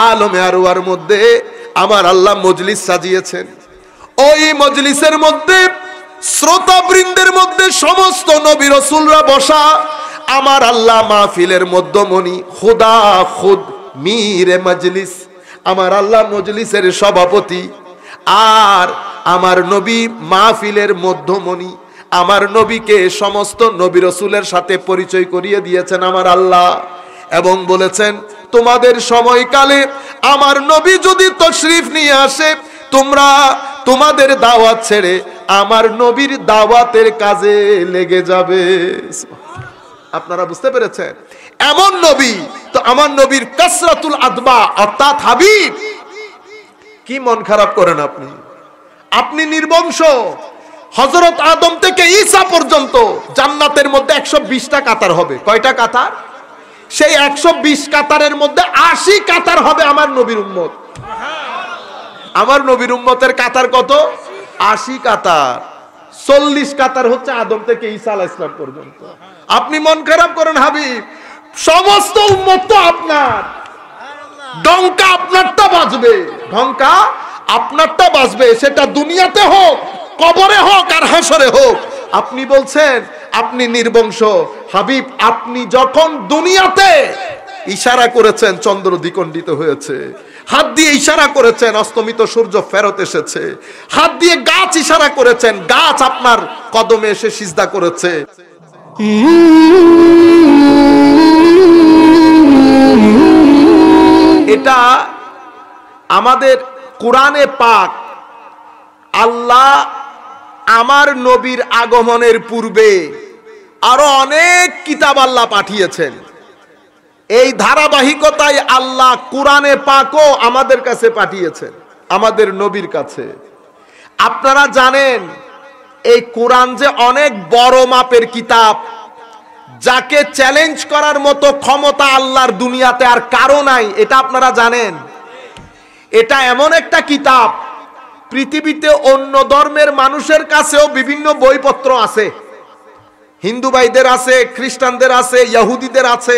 আলমে আরওয়ার মধ্যে আমার আল্লাহ মজলিস সাজিয়েছেন। ওই মজলিসের মধ্যে শ্রোতাবৃন্দের মধ্যে সমস্ত নবী রাসূলরা বসা, আমার আল্লাহ মাহফিলের মধ্যমণি, খুদা খুদ মীরে মজলিস, আমার আল্লাহ মজলিসের সভাপতি, আর আমার নবী মাহফিলের মধ্যমণি। আমার নবীকে সমস্ত নবী রাসূলের সাথে পরিচয় করিয়ে দিয়েছেন আমার আল্লাহ, এবং বলেছেন তোমাদের সময়কালে আমার নবী যদি তশরিফ নিয়ে আসে, তোমরা তোমাদের দাওয়াত ছেড়ে আমার নবীর দাওয়াতের কাজে লেগে যাবে। আপনারা বুঝতে পেরেছেন? এমন নবী তো আমার নবীর কাসরাতুল আদবা অর্থাৎ হাবিব। কি মন খারাপ করেন আপনি? আপনি নির্বংশ। হযরত আদম থেকে ঈসা পর্যন্ত জান্নাতের মধ্যে 120টা কাতার হবে। কয়টা কাতার? সেই 120 কাতারের মধ্যে 80 কাতার হবে আমার নবীর উম্মত। আমার নবীর উম্মতের কাতার কত? 80 কাতার। 40 কাতার হচ্ছে আদম থেকে ঈসা আলাইহিস সালাম পর্যন্ত। আপনি মন খারাপ করেন হাবিব, সমস্ত উম্মত তো আপনার, ডঙ্কা আপনারটা বাজবে, ডঙ্কা আপনারটা বাজবে, সেটা দুনিয়াতে হোক, কবরে হোক, আর হাসরে হোক। আপনি বলছেন আপনি নির্বংশ। হাবিব, আপনি যখন দুনিয়াতে ইশারা করেছেন চন্দ্র দ্বিখণ্ডিত হয়েছে, হাত দিয়ে ইশারা করেছেন অস্তমিত সূর্য ফেরত এসেছে, হাত দিয়ে গাছ ইশারা করেছেন, গাছ আপনার কদমে এসে সিজদা করেছে। এটা আমাদের কোরআনে পাক আল্লাহ আমার নবীর আগমনের পূর্বে আরো অনেক কিতাব আল্লাহ পাঠিয়েছেন। এই ধারাবাহিকতায় আল্লাহ কোরআনে পাকও আমাদের কাছে পাঠিয়েছেন, আমাদের নবীর কাছে। আপনারা জানেন এই কোরআন যে অনেক বড় মাপের কিতাব, যাকে চ্যালেঞ্জ করার মতো ক্ষমতা আল্লাহর দুনিয়াতে আর কারো নাই, এটা আপনারা জানেন। এটা এমন একটা কিতাব, পৃথিবীতে অন্য ধর্মের মানুষের কাছেও বিভিন্ন বইপত্র আছে, হিন্দু ভাইদের আছে, খ্রিস্টানদের আছে, ইহুদিদের আছে,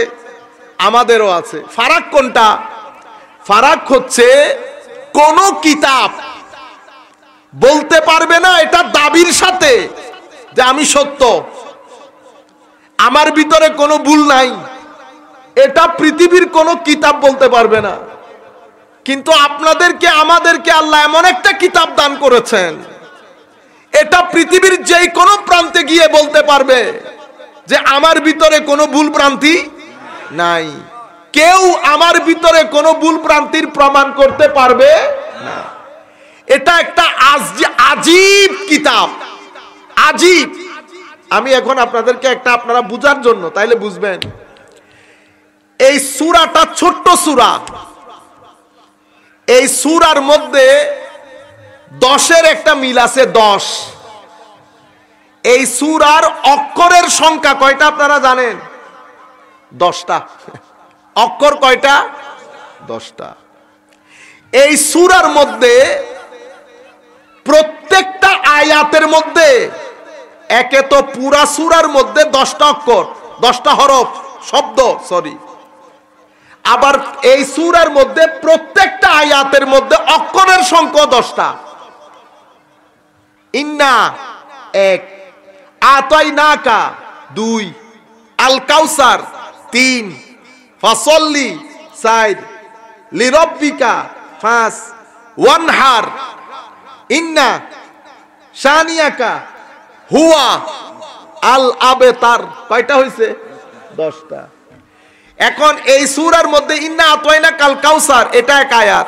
আমাদেরও আছে। ফারাক কোনটা? ফারাক হচ্ছে কোন কিতাব বলতে পারবে না এটা দাবির সাথে যে আমি সত্য, আমার ভিতরে কোনো ভুল নাই, এটা পৃথিবীর কোনো কিতাব বলতে পারবে না। কিন্তু আপনাদেরকে আমাদেরকে আল্লাহ এমন একটা কিতাব দান করেছেন, এটা পৃথিবীর যে কোনো প্রান্তে গিয়ে বলতে পারবে যে আমার ভিতরে কোনো ভুল ভ্রান্তি নাই। কেউ আমার ভিতরে কোনো ভুল ভ্রান্তির প্রমাণ করতে পারবে না। এটা একটা আজীব কিতাব, আজীব। আমি এখন আপনাদেরকে একটা, আপনারা বুঝার জন্য, তাইলে বুঝবেন। এই সূরাটা ছোট্ট সূরা, এই সূরার মধ্যে 10-এর একটা মিল আছে, 10। এই সূরার অক্ষরের সংখ্যা কয়টা আপনারা জানেন? 10টা। অক্ষর কয়টা? 10টা। এই সূরার মধ্যে প্রত্যেকটা আয়াতের মধ্যে, একে তো পুরা সূরার মধ্যে 10টা অক্ষর, 10টা হরফ, শব্দ, সরি। আবার এই সূরার মধ্যে প্রত্যেকটা আয়াতের মধ্যে অক্ষরের সংখ্যা 10টা। ইন্না 1, আতাইনাকা 2, আল কাউসার 3, ফাসল্লি 4, লিরাব্বিকা 5, ওয়ানহার, ইন্না শানিয়াকা হুয়া আল আবেতার। কয়টা হইছে? 10টা। এখন এই সূরার মধ্যে ইন্না আতাইনাকা আল কাউসার, এটা এক আয়াত।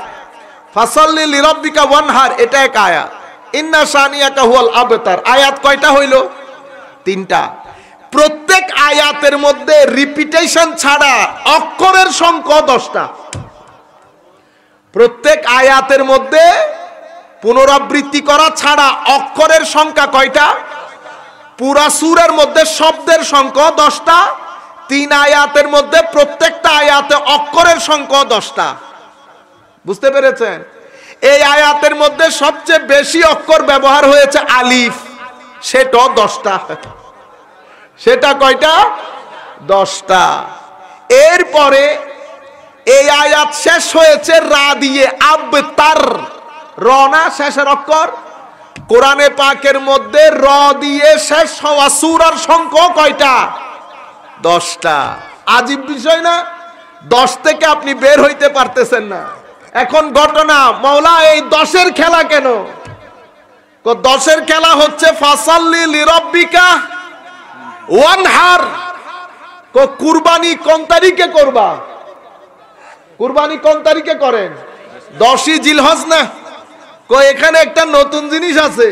ফাসল্লি লিরাব্বিকা ওয়ানহার, এটা এক আয়াত। ইন্না শানিয়াকা হুয়াল আবেতার, আয়াত কয়টা হইল? 3টা। প্রত্যেক আয়াতের মধ্যে রিপিটেশন ছাড়া অক্ষরের সংখ্যা 10টা। প্রত্যেক আয়াতের মধ্যে পুনরাবৃত্তি করা ছাড়া অক্ষরের সংখ্যা কয়টা? পুরা সূরার মধ্যে শব্দের সংখ্যা 10টা। 3 আয়াতের মধ্যে প্রত্যেকটা আয়াতে অক্ষরের সংখ্যা 10টা। বুঝতে পেরেছেন? এই আয়াতের মধ্যে সবচেয়ে বেশি অক্ষর ব্যবহার হয়েছে আলিফ, সেটা 10টা। সেটা কয়টা? 10টা। এরপরে এই আয়াত শেষ হয়েছে রা দিয়ে, আবতার, র না শেষের অক্ষর। কোরআনে পাকের মধ্যে র দিয়ে শেষ হওয়া সূরার সংখ্যা কয়টা? 10টা। আজীব বিষয় না? 10 থেকে আপনি বের হইতে পারতেছেন না। এখন ঘটনা, মাওলা এই 10-এর খেলা কেন? 10-এর খেলা হচ্ছে ফাসাল্লি লিরাব্বিকা ওয়ানহার। কুরবানি কোন তারিখে করবা? কুরবানি কোন তারিখে করেন? 10ই জিলহজ না? এখানে একটা নতুন জিনিস আছে।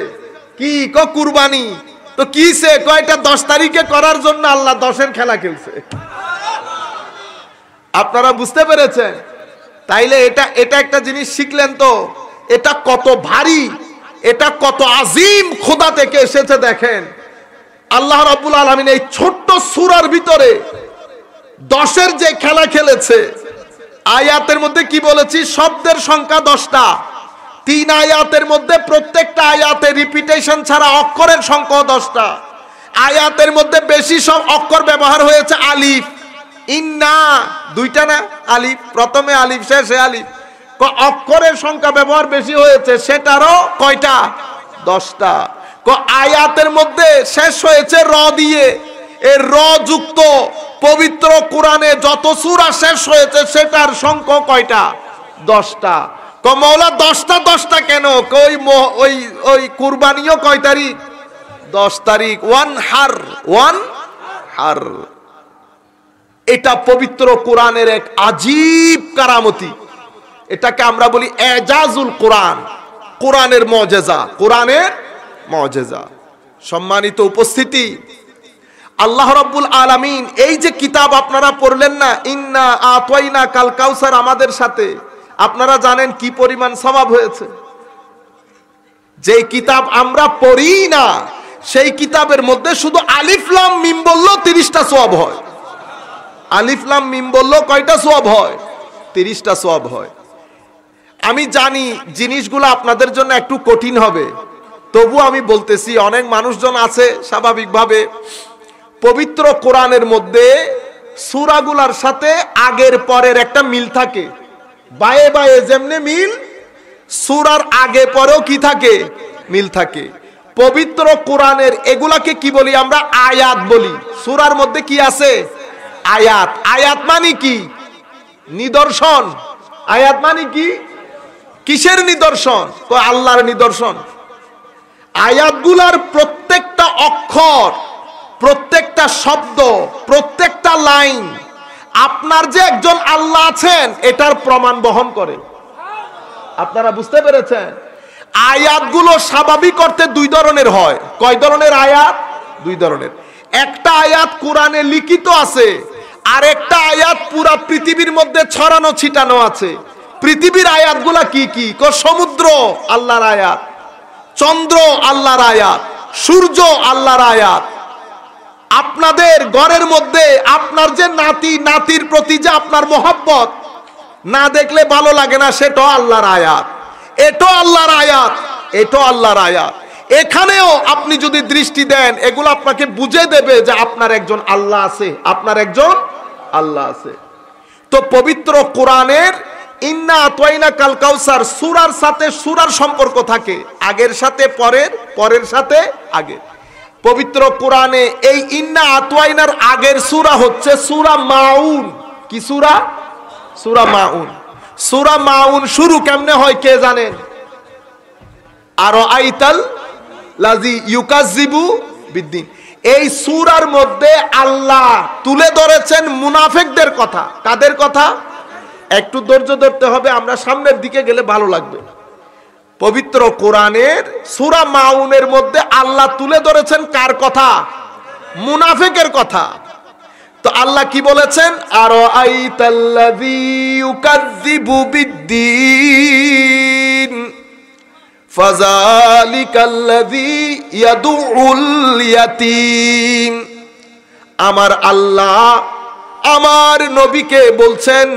কি? কুরবানি। তো কিসে? এটা 10 তারিখে করার জন্য আল্লাহ 10-এর খেলা খেলছে। আপনারা বুঝতে পেরেছেন? তাইলে এটা একটা জিনিস শিখলেন তো, এটা কত ভারী, এটা কত আজিম খোদা থেকে এসেছে। দেখেন আল্লাহ রাব্বুল আলামিন এই ছোট্ট সূরার ভিতরে 10-এর যে খেলা খেলেছে। আয়াতের মধ্যে কি বলেছি? শব্দের সংখ্যা 10টা। 3 আয়াতের মধ্যে প্রত্যেকটা আয়াতে রিপিটেশন ছাড়া অক্ষরের সংখ্যা 10টা। আয়াতের মধ্যে বেশি সব অক্ষর ব্যবহার হয়েছে আলিফ। ইন্না 2টা না? আলিফ প্রথমে, আলিফ শেষে আলিফ। অক্ষরের সংখ্যা ব্যবহার বেশি হয়েছে, সেটারও কয়টা? 10টা। আয়াতের মধ্যে শেষ হয়েছে র দিয়ে। এই র যুক্ত পবিত্র কোরআনে যত সূরা শেষ হয়েছে সেটার সংখ্যা কয়টা? 10টা। মাওলা 10টা কেন? ওই কুরবানিও কয় তারিখ? 10 তারিখ। ওয়ানহার। এটা পবিত্র কোরআনের এক আজীব কারামতি। এটাকে আমরা বলি এজাজুল কোরআন, কোরআনের মুজিজা, কোরআনের মুজিজা। সম্মানিত উপস্থিতি, আল্লাহ রাব্বুল আলামিন এই যে কিতাব আপনারা পড়লেন না, ইন্না আতাইনা কাল কাউসার, আমাদের সাথে আপনারা জানেন কি পরিমাণ সওয়াব হয়েছে। যে কিতাব আমরা পড়ি না, সেই কিতাবের মধ্যে শুধু আলিফ লাম মিম বললেও 30টা সওয়াব হয়। আলিফ লাম মিম বললেও কয়টা সওয়াব হয়? 30টা সওয়াব হয়। আমি জানি জিনিসগুলো আপনাদের জন্য একটু কঠিন হবে, তবু আমি বলতেছি। অনেক মানুষজন আছে স্বাভাবিকভাবে পবিত্র কোরআনের মধ্যে সূরাগুলার সাথে আগের পরের একটা মিল থাকে। বায়ে বায়ে যেমনে মিল, সূরার আগে পরেও কি থাকে? মিল থাকে। পবিত্র কোরআনের এগুলাকে কি বলি আমরা? আয়াত বলি। সূরার মধ্যে কি আছে? আয়াত। আয়াত মানে কি? নিদর্শন। আয়াত মানে কি? কিসের নিদর্শন? আল্লাহর নিদর্শন। আয়াতগুলার প্রত্যেকটা অক্ষর, প্রত্যেকটা শব্দ, প্রত্যেকটা লাইন আপনার যে একজন আল্লাহ আছেন এটার প্রমাণ বহন করে। আপনারা বুঝতে পেরেছেন? আয়াতগুলো স্বাভাবিক অর্থে 2 ধরনের হয়। কয় ধরনের আয়াত? 2 ধরনের। একটা আয়াত কোরআনে লিখিত আছে, আর একটা আয়াত পুরা পৃথিবীর মধ্যে ছড়ানো ছিটানো আছে। পৃথিবীর আয়াতগুলা কি কি? সমুদ্র আল্লাহর আয়াত, চন্দ্র আল্লাহর আয়াত, সূর্য আল্লাহর আয়াত। আপনাদের ঘরের মধ্যে আপনার যে নাতির প্রতি যে আপনার মহব্বত, না দেখলে ভালো লাগে না, সেটাও আল্লাহর আয়াত। এটাও আল্লাহর আয়াত, এটাও আল্লাহর আয়াত। এখানেও আপনি যদি দৃষ্টি দেন, এগুলো আপনাকে বুঝে দেবে যে আপনার একজন আল্লাহ আছে, আপনার একজন আল্লাহ আছে। তো পবিত্র কোরআনের ইন্না আতাইনা কাল কাউসার সূরার সাথে সূরার সম্পর্ক থাকে, আগের সাথে পরের, পরের সাথে আগের। পবিত্র কোরআনে এই ইন্না আতাইনার আগের সূরা হচ্ছে সূরা মাউন। কি সূরা? সূরা মাউন। সূরা মাউন শুরু কেমনে হয় কে জানেন? আরো আইতাল লাজি ইউকাযিবু বিদ্দিন। এই সূরার মধ্যে আল্লাহ তুলে ধরেছেন মুনাফিকদের কথা। কাদের কথা? একটু ধৈর্য ধরতে হবে, আমরা সামনের দিকে গেলে ভালো লাগবে। পবিত্র কোরআনের সূরা মাউনের মধ্যে আল্লাহ তুলে ধরেছেন কার কথা? মুনাফিকের কথা। তো আল্লাহ কি বলেছেন? আরো আইতাল্লাযী ইউকাযযিবু বিদ্দিন ফাযালিকাল্লাযী ইয়াদুউল ইয়াতীম। আমার আল্লাহ আমার নবীকে বলছেন,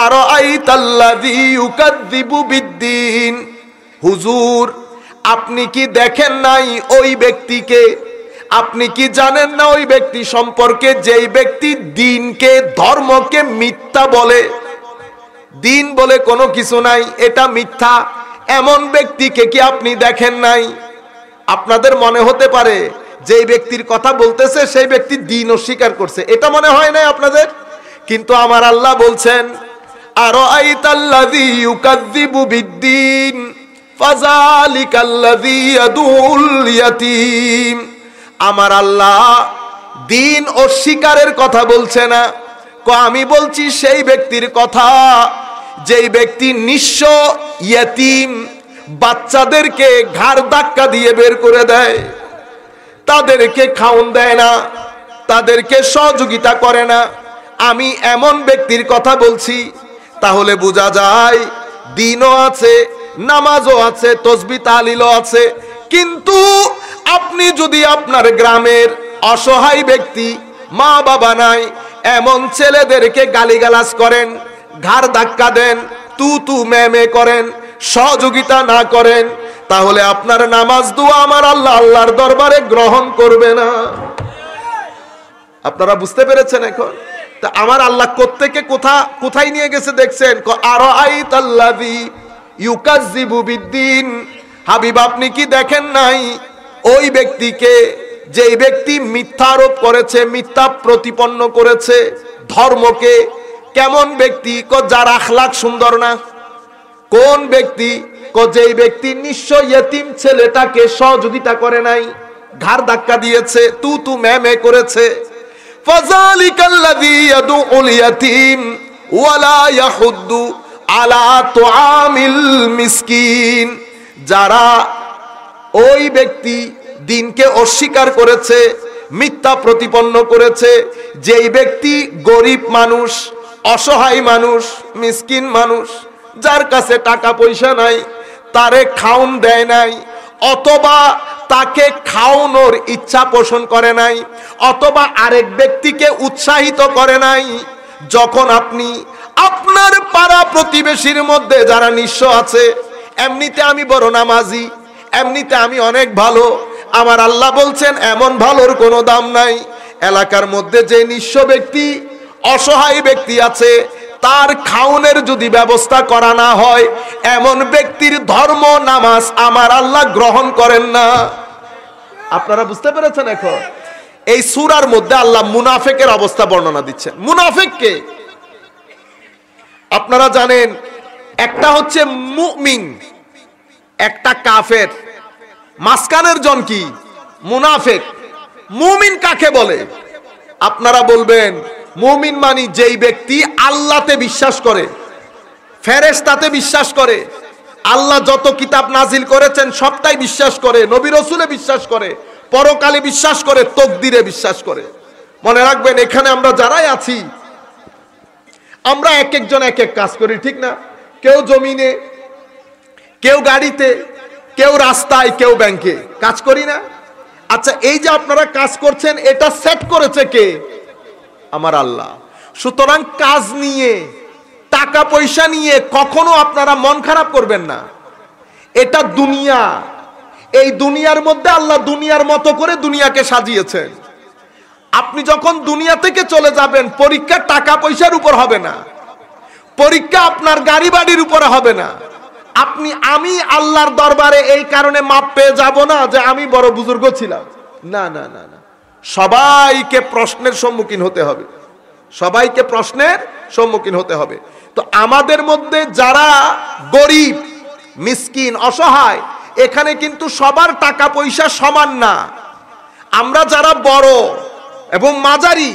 আরো আইতাল্লাযী ইউকাযযিবু বিদ্দিন, হুজুর আপনি কি দেখেন নাই ওই ব্যক্তিকে? আপনি কি জানেন না ওই ব্যক্তি সম্পর্কে যেই ব্যক্তি দ্বীনকে, ধর্মকে মিথ্যা বলে? দিন বলে কোনো কিছু নাই, এটা মিথ্যা, এমন ব্যক্তিকে কি আপনি দেখেন নাই? আপনাদের মনে হতে পারে যে ব্যক্তির কথা বলতেছে সেই ব্যক্তি দিন অস্বীকার করছে, এটা মনে হয় না আপনাদের? কিন্তু আমার আল্লাহ বলছেন, আরাআইতাল্লাযী ইউকাযযিবু বিদ্দীন ফাযালিকাল্লাযী ইয়াদুল ইয়াতীম। আমার আল্লাহ দিন অস্বীকারের কথা বলছে না, আমি বলছি সেই ব্যক্তির কথা যেই ব্যক্তি নিঃস্ব ইয়েতিম বাচ্চাদেরকে ঘাড় ধাক্কা দিয়ে বের করে দেয়, তাদেরকে খাওন দেয় না, তাদেরকে সহযোগিতা করে না, আমি এমন ব্যক্তির কথা বলছি। তাহলে বোঝা যায় দিনও আছে, নামাজও আছে, তাসবিহ তাহলিলও আছে, কিন্তু আপনি যদি আপনার গ্রামের অসহায় ব্যক্তি, মা বাবা নাই, এমন ছেলেদেরকে গালিগালাজ করেন, ঘাড় ধাক্কা দেন, তু তু মে মে করেন, সহযোগিতা না করেন, তাহলে আপনার নামাজ দোয়া আমার আল্লাহ আল্লাহর দরবারে গ্রহণ করবে না। আপনারা বুঝতে পেরেছেন এখন? তা আমার আল্লাহ কোত্থেকে কোথায় নিয়ে গেছে দেখছেন? আরাআইতাল্লাযী ইউকাযযিবু বিদ্দীন। হাবিব আপনি কি দেখেন নাই ওই ব্যক্তিকে, যেই ব্যক্তি মিথ্যা আরোপ করেছে, মিথ্যা প্রতিপন্ন করেছে ধর্মকে? কেমন ব্যক্তি? যার আখলাক সুন্দর না। কোন ব্যক্তি? যেই ব্যক্তি নিঃস্ব ইয়েতিম ছেলেটাকে সহযোগিতা করে নাই, ঘাড় ধাক্কা দিয়েছে, তু তু মে মে করেছে। ফাযালিকাল্লাযী ইয়াদুল ইয়াতীম ওয়ালা ইয়াহুদ্দু আলা তুআমিল মিসকিন। যারা ওই ব্যক্তি দিনকে অস্বীকার করেছে, মিথ্যা প্রতিপন্ন করেছে, যেই ব্যক্তি গরিব মানুষ, অসহায় মানুষ, মিসকিন মানুষ, যার কাছে টাকা পয়সা নাই, তারে খাওন দেয় নাই, অথবা তাকে খাওয়ানোর ইচ্ছা পোষণ করে নাই, অথবা আরেক ব্যক্তিকে উৎসাহিত করে নাই। যখন আপনি আপনার পাড়া প্রতিবেশীর মধ্যে যারা নিঃস্ব আছে, এমনিতে আমি বড় নামাজি, এমনিতে আমি অনেক ভালো, আমার আল্লাহ বলছেন এমন ভালোর কোনো দাম নাই। এলাকার মধ্যে যে নিঃস্ব ব্যক্তি, অসহায় ব্যক্তি আছে, তার খাওনের যদি ব্যবস্থা করা না হয়, এমন ব্যক্তির ধর্ম নামাজ আমার আল্লাহ গ্রহণ করেন না। আপনারা বুঝতে পেরেছেন? এখন এই সূরার মধ্যে আল্লাহ মুনাফিকের অবস্থা বর্ণনা দিচ্ছেন। মুনাফিককে আপনারা জানেন, একটা হচ্ছে মুমিন, একটা কাফের, মাঝখানের জন কি? মুনাফিক। মুমিন কাকে বলে? আপনারা বলবেন মুমিন মানে যেই ব্যক্তি আল্লাহতে বিশ্বাস করে, ফেরেশতাতে বিশ্বাস করে, আল্লাহ যত কিতাব নাজিল করেছেন সবটাই বিশ্বাস করে, নবী রাসূলে বিশ্বাস করে, পরকালে বিশ্বাস করে, তাকদীরে বিশ্বাস করে। মনে রাখবেন, এখানে আমরা যারাই আছি, আমরা এক একজন এক এক কাজ করি, ঠিক না? কেউ জমিনে, কেউ গাড়িতে, কেউ রাস্তায়, কেউ ব্যাংকে কাজ করি না? আচ্ছা, এই যে আপনারা কাজ করছেন, এটা সেট করেছে কে? আমার আল্লাহ। সুতরাং কাজ নিয়ে, টাকা পয়সা নিয়ে কখনো আপনারা মন খারাপ করবেন না। এটা দুনিয়া, এই দুনিয়ার মধ্যে আল্লাহ দুনিয়ার মতো করে দুনিয়াকে সাজিয়েছেন। আপনি যখন দুনিয়া থেকে চলে যাবেন, পরীক্ষা টাকা পয়সার উপর হবে না, পরীক্ষা আপনার গাড়ি বাড়ির উপরে হবে না। আমি আল্লাহর দরবারে এই কারণে মাপ পেয়ে যাব না যে আমি বড় বুজুর্গ ছিলাম, না না না না। সবাইকে প্রশ্নের সম্মুখীন হতে হবে, সবাইকে প্রশ্নের সম্মুখীন হতে হবে। তো আমাদের মধ্যে যারা গরিব, মিসকিন, অসহায়, এখানে কিন্তু সবার টাকা পয়সা সমান না। আমরা যারা বড় এবং মাঝারি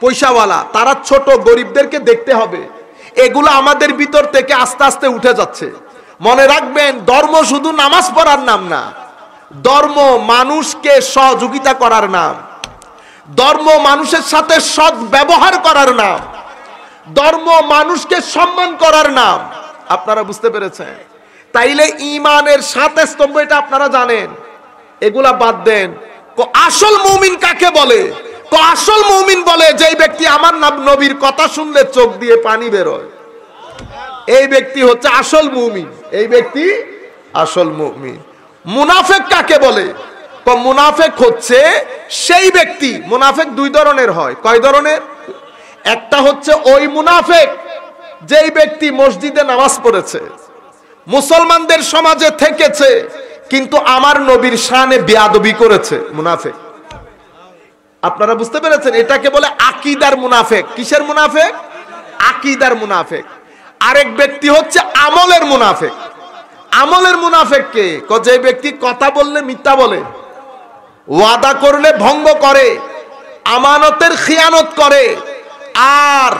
পয়সাওয়ালা, তারা ছোট গরিবদেরকে দেখতে হবে। এগুলো আমাদের ভিতর থেকে আস্তে আস্তে উঠে যাচ্ছে। মনে রাখবেন, ধর্ম শুধু নামাজ পড়ার নাম না, ধর্ম মানুষকে সহযোগিতা করার নাম, ধর্ম মানুষের সাথে সৎ ব্যবহার করার নাম, ধর্ম মানুষকে সম্মান করার নাম। আপনারা বুঝতে পেরেছেন? তাইলে ঈমানের 7 স্তম্ভ এটা আপনারা জানেন, এগুলা বাদ দেন। আসল মুমিন কাকে বলে? আসল মুমিন বলে যেই ব্যক্তি আমার নবীর কথা শুনলে চোখ দিয়ে পানি বেরোয়, এই ব্যক্তি হচ্ছে আসল মুমিন, এই ব্যক্তি আসল মুমিন। মুনাফিক কাকে বলে? মুনাফিক হচ্ছে সেই ব্যক্তি, মুনাফিক দুই ধরনের হয়। কয় ধরনের? একটা হচ্ছে ওই মুনাফিক যেই ব্যক্তি মসজিদে নামাজ পড়েছে, মুসলমানদের সমাজে থেকেছে, কিন্তু আমার নবীর শানে বেয়াদবি করেছে, মুনাফিক। আপনারা বুঝতে পেরেছেন? এটাকে বলে আকীদার মুনাফিক। কিসের মুনাফিক? আকীদার মুনাফিক। আরেক ব্যক্তি হচ্ছে আমলের মুনাফিক। আমলের মুনাফিক কে? যে ব্যক্তি কথা বললে মিথ্যা বলে, ওয়াদা করলে ভঙ্গ করে, আমানতের খিয়ানত করে, আর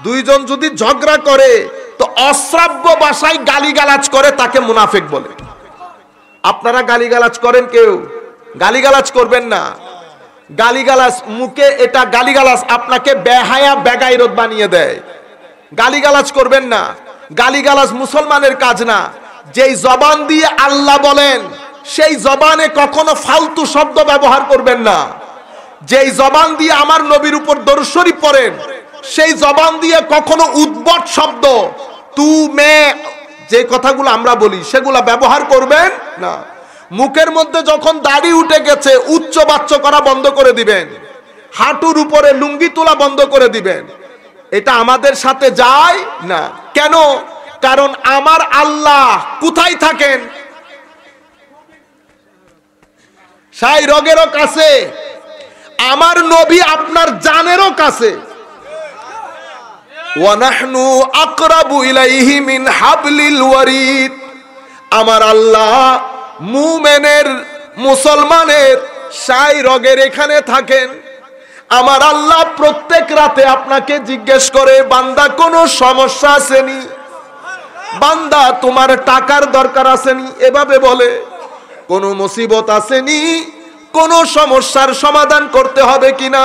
দুইজন যদি ঝগড়া করে তো অশ্রাব্য ভাষায় গালিগালাজ করে, তাকে মুনাফিক বলে। আপনারা গালিগালাজ করেন? কেউ গালিগালাজ করবেন না। গালিগালাজ মুখে, এটা গালিগালাজ আপনাকে বেহায়া বেগাইরত বানিয়ে দেয়। গালিগালাজ করবেন না। গালিগালাজ মুসলমানের কাজ না। যেই জবান দিয়ে আল্লাহ বলেন সেই জবানে কখনো ফালতু শব্দ ব্যবহার করবেন না। যেই জবান দিয়ে আমার নবীর উপর দরুদ শরীফ পড়েন সেই জবান দিয়ে কখনো উদ্ভট শব্দ, তু মে, যে কথাগুলো আমরা বলি সেগুলা ব্যবহার করবেন না। মুখের মধ্যে যখন দাড়ি উঠে গেছে উচ্চ বাচ্চ করা বন্ধ করে দিবেন, হাঁটুর উপরে লুঙ্গি তোলা বন্ধ করে দিবেন। এটা আমাদের সাথে যায় না। কেন? কারণ আমার আল্লাহ কোথায় থাকেন? সাই রগেরও কাছে। আমার নবী আপনার জানেরও কাছে। ওয়ানাহনু আকরাবু ইলাইহি মিন হাবলিল ওয়ারিদ। আমার আল্লাহ মুমিনের, মুসলমানের সাই রগের এখানে থাকেন। আমার আল্লাহ প্রত্যেক রাতে আপনাকে জিজ্ঞেস করে, বান্দা কোনো সমস্যা আসেনি? বান্দা তোমার টাকার দরকার আসেনি? এভাবে বলে। কোনো মুসিবত আসেনি? কোনো সমস্যার সমাধান করতে হবে কিনা?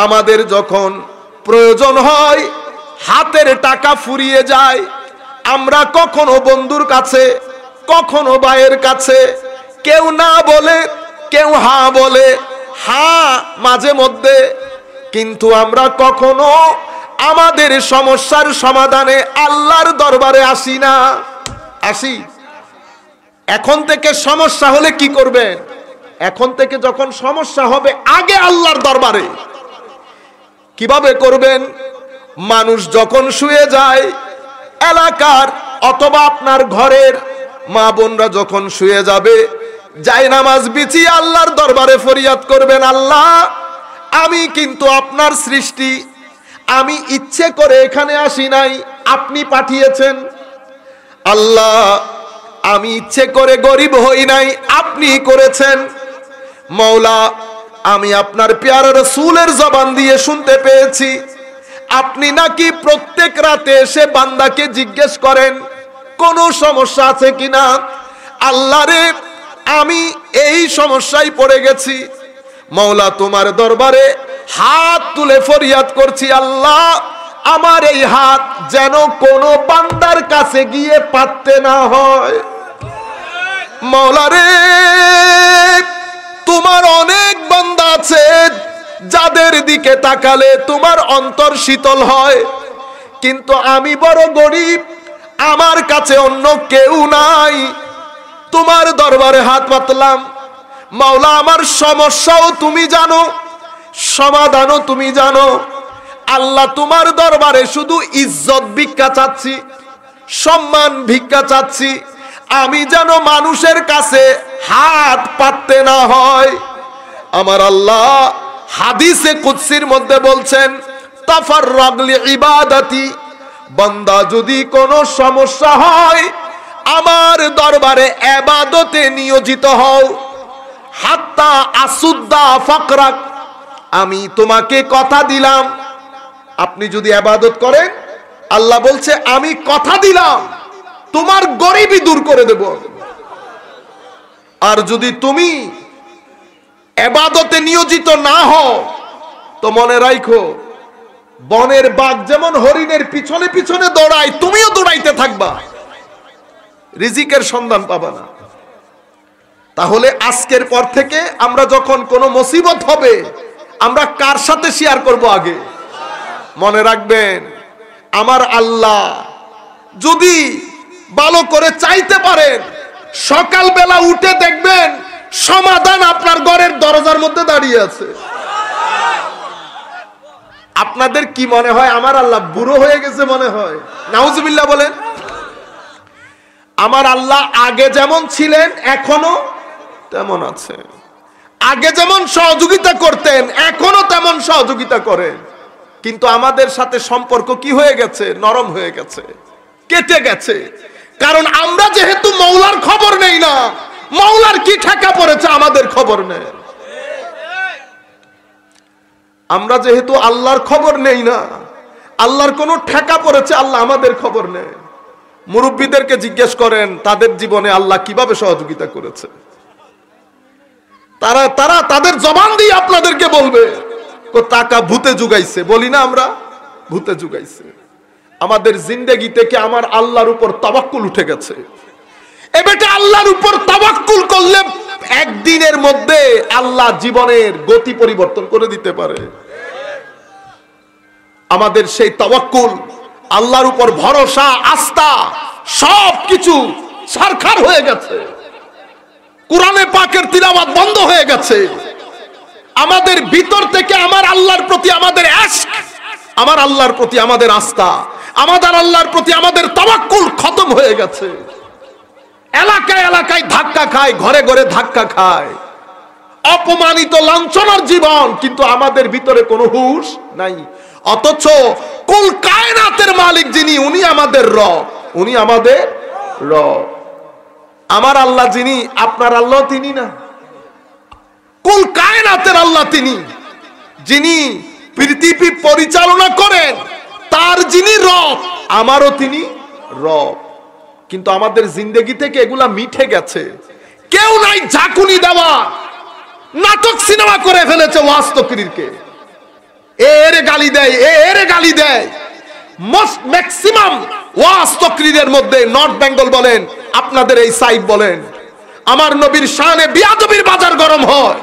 আমাদের যখন প্রয়োজন হয়, হাতের টাকা ফুরিয়ে যায়, আমরা কখনো বন্ধুর কাছে, কখনো ভাইয়ের কাছে, কেউ না বলে কেউ হ্যাঁ বলে, হ্যাঁ মাঝে মধ্যে, কিন্তু আমরা কখনো আমাদের সমস্যার সমাধানে আল্লাহর দরবারে আসি না। আসি? এখন থেকে সমস্যা হলে কি করবেন? এখন থেকে যখন সমস্যা হবে আগে আল্লাহর দরবারে। কিভাবে করবেন? মানুষ যখন শুয়ে যায়, এলাকার অথবা আপনার ঘরের মা বোনরা যখন শুয়ে যাবে, জায়নামাজ বিছিয়ে আল্লাহর দরবারে ফরিয়াদ করবেন, আল্লাহ আমি কিন্তু আপনার সৃষ্টি, আমি ইচ্ছে করে এখানে আসি নাই, আপনি পাঠিয়েছেন। আল্লাহ আমি ইচ্ছে করে গরিব হই নাই, আপনি করেছেন। মওলা আমি আপনার পেয়ারা রাসূলের জবান দিয়ে শুনতে পেয়েছি আপনি নাকি প্রত্যেক রাতে এসে বান্দাকে জিজ্ঞেস করেন কোনো সমস্যা আছে কিনা। আল্লাহ রে আমি এই সমস্যায় পড়ে গেছি, মওলা তোমার দরবারে হাত তুলে ফরিয়াদ করছি, আল্লাহ আমার এই হাত যেন কোনো বান্দার কাছে গিয়ে পাততে না হয়। মওলা রে তোমার অনেক বান্দা আছে যাদের দিকে তাকালে তোমার অন্তর শীতল হয়, কিন্তু আমি বড় গরিব, আমার কাছে অন্য কেউ নাই, তোমার দরবারে হাত পাতলাম। মাওলা আমার সমস্যাও তুমি জানো, সমাধানও তুমি জানো। আল্লাহ তোমার দরবারে শুধু ইজ্জত ভিক্ষা চাচ্ছি, সম্মান ভিক্ষা চাচ্ছি, আমি যেন মানুষের কাছে হাত পাততে না হয়। আমার আল্লাহ হাদিসে কুদসির মধ্যে বলছেন, তাফাররাগ লিইবাদাতি, বান্দা যদি কোনো সমস্যা হয় আমার দরবারে ইবাদতে নিয়োজিত হও, হাত্তা আসুদ্দা ফাকরাক, আমি তোমাকে কথা দিলাম আপনি যদি ইবাদত করেন, আল্লাহ বলছে আমি কথা দিলাম তোমার গরিবি দূর করে দেব। আর যদি তুমি ইবাদতে নিয়োজিত না হও তো মনে রাখো, বনের বাঘ যেমন হরিণের পিছনে পিছনে দৌড়ায়, তুমিও দৌড়াইতে থাকবা, রিজিকের সন্ধান পাবা না। তাহলে আজকের পর থেকে আমরা যখন কোনো মুসিবত হবে আমরা কার সাথে শেয়ার করব? আগে মনে রাখবেন, আমার আল্লাহ যদি ভালো করে চাইতে পারেন সকালবেলা উঠে দেখবেন সমাধান আপনার ঘরের দরজার মধ্যে দাঁড়িয়ে আছে। আপনাদের কি মনে হয় আমার আল্লাহ বুড়ো হয়ে গেছে মনে হয়? নাউজুবিল্লাহ বলেন। আমার আল্লাহ আগে যেমন ছিলেন এখনো তেমন আছে। আগে যেমন সহযোগিতা করতেন এখনো তেমন সহযোগিতা করেন, কিন্তু আমাদের সাথে সম্পর্ক কি হয়ে গেছে? নরম হয়ে গেছে, কেটে গেছে। কারণ আমরা যেহেতু মৌলার খবর নেই না, মৌলার কি ঠেকা পড়েছে আমাদের খবর নেই। আমরা যেহেতু আল্লাহর খবর নেই না, আল্লাহর কোন ঠেকা পড়েছে, আল্লাহ আমাদের খবর নেই। মুরব্বীদেরকে জিজ্ঞেস করেন তাদের জীবনে আল্লাহ কিভাবে সহযোগিতা করেছে। তারা তাদের জবান দিয়ে আপনাদেরকে বলবে টাকা ভূতে জুগাইছে। বলি না আমরা, ভূতে জুগাইছে। আমাদের জিন্দেগি থেকে আমার আল্লাহর উপর তাওয়াক্কুল উঠে গেছে। এবারে আল্লাহর উপর তাওয়াক্কুল করলে একদিনের মধ্যে আল্লাহ জীবনের গতি পরিবর্তন করে দিতে পারে। আমাদের সেই তাওয়াক্কুল, আল্লাহর উপর ভরসা, আস্থা সবকিছু ছারখার হয়ে গেছে। কোরআনে পাকের তিলাওয়াত বন্ধ হয়ে গেছে। আমাদের ভিতর থেকে আমার আল্লাহর প্রতি আমাদের ইশক, আমার আল্লাহর প্রতি আমাদের আস্থা, আমাদের আল্লাহর প্রতি আমাদের তাওয়াক্কুল খতম হয়ে গেছে। এলাকায় এলাকায় ধাক্কা খায়, ঘরে ঘরে ধাক্কা খায়, অপমানিত লাঞ্ছনার জীবন, কিন্তু আমাদের ভিতরে কোনো হুঁশ নাই। অথচ কুল কায়নাতের মালিক যিনি, উনি আমাদের রব, উনি আমাদের রব। আমার আল্লাহ যিনি, আপনার আল্লাহ তিনি না। কুল কায়নাতের আল্লাহ তিনি, যিনি পৃথিবী পরিচালনা করেন, তার যিনি রব, আমারও তিনি রব। কিন্তু আমাদের জিন্দেগি থেকে এগুলা মিঠে গেছে। কেউ নাই ঝাঁকুনি দেওয়া, নাটক সিনেমা করে ফেলেছে ওয়াজ তকরীরকে। এর গালি দেয়, এর গালি দেয়। ম্যাক্সিমাম ওয়াজ তকরীরের মধ্যে নর্থ বেঙ্গল বলেন, আপনাদের এই সাইড বলেন, আমার নবীর শানে বিয়াদবির বাজার গরম হয়।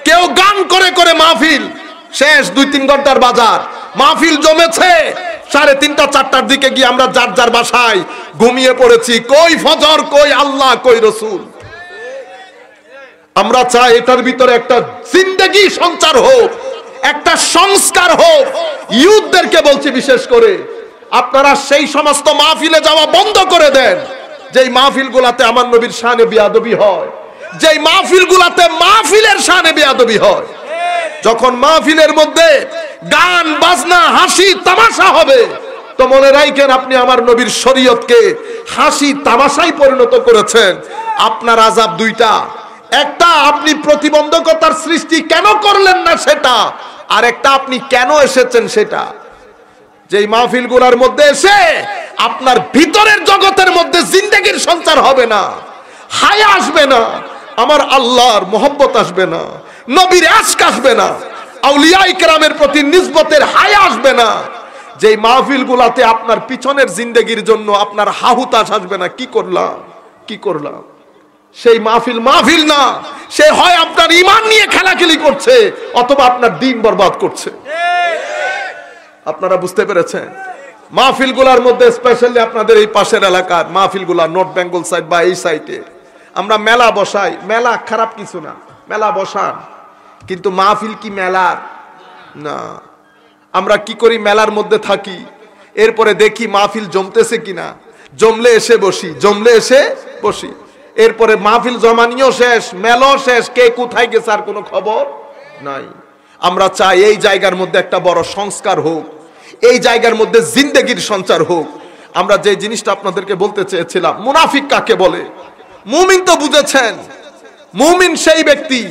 কেউ গান করে করে মাহফিল শেষ, 2-3 ঘন্টার বাজার। মাহফিল জমেছে, 3:30 4টার দিকে গিয়ে আমরা যার যার বাসায় ঘুমিয়ে পড়েছি। কই ফজর, কই আল্লাহ, কই রসুল। আমরা চাই এটার ভিতরে একটা জিন্দেগি সঞ্চার হোক, একটা সংস্কার হোক। ইউথদেরকে বলছি বিশেষ করে, আপনারা সেই সমস্ত মাহফিলে যাওয়া বন্ধ করে দেন যেই মাহফিল গুলাতে আমার নবীর শানে বেয়াদবি হয়, যেই মাহফিল গুলাতে মাহফিলের শানে বেয়াদবি হয়। যখন মাহফিলের মধ্যে গান বাজনা হাসি তামাশা হবে, তো মনে রাখেন আপনি আমার নবীর শরীয়তকে হাসি তামাশায় পরিণত করেছেন। আপনার আযাব দুইটা, একটা আপনি প্রতিবন্ধকতার সৃষ্টি কেন করলেন না সেটা, আর একটা আপনি কেন এসেছেন সেটা। যেই মাহফিল গুলার মধ্যে এসে আপনার ভিতরের জগতের মধ্যে জিন্দেগির সঞ্চার হবে না, হায়া আসবে না, আমার আল্লাহর মোহব্বত আসবে না, নবীর ইশক আসবে না, আউলিয়া ইকরামের প্রতি নিসবতের হায়া আসবে না, যেই মাহফিল গুলাতে আপনার পিছনের জিন্দেগির জন্য আপনার হাহুতাশ আসবে না, কি করলাম কি করলাম, সেই মাহফিল মাহফিল না। সে হয় আপনার ঈমান নিয়ে খেলাখেলি করছে, অথবা আপনার দিন বরবাদ করছে। আপনারা বুঝতে পেরেছেন? মাহফিল গুলার মধ্যে স্পেশালি আপনাদের এই পাশের এলাকার মাহফিল গুলা, নর্থ বেঙ্গল সাইড বা এই সাইডে আমরা মেলা বসাই। মেলা খারাপ কিছু না, মেলা বসান, কিন্তু মাহফিল কি মেলার না। আমরা কি করি, মেলার মধ্যে থাকি, এরপরে দেখি মাহফিল জমতেছে কিনা, জমলে এসে বসি, জমলে এসে বসি, এরপরে মাহফিল জমানিও শেষ, মেলাও শেষ, কে কোথায় গেছে আর কোনো খবর নাই। আমরা চাই এই জায়গার মধ্যে একটা বড় সংস্কার হোক, এই জায়গার মধ্যে জিন্দেগির সঞ্চার হোক। আমরা যে জিনিসটা আপনাদেরকে বলতে চেয়েছিলাম, মুনাফিক কাকে বলে? মুমিন তো বুঝেছেন, মুমিন সেই ব্যক্তি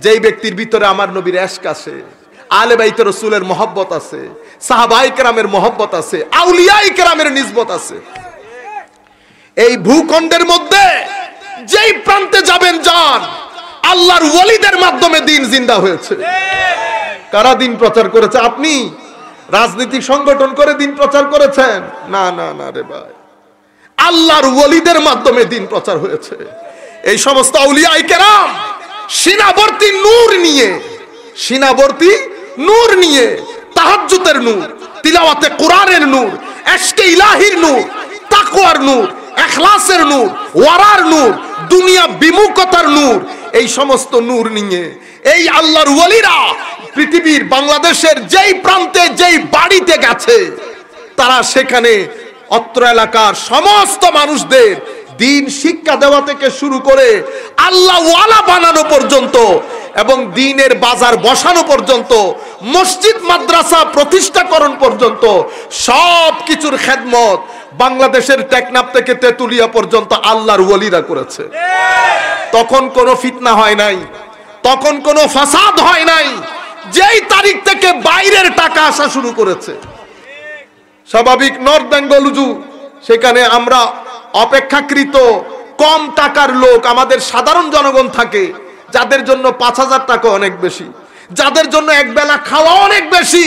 যেই ব্যক্তির ভিতরে আমার নবীর ইশক আছে, আলে বাইত রাসূলের মহব্বত আছে, সাহাবায়ে কেরামের মহব্বত আছে, আউলিয়ায়ে কেরামের নিসবত আছে। এই ভূখণ্ডের মধ্যে যেই প্রান্তে যাবেন যান, আল্লাহর ওয়ালিদের মাধ্যমে দিন জিন্দা হয়েছে। কারা দিন প্রচার করেছে? আপনি রাজনৈতিক সংগঠন করে দিন প্রচার করেছেন? না না না রে ভাই, আল্লাহর ওয়ালিদের মাধ্যমে দিন প্রচার হয়েছে। এই সমস্ত আউলিয়ায়ে কেরাম সিনাবর্তী নূর নিয়ে, সিনাবর্তী নূর নিয়ে, তাহাজ্জুদের নূর, তিলাওয়াতে কোরআনের নূর, ইশকে ইলাহির নূর, তাকওয়ার নূর, ইখলাসের নূর, ওয়ারার নূর, দুনিয়া বিমুখতার নূর, এই সমস্ত নূর নিয়ে এই আল্লাহর ওয়ালিরা পৃথিবীর বাংলাদেশের যেই প্রান্তে যেই বাড়িতে গেছে, তারা সেখানে অত্র এলাকার সমস্ত মানুষদের দিন শিক্ষা দেওয়া থেকে শুরু করে আল্লাহ ওয়ালা বানানো পর্যন্ত এবং দিনের বাজার বসানো পর্যন্ত, মসজিদ মাদ্রাসা প্রতিষ্ঠাকরণ পর্যন্ত সব কিছুর খেদমত বাংলাদেশের টেকনাফ থেকে তেতুলিয়া পর্যন্ত আল্লাহর ওয়ালিরা করেছে। তখন কোনো ফিতনা হয় নাই, তখন কোনো ফাসাদ হয় নাই। যেই তারিখ থেকে বাইরের টাকা আসা শুরু করেছে, স্বাভাবিক নর্থ বেঙ্গল উজু, সেখানে আমরা অপেক্ষাকৃত কম টাকার লোক, আমাদের সাধারণ জনগণ থাকে, যাদের জন্য 5,000 টাকা অনেক বেশি, যাদের জন্য একবেলা খাওয়া অনেক বেশি।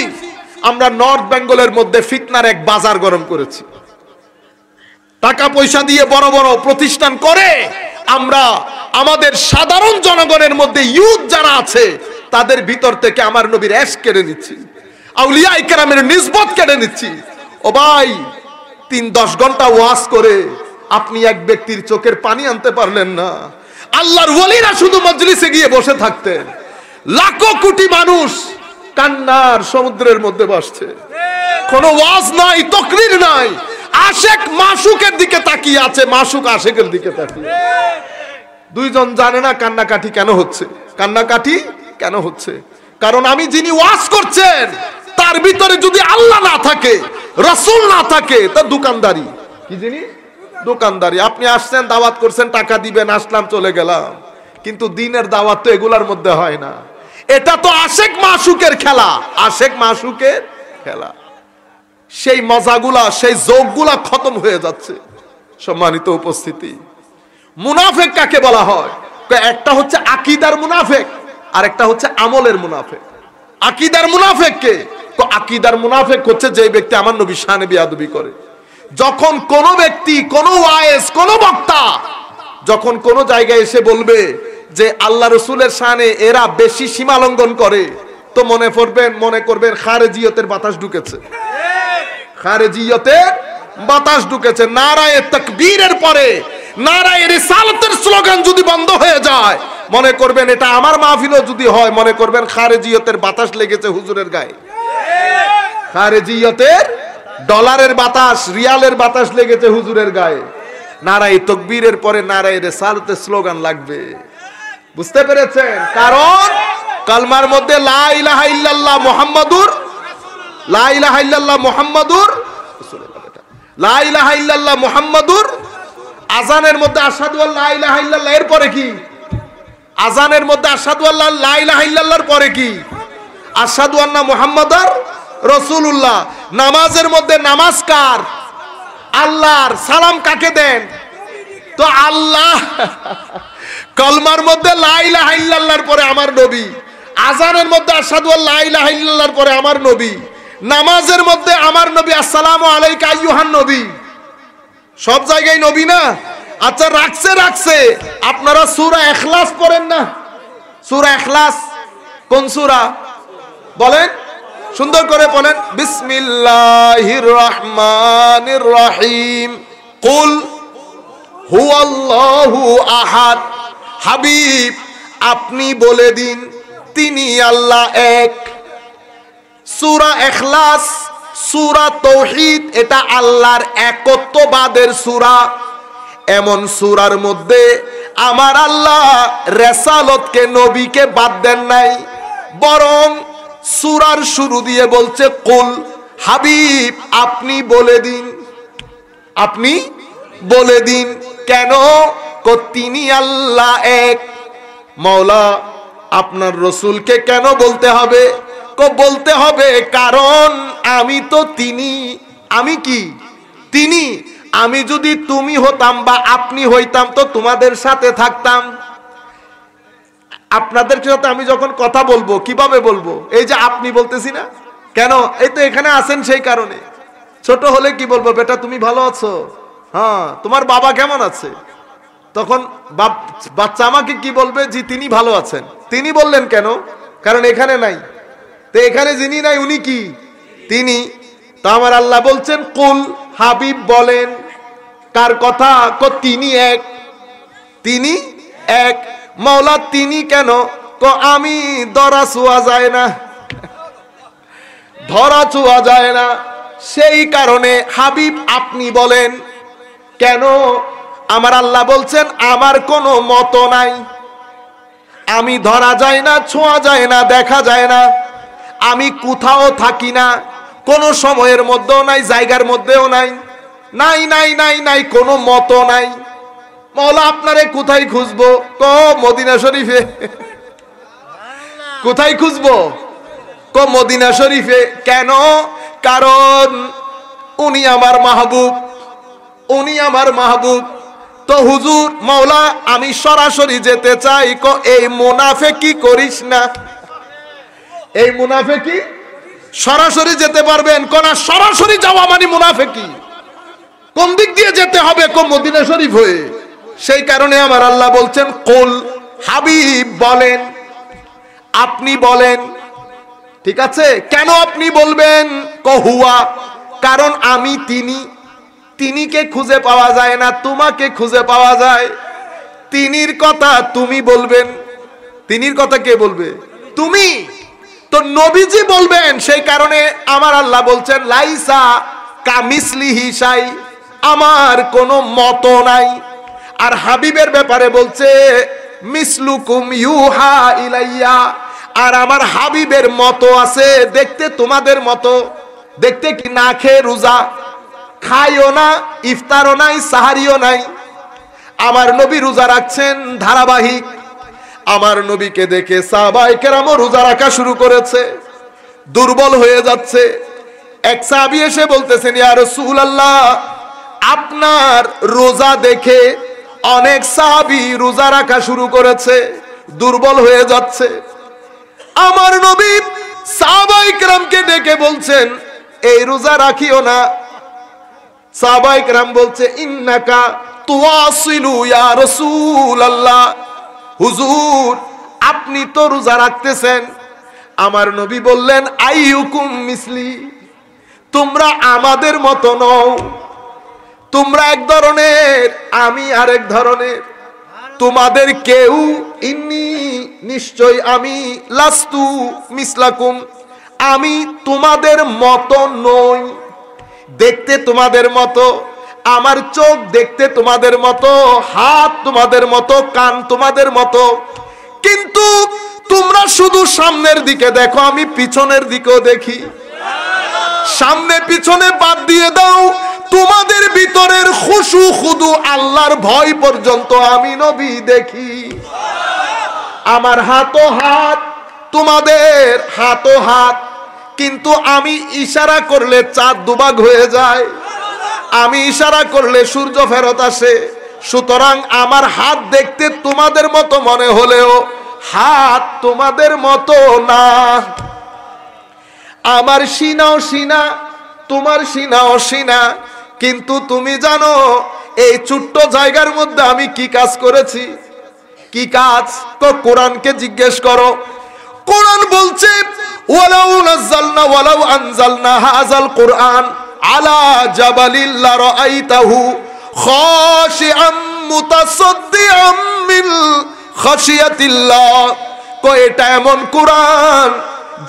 আমরা নর্থ বেঙ্গলের মধ্যে ফিতনার এক বাজার গরম করেছি। টাকা পয়সা দিয়ে বড় বড় প্রতিষ্ঠান করে আমরা আমাদের সাধারণ জনগণের মধ্যে ইউথ যারা আছে তাদের ভিতর থেকে আমার নবীর এশ কেড়ে নিচ্ছি, আউলিয়া ইকরামের নিসবত কেড়ে নিচ্ছি। ও ভাই, 3-10 ঘন্টা ওয়াজ করে আপনি এক ব্যক্তির চোখের পানি আনতে পারলেন না। আল্লাহর ওয়ালিরা শুধু মজলিসে গিয়ে বসে থাকতেন, লাখো কোটি মানুষ কান্নার সমুদ্রের মধ্যে ভাসছে, কোনো ওয়াজ নাই, তাকরীর নাই, আশেক মাশুকের দিকে তাকিয়ে আছে, মাশুক আশেকের দিকে তাকিয়ে। দুইজন জানে না কান্নাকাটি কেন হচ্ছে, কান্নাকাটি কেন হচ্ছে। কারণ আমি যিনি ওয়াজ করছেন তার ভিতরে যদি আল্লাহ না থাকে, রাসূল না থাকে, তা দোকানদারি। কি জিনিস? দোকানদারি। আপনি আসছেন, দাওয়াত করছেন, টাকা দিবেন, আসলাম, চলে গেলাম, কিন্তু দিনের দাওয়াত তো এগুলার মধ্যে হয় না। এটা তো আশেক মাশুকের খেলা, আশেক মাশুকের খেলা। সেই মজাগুলা, সেই যোগগুলা খতম হয়ে যাচ্ছে। সম্মানিত উপস্থিতি, মুনাফেক কাকে বলা হয়? একটা হচ্ছে আকীদার মুনাফেক, আর একটা হচ্ছে আমলের মুনাফেক। আকীদার মুনাফেক কে? আকীদার মুনাফেক হচ্ছে যে ব্যক্তি আমার নবীর শানে বেয়াদবি করে। যখন কোন ব্যক্তি, কোন ওয়াইজ, কোন বক্তা যখন কোন জায়গায় এসে বলবে যে আল্লাহ রাসূলের শানে এরা বেশি সীমা লঙ্ঘন করে, তো মনে করবেন খারেজিয়তের বাতাস ঢুকেছে, খারেজিয়তের বাতাস ঢুকেছে। নারায়ে তাকবীরের পরে নারায়ে রিসালাতের স্লোগান যদি বন্ধ হয়ে যায়, মনে করবেন এটা আমার মাহফিলও যদি হয়, মনে করবেন খারেজিয়তের বাতাস লেগেছে হুজুরের গায়ে। খারেজিয়তের ডলারের বাতাস, রিয়ালের বাতাস লেগেছে হুজুরের গায়ে। নারায়ে তাকবীরের পরে নারায়ে রিসালাতের স্লোগান লাগবে। বুঝতে পেরেছেন? কারণ কালমার মধ্যে লা ইলাহা ইল্লাল্লাহ মুহাম্মাদুর, লা ইলাহা ইল্লাল্লাহ মুহাম্মাদুর, লা ইলাহা ইল্লাল্লাহ মুহাম্মাদুর। আজানের মধ্যে আশহাদু আল্লা ইলাহা ইল্লাল্লাহ এর পরে কি? আজানের মধ্যে আশহাদু আল্লা লা ইলাহা ইল্লাল্লাহর পরে কি? আশহাদু আন্না মুহাম্মাদার রাসূলুল্লাহ। নামাজের মধ্যে নামাজ কার? আল্লাহর। সালাম কাকে দেন? তো আল্লাহ। কলমার মধ্যে লা ইলাহা ইল্লাল্লাহর পরে আমার নবী, আজানের মধ্যে আশহাদু আল্লা ইলাহা ইল্লাল্লাহর পরে আমার নবী, নামাজের মধ্যে আমার নবী আসসালামু আলাইকা আইয়ুহান নবী। সব জায়গায় নবী না? আচ্ছা, রাখছে। আপনারা সূরা ইখলাস পড়েন না? সূরা ইখলাস কোন সূরা বলেন? সুন্দর করে বলেন। বিসমিল্লাহির রহমানির রহিম। কুল হুয়াল্লাহু আহাদ। হাবিব, আপনি বলে দিন তিনি আল্লাহ এক। সূরা ইখলাস, সূরা তাওহীদ, এটা আল্লাহর একত্ববাদের সূরা। এমন সূরার মধ্যে আমার আল্লাহ রিসালাতকে, নবীকে বাদ দেন নাই, বরং সূরার শুরু দিয়ে বলছে কুল। হাবিব, আপনি বলে দিন, আপনি বলে দিন। কেন? তিনি আল্লাহ এক। মাওলা, আপনার রাসূলকে কেন বলতে হবে? বলতে হবে কারণ আমি তো তিনি। আমি কি? তিনি। আমি যদি তুমি হতাম বা আপনি হইতাম তো তোমাদের সাথে থাকতাম। আপনাদের সাথে আমি যখন কথা বলবো কিভাবে বলবো? এই যে আপনি বলতেছি না কেন? এই তো এখানে আছেন সেই কারণে। ছোট হলে কি বলবো? বেটা তুমি ভালো আছো? হ্যাঁ। তোমার বাবা কেমন আছে? তখন বাচ্চা আমাকে কি বলবে? জি তিনি ভালো আছেন। তিনি বললেন কেন? কারণ এখানে নাই। তো এখানে যিনি নাই উনি কি? তিনি। তো আমার আল্লাহ বলছেন কুল, হাবিব বলেন। কার কথা? তিনি এক। তিনি এক। মাওলা তিনি কেন? আমি ধরা ছোঁয়া যায় না, ধরা ছোঁয়া যায় না। সেই কারণে হাবিব আপনি বলেন কেন? আমার আল্লাহ বলছেন আমার কোনো মত নাই, আমি ধরা যায় না, ছোঁয়া যায় না, দেখা যায় না, আমি কোথাও থাকি না, কোন সময়ের মধ্যেও নাই, জায়গার মধ্যেও নাই, নাই নাই নাই নাই, কোনো মত নাই। মওলা আপনারে কোথায় খুঁজবো? মদিনা শরীফে। কোথায় খুঁজবো? মদিনা শরীফে। কেন? কারণ উনি আমার মাহবুব, উনি আমার মাহবুব। তো হুজুর মওলা আমি সরাসরি যেতে চাই। এই মুনাফিকি করিস না, এই মুনাফিকি সরাসরি যেতে পারবেন? না, সরাসরি যাওয়া মানে মুনাফিকি। কোন দিক দিয়ে যেতে হবে? মদিনা শরীফ হয়ে। সেই কারণে আমার আল্লাহ বলছেন কুল, হাবিব বলেন, আপনি বলেন। ঠিক আছে, কেন আপনি বলবেন? হুয়া, কারণ আমি তিনি। তিনিকে খুঁজে পাওয়া যায় না, তোমাকে খুঁজে পাওয়া যায়। তিনির কথা তুমি বলবেন। তিনির কথা কে বলবে? তুমি। তো নবীজি বলবেন। সেই কারণে আমার আল্লাহ বলছেন লাইসা কামিসলিহি শাই, আমার কোনো মত নাই। আর হাবিবের ব্যাপারে বলছে মিসলুকুম ইউহা ইলাইয়া, আর আমার হাবিবের মতো আছে দেখতে তোমাদের মতো। দেখতে কি? না খেয়ে রোজা, খাইও না, ইফতারও নাই, সাহারিও নাই। আমার নবী রোজা রাখছেন ধারাবাহিক। আমার নবীকে দেখে সাহাবায়ে কেরামও রোজা রাখা শুরু করেছে, দুর্বল হয়ে যাচ্ছে। এক সাহাবী এসে বলতেছেন ইয়া রাসূলুল্লাহ, আপনার রোজা দেখে অনেক সাহাবী রোজা রাখা শুরু করেছে, দুর্বল হয়ে যাচ্ছে। আমার নবী সাহাবায়ে কেরামকে ডেকে বলছেন এই রোজা রাখিও না। সাহাবায়ে কেরাম বলছে ইন্নাকা তুওয়াসিলু ইয়া রাসূলুল্লাহ, হুজুর আপনি তো রোজা রাখতেছেন। আমার নবী বললেন আইয়ুকুম মিসলি, তোমরা আমাদের মতো নও, তোমরা এক ধরনের, আমি আরেক ধরনের। তোমাদের কেউ ইন্নি, নিশ্চয় আমি, লাস্তু মিসলাকুম, আমি তোমাদের মতো নই। দেখতে তোমাদের মতো, আমার চোখ দেখতে তোমাদের মতো, হাত তোমাদের মতো, কান তোমাদের মতো, কিন্তু তোমরা শুধু সামনের দিকে দেখো, আমি পিছনের দিকেও দেখি। সামনে পিছনে বাদ দিয়ে দাও, তোমাদের ভিতরের খুশু খুদু আল্লাহর ভয় পর্যন্ত আমি নবী দেখি। আমার হাতও হাত, তোমাদের হাতও হাত, কিন্তু আমি ইশারা করলে চাঁদ দুভাগ হয়ে যায়, আমি ইশারা করলে সূর্য ফেরত আসে। সুতরাং আমার হাত দেখতে তোমাদের মতো মনে হলেও হাত তোমাদের মতো না। আমার সিনাও সিনা, তোমার সিনাও সিনা, কিন্তু তুমি জানো এই ছোট্ট জায়গার মধ্যে আমি কি কাজ করেছি? কি কাজ? তো কোরআনকে জিজ্ঞেস করো। কোরআন বলছে ওয়ালাউ নাযালনা ওয়ালাউ আনজালনা হাযাল কুরআন আলা জাবালিল লারাআইতাহু খাশিআম মুতাসাদ্দিআম মিন খাশিয়াতিল্লাহ। কো এটা এমন কোরআন,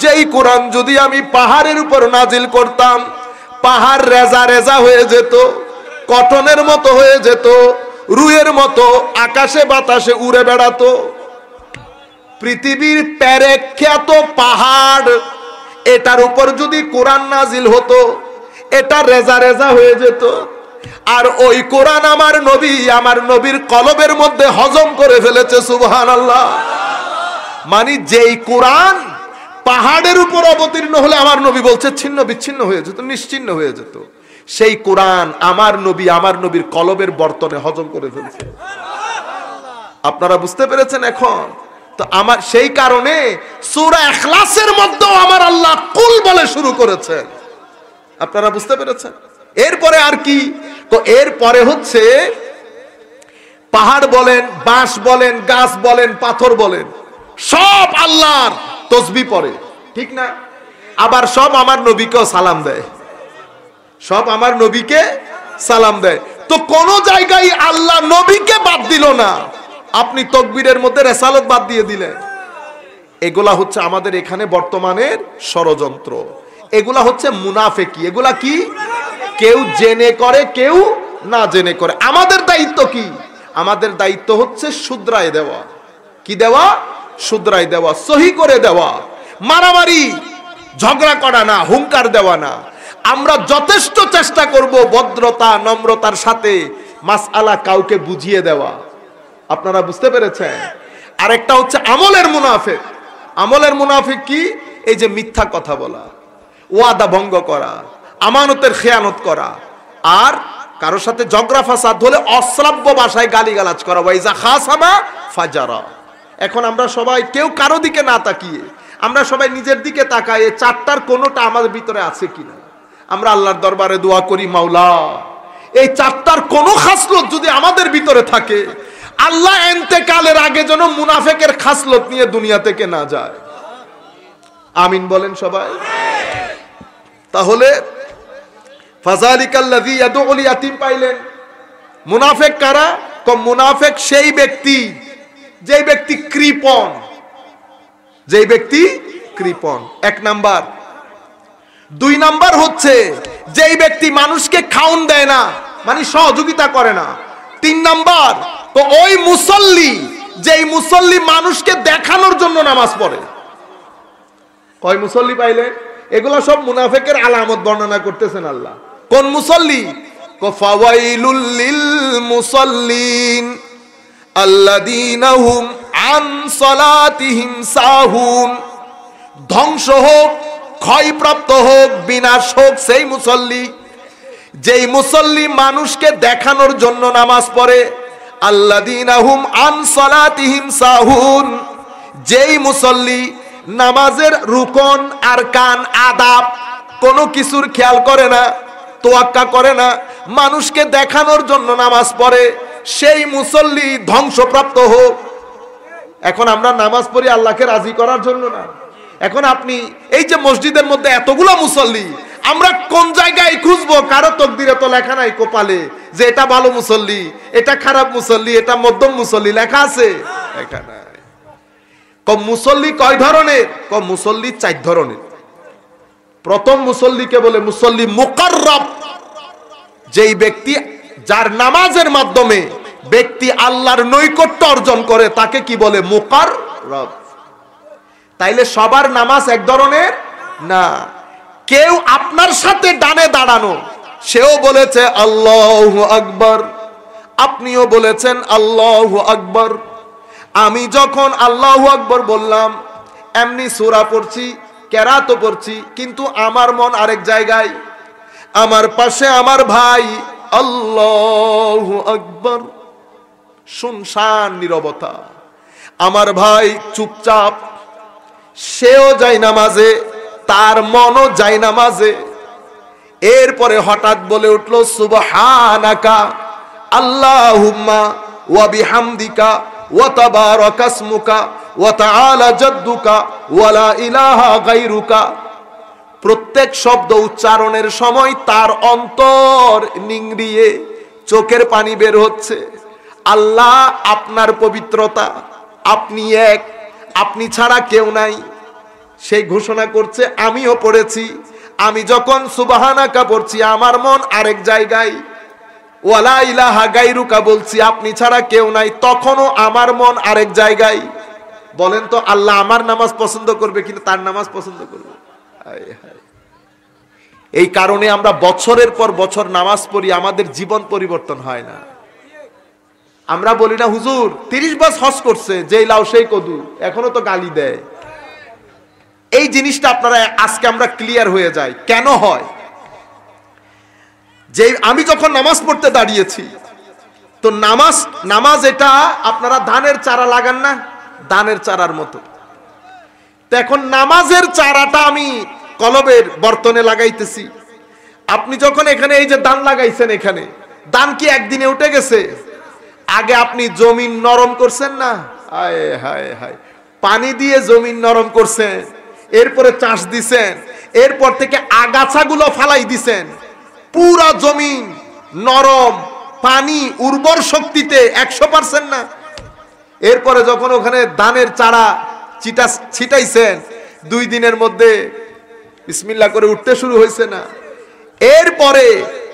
যেই কোরআন যদি আমি পাহাড়ের উপর নাজিল করতাম, পাহাড় রেজা রেজা হয়ে যেত, কটনের মতো হয়ে যেত, রুইয়ের মতো আকাশে বাতাসে উড়ে বেড়াতো। পৃথিবীর প্যারেখ্যাত পাহাড়, এটার উপর যদি কোরআন নাজিল হতো, এটা রেজা রেজা হয়ে যেত। আর ওই কোরআন আমার নবী, আমার নবীর কলবের মধ্যে হজম করে ফেলেছে। সুবহানাল্লাহ। মানে যেই কোরআন পাহাড়ের উপর অবতীর্ণ হলে আমার নবী বলছে ছিন্ন বিচ্ছিন্ন হয়ে যেত, নিশ্চিন্ন হয়ে যেত, সেই কোরআন আমার নবী, আমার নবীর কলবের বর্তনে হজম করে ফেলছে। আপনারা বুঝতে পেরেছেন এখন? তো আমার সেই কারণে সূরা ইখলাসের মধ্যেও আমার আল্লাহ কুল বলে শুরু করেছেন। আপনারা বুঝতে পেরেছেন? এরপরে আর কি? তো এরপরে হচ্ছে পাহাড় বলেন, বাঁশ বলেন, গাছ বলেন, পাথর বলেন, সব আল্লাহর তসবিহ পড়ে, ঠিক না? আবার সব আমার নবীকেও সালাম দেয়, সব আমার নবীকে সালাম দেয়। তো কোন জায়গায় আল্লাহ নবীকে বাদ দিল না। আপনি তাকবীরের মধ্যে রিসালাত বাদ দিয়ে দিলেন, এগুলা হচ্ছে আমাদের এখানে বর্তমানের ষড়যন্ত্র, এগুলা হচ্ছে মুনাফেকি। এগুলা কি? কেউ জেনে করে, কেউ না জেনে করে। আমাদের দায়িত্ব কি? আমাদের দায়িত্ব হচ্ছে শুধরায় দেওয়া। কি দেওয়া? শুধরায় দেওয়া, সহি করে দেওয়া, মারামারি ঝগড়া করা না, হুঙ্কার দেওয়া না। আমরা যথেষ্ট চেষ্টা করব ভদ্রতা নম্রতার সাথে মাসআলা কাউকে বুঝিয়ে দেওয়া। আপনারা বুঝতে পেরেছেন? আরেকটা হচ্ছে আমলের মুনাফিক। আমলের মুনাফিক কি? এই যে মিথ্যা কথা বলা, ওয়াদা ভঙ্গ করা, আমানতের খেয়ানত করা, আর কারোর সাথে ঝগড়া ফাসাদ হলে অশ্রাব্য ভাষায় গালিগালাজ করা, ওয়াইজা খাসামা ফাজারা। এখন আমরা সবাই কেউ কারো দিকে না তাকিয়ে আমরা সবাই নিজের দিকে তাকাই, এই চারটার কোনোটা আমাদের ভিতরে আছে কিনা। আমরা আল্লাহর দরবারে দোয়া করি, মাওলা এই চারটার কোনো খাসলত যদি আমাদের ভিতরে থাকে, আল্লাহ ইন্তেকালের আগে যেন মুনাফিকের খাসলত নিয়ে দুনিয়া থেকে না যায়। আমিন বলেন সবাই। তাহলে ফাযালিকাল্লাযী ইয়াদউল ইয়াতীম পাইলেন। মুনাফিক কারা? মুনাফিক সেই ব্যক্তি যেই ব্যক্তি কৃপণ, যেই ব্যক্তি কৃপণ, এক নাম্বার। দুই নাম্বার হচ্ছে যেই ব্যক্তি মানুষকে খাওন দেয় না, মানে সহযোগিতা করে না। তিন নাম্বার তো ওই মুসল্লি, যেই মুসল্লি মানুষকে দেখানোর জন্য নামাজ পড়ে। কয় মুসল্লি পাইলেন? এগুলা সব মুনাফিকের আলামত বর্ণনা করতেছেন আল্লাহ। কোন মুসল্লি? ফাওয়াইলুল লিল মুসাল্লিন আল্লাযীনা হুম আন সালাতিহিম সাহুন। ধ্বংস হোক, ক্ষয়প্রাপ্ত হোক, বিনাশ হোক সেই মুসল্লি, যেই মুসল্লি মানুষকে দেখানোর জন্য নামাজ পড়ে। আল্লাযীনা হুম আন সালাতিহিম সাহুন, যেই মুসল্লি নামাজের রুকন আরকান আদাব কোনো কিছুর খেয়াল করে না, তোয়াক্কা করে না, মানুষকে দেখানোর জন্য নামাজ পড়ে, সেই মুসল্লি ধ্বংসপ্রাপ্ত হোক। এখন আমরা নামাজ পড়ি আল্লাহকে রাজি করার জন্য না। এখন আপনি এই যে মসজিদের মধ্যে এতগুলো মুসল্লি, আমরা কোন জায়গায় খুঁজবো? কারো তকদিরে তো লেখা নাই কপালে যে এটা ভালো মুসল্লি, এটা খারাপ মুসল্লি, এটা মধ্যম মুসল্লি, লেখা আছে? লেখা নাই। মুসল্লি কয় ধরনের? মুসল্লি চার ধরনের। প্রথম মুসল্লিকে বলে মুসল্লি মুকাররব, যেই ব্যক্তি যার নামাজের মাধ্যমে ব্যক্তি আল্লাহর নৈকট্য অর্জন করে তাকে কি বলে? মুকাররব। তাইলে সবার নামাজ এক ধরনের না। কেউ আপনার সাথে ডানে দাঁড়ানো, সেও বলেছে আল্লাহু আকবার, আপনিও বলেছেন আল্লাহু আকবার। আমি যখন আল্লাহু আকবার বললাম, এমনি সূরা পড়ছি, কেরাতও পড়ছি, কিন্তু আমার মন আরেক জায়গায়। আমার পাশে আমার ভাই আল্লাহু আকবার, শুনশান নীরবতা। আমার ভাই চুপচাপ, সেও যায় নামাজে, তার মনও যায় নামাজে। এরপরে হঠাৎ বলে উঠলো সুবহানাকা আল্লাহুম্মা ওয়া বিহামদিকা ওয়া তাবারাকা ইসমুকা ওয়া তাআলা জাদ্দুকা ওয়া লা ইলাহা গায়রুকা। প্রত্যেক শব্দ উচ্চারণের সময় তার অন্তর নিংড়িয়ে চোখের পানি বের হচ্ছে। আল্লাহ আপনার পবিত্রতা, আপনি এক, আপনি ছাড়া কেউ নাই, সেই ঘোষণা করছে। আমিও পড়েছি, আমি যখন সুবহানাকা পড়ছি আমার মন আরেক জায়গায়, ওয়ালা ইলাহা গায়রুকা বলছি আপনি ছাড়া কেউ নাই, তখনও আমার মন আরেক জায়গায়। বলেন তো আল্লাহ আমার নামাজ পছন্দ করবে কিনা তার নামাজ পছন্দ করবে? এই কারণে আমরা বছরের পর বছর নামাজ পড়ি, আমাদের জীবন পরিবর্তন হয় না। আমরা বলি না হুজুর 30 বছর হজ করছে, যেই লাউ সেই কদু, এখনো তো গালি দেয়। এই জিনিসটা আপনারা আজকে আমরা ক্লিয়ার হয়ে যায় কেন হয়। যে আমি যখন নামাজ পড়তে দাঁড়িয়েছি, তো নামাজ এটা আপনারা ধানের চারা লাগান না, ধানের চারার মতো। তো এখন নামাজের চারাটা আমি কলবের বর্তনে লাগাইতেছি। আপনি যখন এখানে এই যে ধান লাগাইছেন, এখানে ধান কি একদিনে উঠে গেছে? আগে আপনি জমিন নরম করছেন না, হায় হায় হায়, পানি দিয়ে জমিন নরম করছেন, এরপরে চাষ দিছেন, এরপর থেকে আগাছাগুলো ফালাই দিছেন, পুরা জমিন নরম, পানি উর্বর শক্তিতে 100% না। এরপরে যখন ওখানে ধানের চারা ছিটাইছেন, 2 দিনের মধ্যে বিসমিল্লাহ করে উঠতে শুরু হয়েছে না। এরপরে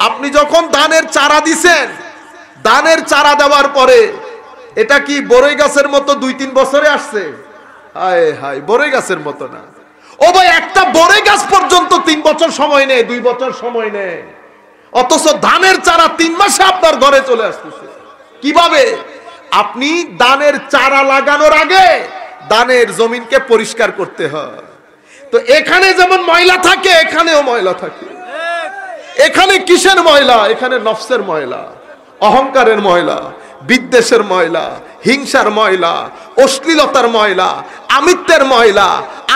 আপনি যখন ধানের চারা দিছেন, ধানের চারা দেওয়ার পরে এটা কি বড়ই গাছের মতো 2-3 বছরে আসছে? হায় হায়, বড়ই গাছের মতো না। ও ভাই, একটা বড়ই গাছ পর্যন্ত 3 বছর সময় নেয়, 2 বছর সময় নেয়, অথচ ধানের চারা 3 মাসে আপনার ঘরে চলে আসতেছে। কিভাবে? আপনি ধানের চারা লাগানোর আগে ধানের জমিনকে পরিষ্কার করতে হয়। তো এখানে যেমন ময়লা থাকে, এখানেও ময়লা থাকে। এখানে কিসের ময়লা? এখানে নফসের ময়লা, অহংকারের ময়লা, বিদ্বেষের ময়লা, হিংসার ময়লা, অশ্লীলতার ময়লা, আমিত্বের ময়লা।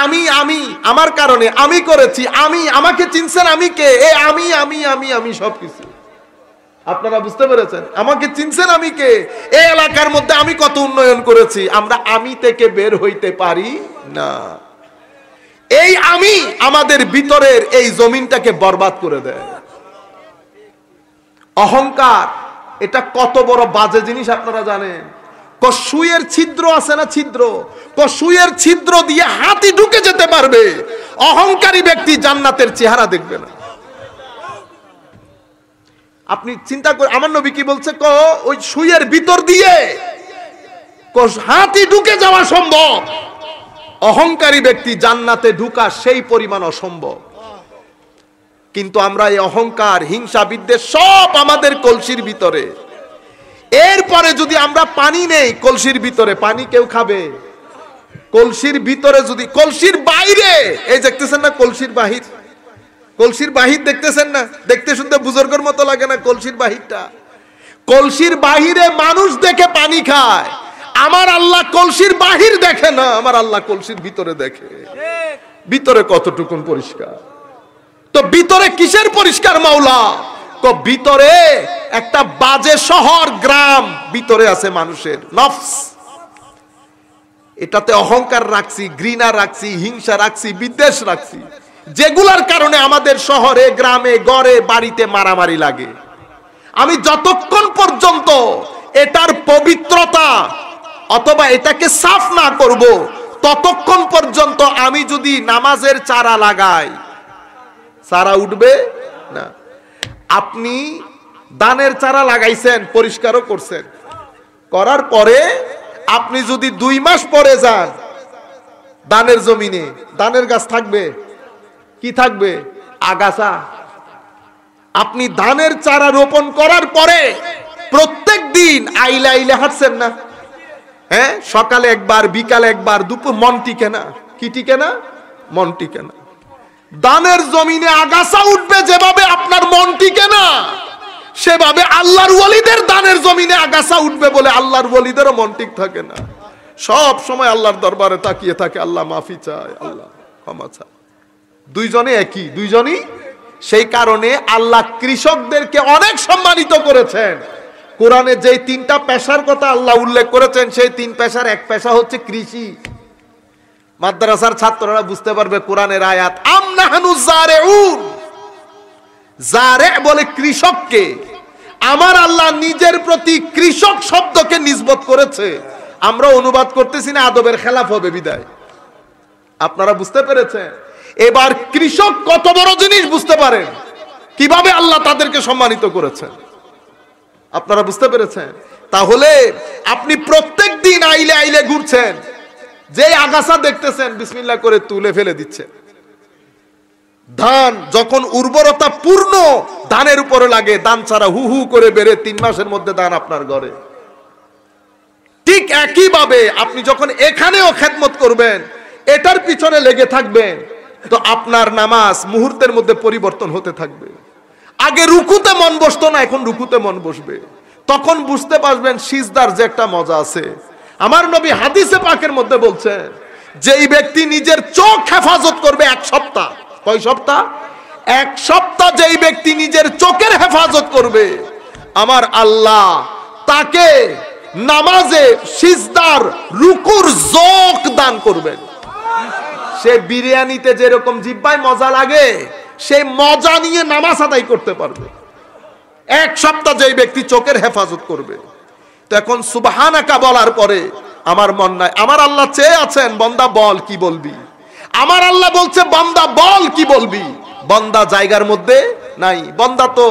আমি আমি আমার কারণে আমি করেছি, আমি আমাকে চিনছেন আমি কে? এ আমি আমি আমি আমি সবকিছু। আপনারা বুঝতে পেরেছেন? আমাকে চিনছেন আমি কে? এই এলাকার মধ্যে আমি কত উন্নয়ন করেছি। আমরা আমি থেকে বের হইতে পারি না। এই আমি আমাদের ভিতরের এই জমিনটাকে বরবাদ করে দেয়। অহংকার এটা কত বড় বাজে জিনিস আপনারা জানেন? সুইয়ের ছিদ্র আছে না, ছিদ্র, সুইয়ের ছিদ্র দিয়ে হাতি ঢুকে যেতে পারবে, অহংকারী ব্যক্তি জান্নাতের চেহারা দেখবে না। আপনি চিন্তা করে, আমার নবী কি বলছে? ওই সুইয়ের ভিতর দিয়ে হাতি ঢুকে যাওয়া সম্ভব, অহংকারী ব্যক্তি জান্নাতে ঢুকা সেই পরিমাণ অসম্ভব। কিন্তু আমরা এই অহংকার, হিংসা, বিদ্বেষ সব আমাদের কলসির ভিতরে। এরপরে যদি আমরা পানি নেই কলসির ভিতরে, পানি কেউ খাবে? কলসির ভিতরে যদি, কলসির বাইরে, এই দেখতেছেন না কলসির বাহির, কলসির বাহির দেখতেছেন না? দেখতে শুনতে বুজুর্গের মতো লাগে না কলসির বাহিরটা? কলসির বাহিরে মানুষ দেখে পানি খায়, আমার আল্লাহ কলসির বাহির দেখে না, আমার আল্লাহ কলসির ভিতরে দেখে। ভিতরে কতটুকুন পরিষ্কার। তো ভিতরে কিসের পরিষ্কার মাওলা? ভিতরে একটা বাজে শহর, গ্রাম ভিতরে আছে মানুষের নফস। এটাতে অহংকার রাখছি, ঘৃণা রাখছি, হিংসা রাখছি, বিদ্বেষ রাখছি, যেগুলার কারণে আমাদের শহরে, গ্রামে, গড়ে, বাড়িতে মারামারি লাগে। আমি যতক্ষণ পর্যন্ত এটার পবিত্রতা অথবা এটাকে সাফ না করব, ততক্ষণ পর্যন্ত আমি যদি নামাজের চারা লাগাই, চারা উঠবে না। আপনি ধানের চারা লাগাইছেন, পরিষ্কারও করছেন, করার পরে আপনি যদি 2 মাস পরে যান ধানের জমিনে, ধানের গাছ থাকবে কি? থাকবে আগাছা। আপনি ধানের চারা রোপণ করার পরে প্রত্যেক দিন আইলে আইলে হাঁটছেন না? হ্যাঁ, সকালে একবার, বিকালে একবার, দুপুর, মন টিকে না। কি টিকে না? মন টিকে না। ধানের জমিনে আগাছা উঠবে যেভাবে আপনার মন টিকে না, সেভাবে আল্লাহর ওয়ালিদের ধানের জমিনে আগাছা উঠবে বলে আল্লাহর ওয়ালিদেরও মন ঠিক থাকে না। সব সময় আল্লাহর দরবারে তাকিয়ে থাকে, আল্লাহ মাফি চায়, আল্লাহ ক্ষমা চায়। দুইজনে একই, দুইজনই। সেই কারণে আল্লাহ কৃষকদেরকে অনেক সম্মানিত করেছেন। কোরআনে যেই 3টা পেশার কথা আল্লাহ উল্লেখ করেছেন, সেই 3 পেশার এক পেশা হচ্ছে কৃষি। মাদ্রাসার ছাত্ররা বুঝতে পারবে কোরআনের আয়াত। আমনাহানু জারেউন, জারে বলে কৃষককে। আমার আল্লাহ নিজের প্রতি কৃষক শব্দকে নিসবত করেছে। আমরা অনুবাদ করতেছি না, আদবের খেলাফ হবে বিদায়। আপনারা বুঝতে পেরেছেন? এবার কৃষক কত বড় জিনিস বুঝতে পারেন, কিভাবে আল্লাহ তাদেরকে সম্মানিত করেছেন। আপনারা বুঝতে পেরেছেন? তাহলে আপনি প্রত্যেক দিন আইলে আইলে ঘুরছেন, যে আগাছা দেখতেছেন বিসমিল্লাহ করে তুলে ফেলে দিচ্ছেন। ধান যখন উর্বরতা পূর্ণ ধানের উপরে লাগে, ধান ছাড়া হু হু করে বেড়ে 3 মাসের মধ্যে ধান আপনার ঘরে। ঠিক একইভাবে আপনি যখন এখানেও খেদমত করবেন, এটার পিছনে লেগে থাকবেন, তো আপনার নামাজ মুহূর্তের মধ্যে পরিবর্তন হতে থাকবে। আগে রুকুতে মন বসতো না, এখন রুকুতে মন বসবে। তখন বুঝতে পারবেন সিজদার যে একটা মজা আছে। আমার নবী হাদিসে পাকের মধ্যে বলছেন, যেই ব্যক্তি নিজের চোখ হেফাজত করবে 1 সপ্তাহ, কয় সপ্তাহ? 1 সপ্তাহ যেই ব্যক্তি নিজের চোখের হেফাজত করবে, আমার আল্লাহ তাকে নামাজে সিজদার, রুকুর যোগ দান করবেন। সে বিরিয়ানিতে যেরকম জিহ্বায় মজা লাগে, সেই মজা নিয়ে নামাজ আদায় করতে পারবে 1 সপ্তাহ যেই ব্যক্তি চোখের হেফাজত করবে। তো এখন সুবহানাকা বলার পরে আমার মন নাই। আমার আল্লাহ চেয়ে আছেন বান্দা বল কি বলবি। আমার আল্লাহ বলছে বান্দা বল কি বলবি। বান্দা জায়গার মধ্যে নাই, বান্দা তো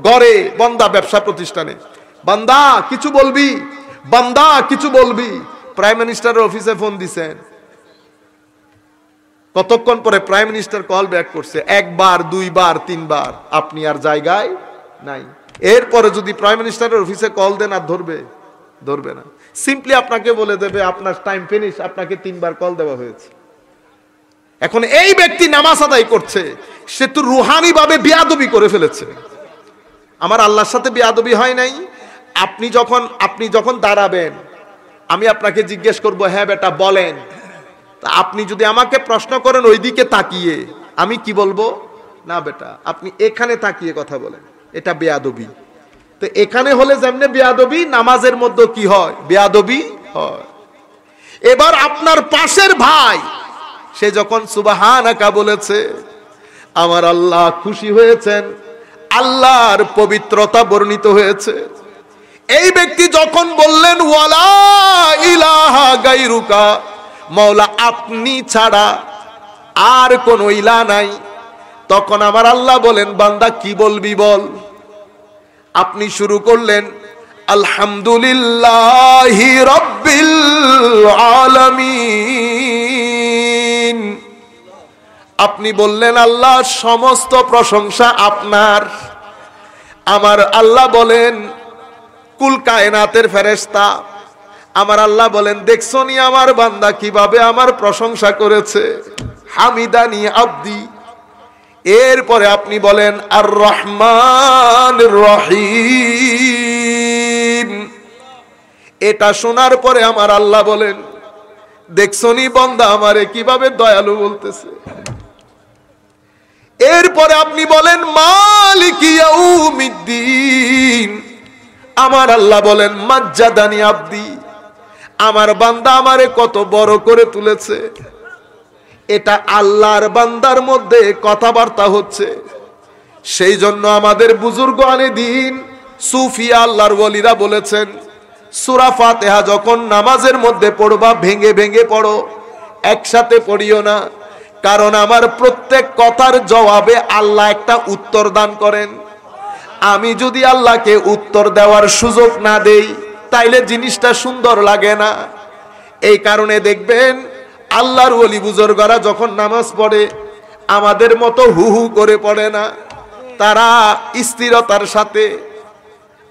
ঘরে, বান্দা ব্যবসা প্রতিষ্ঠানে। বান্দা কিছু বলবি, বান্দা কিছু বলবি। প্রাইম মিনিস্টারের অফিসে ফোন দিছেন, কতক্ষণ পরে প্রাইম মিনিস্টার কল ব্যাক করছে, একবার দুইবার তিনবার, আপনি আর জায়গায় নাই। এরপরে যদি প্রাইম মিনিস্টারের অফিসে কল দেন আর ধরবে না, সিম্পলি আপনাকে বলে দেবে আপনার টাইম ফিনিশ, আপনাকে 3 বার কল দেওয়া হয়েছে। এখন এই ব্যক্তি নামাজ আদায় করছে, সে তো রুহানি ভাবে বেয়াদবি করে ফেলেছে। আমার আল্লাহর সাথে বেয়াদবি হয় নাই। আপনি যখন দাঁড়াবেন, আমি আপনাকে জিজ্ঞেস করব, হ্যাঁ বেটা বলেন। তা আপনি যদি আমাকে প্রশ্ন করেন ওইদিকে তাকিয়ে, আমি কি বলবো, না বেটা আপনি এখানে তাকিয়ে কথা বলেন, এটা বেয়াদবি। তো এখানে হলে যেমনে বেয়াদবি, নামাজের মধ্যে কি হয়, বেয়াদবি হয়। এবার আপনার পাশের ভাই সে যখন সুবহানাকা বলেছে, আমার আল্লাহ খুশি হয়েছেন, আল্লাহর পবিত্রতা বর্ণিত হয়েছে। এই ব্যক্তি যখন বললেন ওয়ালা ইলাহা গায়রুকা, মওলা আপনি ছাড়া আর কোনো ইলাহ নাই, তখন আমার আল্লাহ বলেন বান্দা কি বলবি বল। আপনি শুরু করলেন আলহামদুলিল্লাহি রাব্বিল আলামিন। আপনি বললেন আল্লাহ সমস্ত প্রশংসা আপনার। আমার আল্লাহ বলেন কুল কায়নাতের ফেরেশতা, আমার আল্লাহ বলেন দেখছো নি আমার বান্দা কিভাবে আমার প্রশংসা করেছে, হামিদানি আব্দি। এরপরে আপনি বলেন আর রহমানির রহিম। এটা শোনার পরে আমার আল্লাহ বলেন দেখছো নি বান্দা আমারে কিভাবে দয়ালু বলতেছে। এরপরে আপনি বলেন মালিক ইয়াউমিদ্দিন। আমার আল্লাহ বলেন মাজ্জাদানি আব্দি, আমার বান্দা আমারে কত বড় করে তুলেছে। এটা আল্লাহর বান্দার মধ্যে কথাবার্তা হচ্ছে। সেই জন্য আমাদের বুজুর্গ আনে দিন সুফিয়া আল্লাহর ওলিরা বলেছেন, সূরা ফাতিহা যখন নামাজের মধ্যে পড়বা ভেঙে ভেঙে পড়ো, একসাথে পড়িও না। কারণ আমার প্রত্যেক কথার জবাবে আল্লাহ একটা উত্তর দান করেন। আমি যদি আল্লাহকে উত্তর দেওয়ার সুযোগ না দেই, তাইলে জিনিসটা সুন্দর লাগে না। এই কারণে দেখবেন আল্লাহর ওলি বুজুর্গরা যখন নামাজ পড়ে আমাদের মতো হু হু করে পড়ে না, তারা স্থিরতার সাথে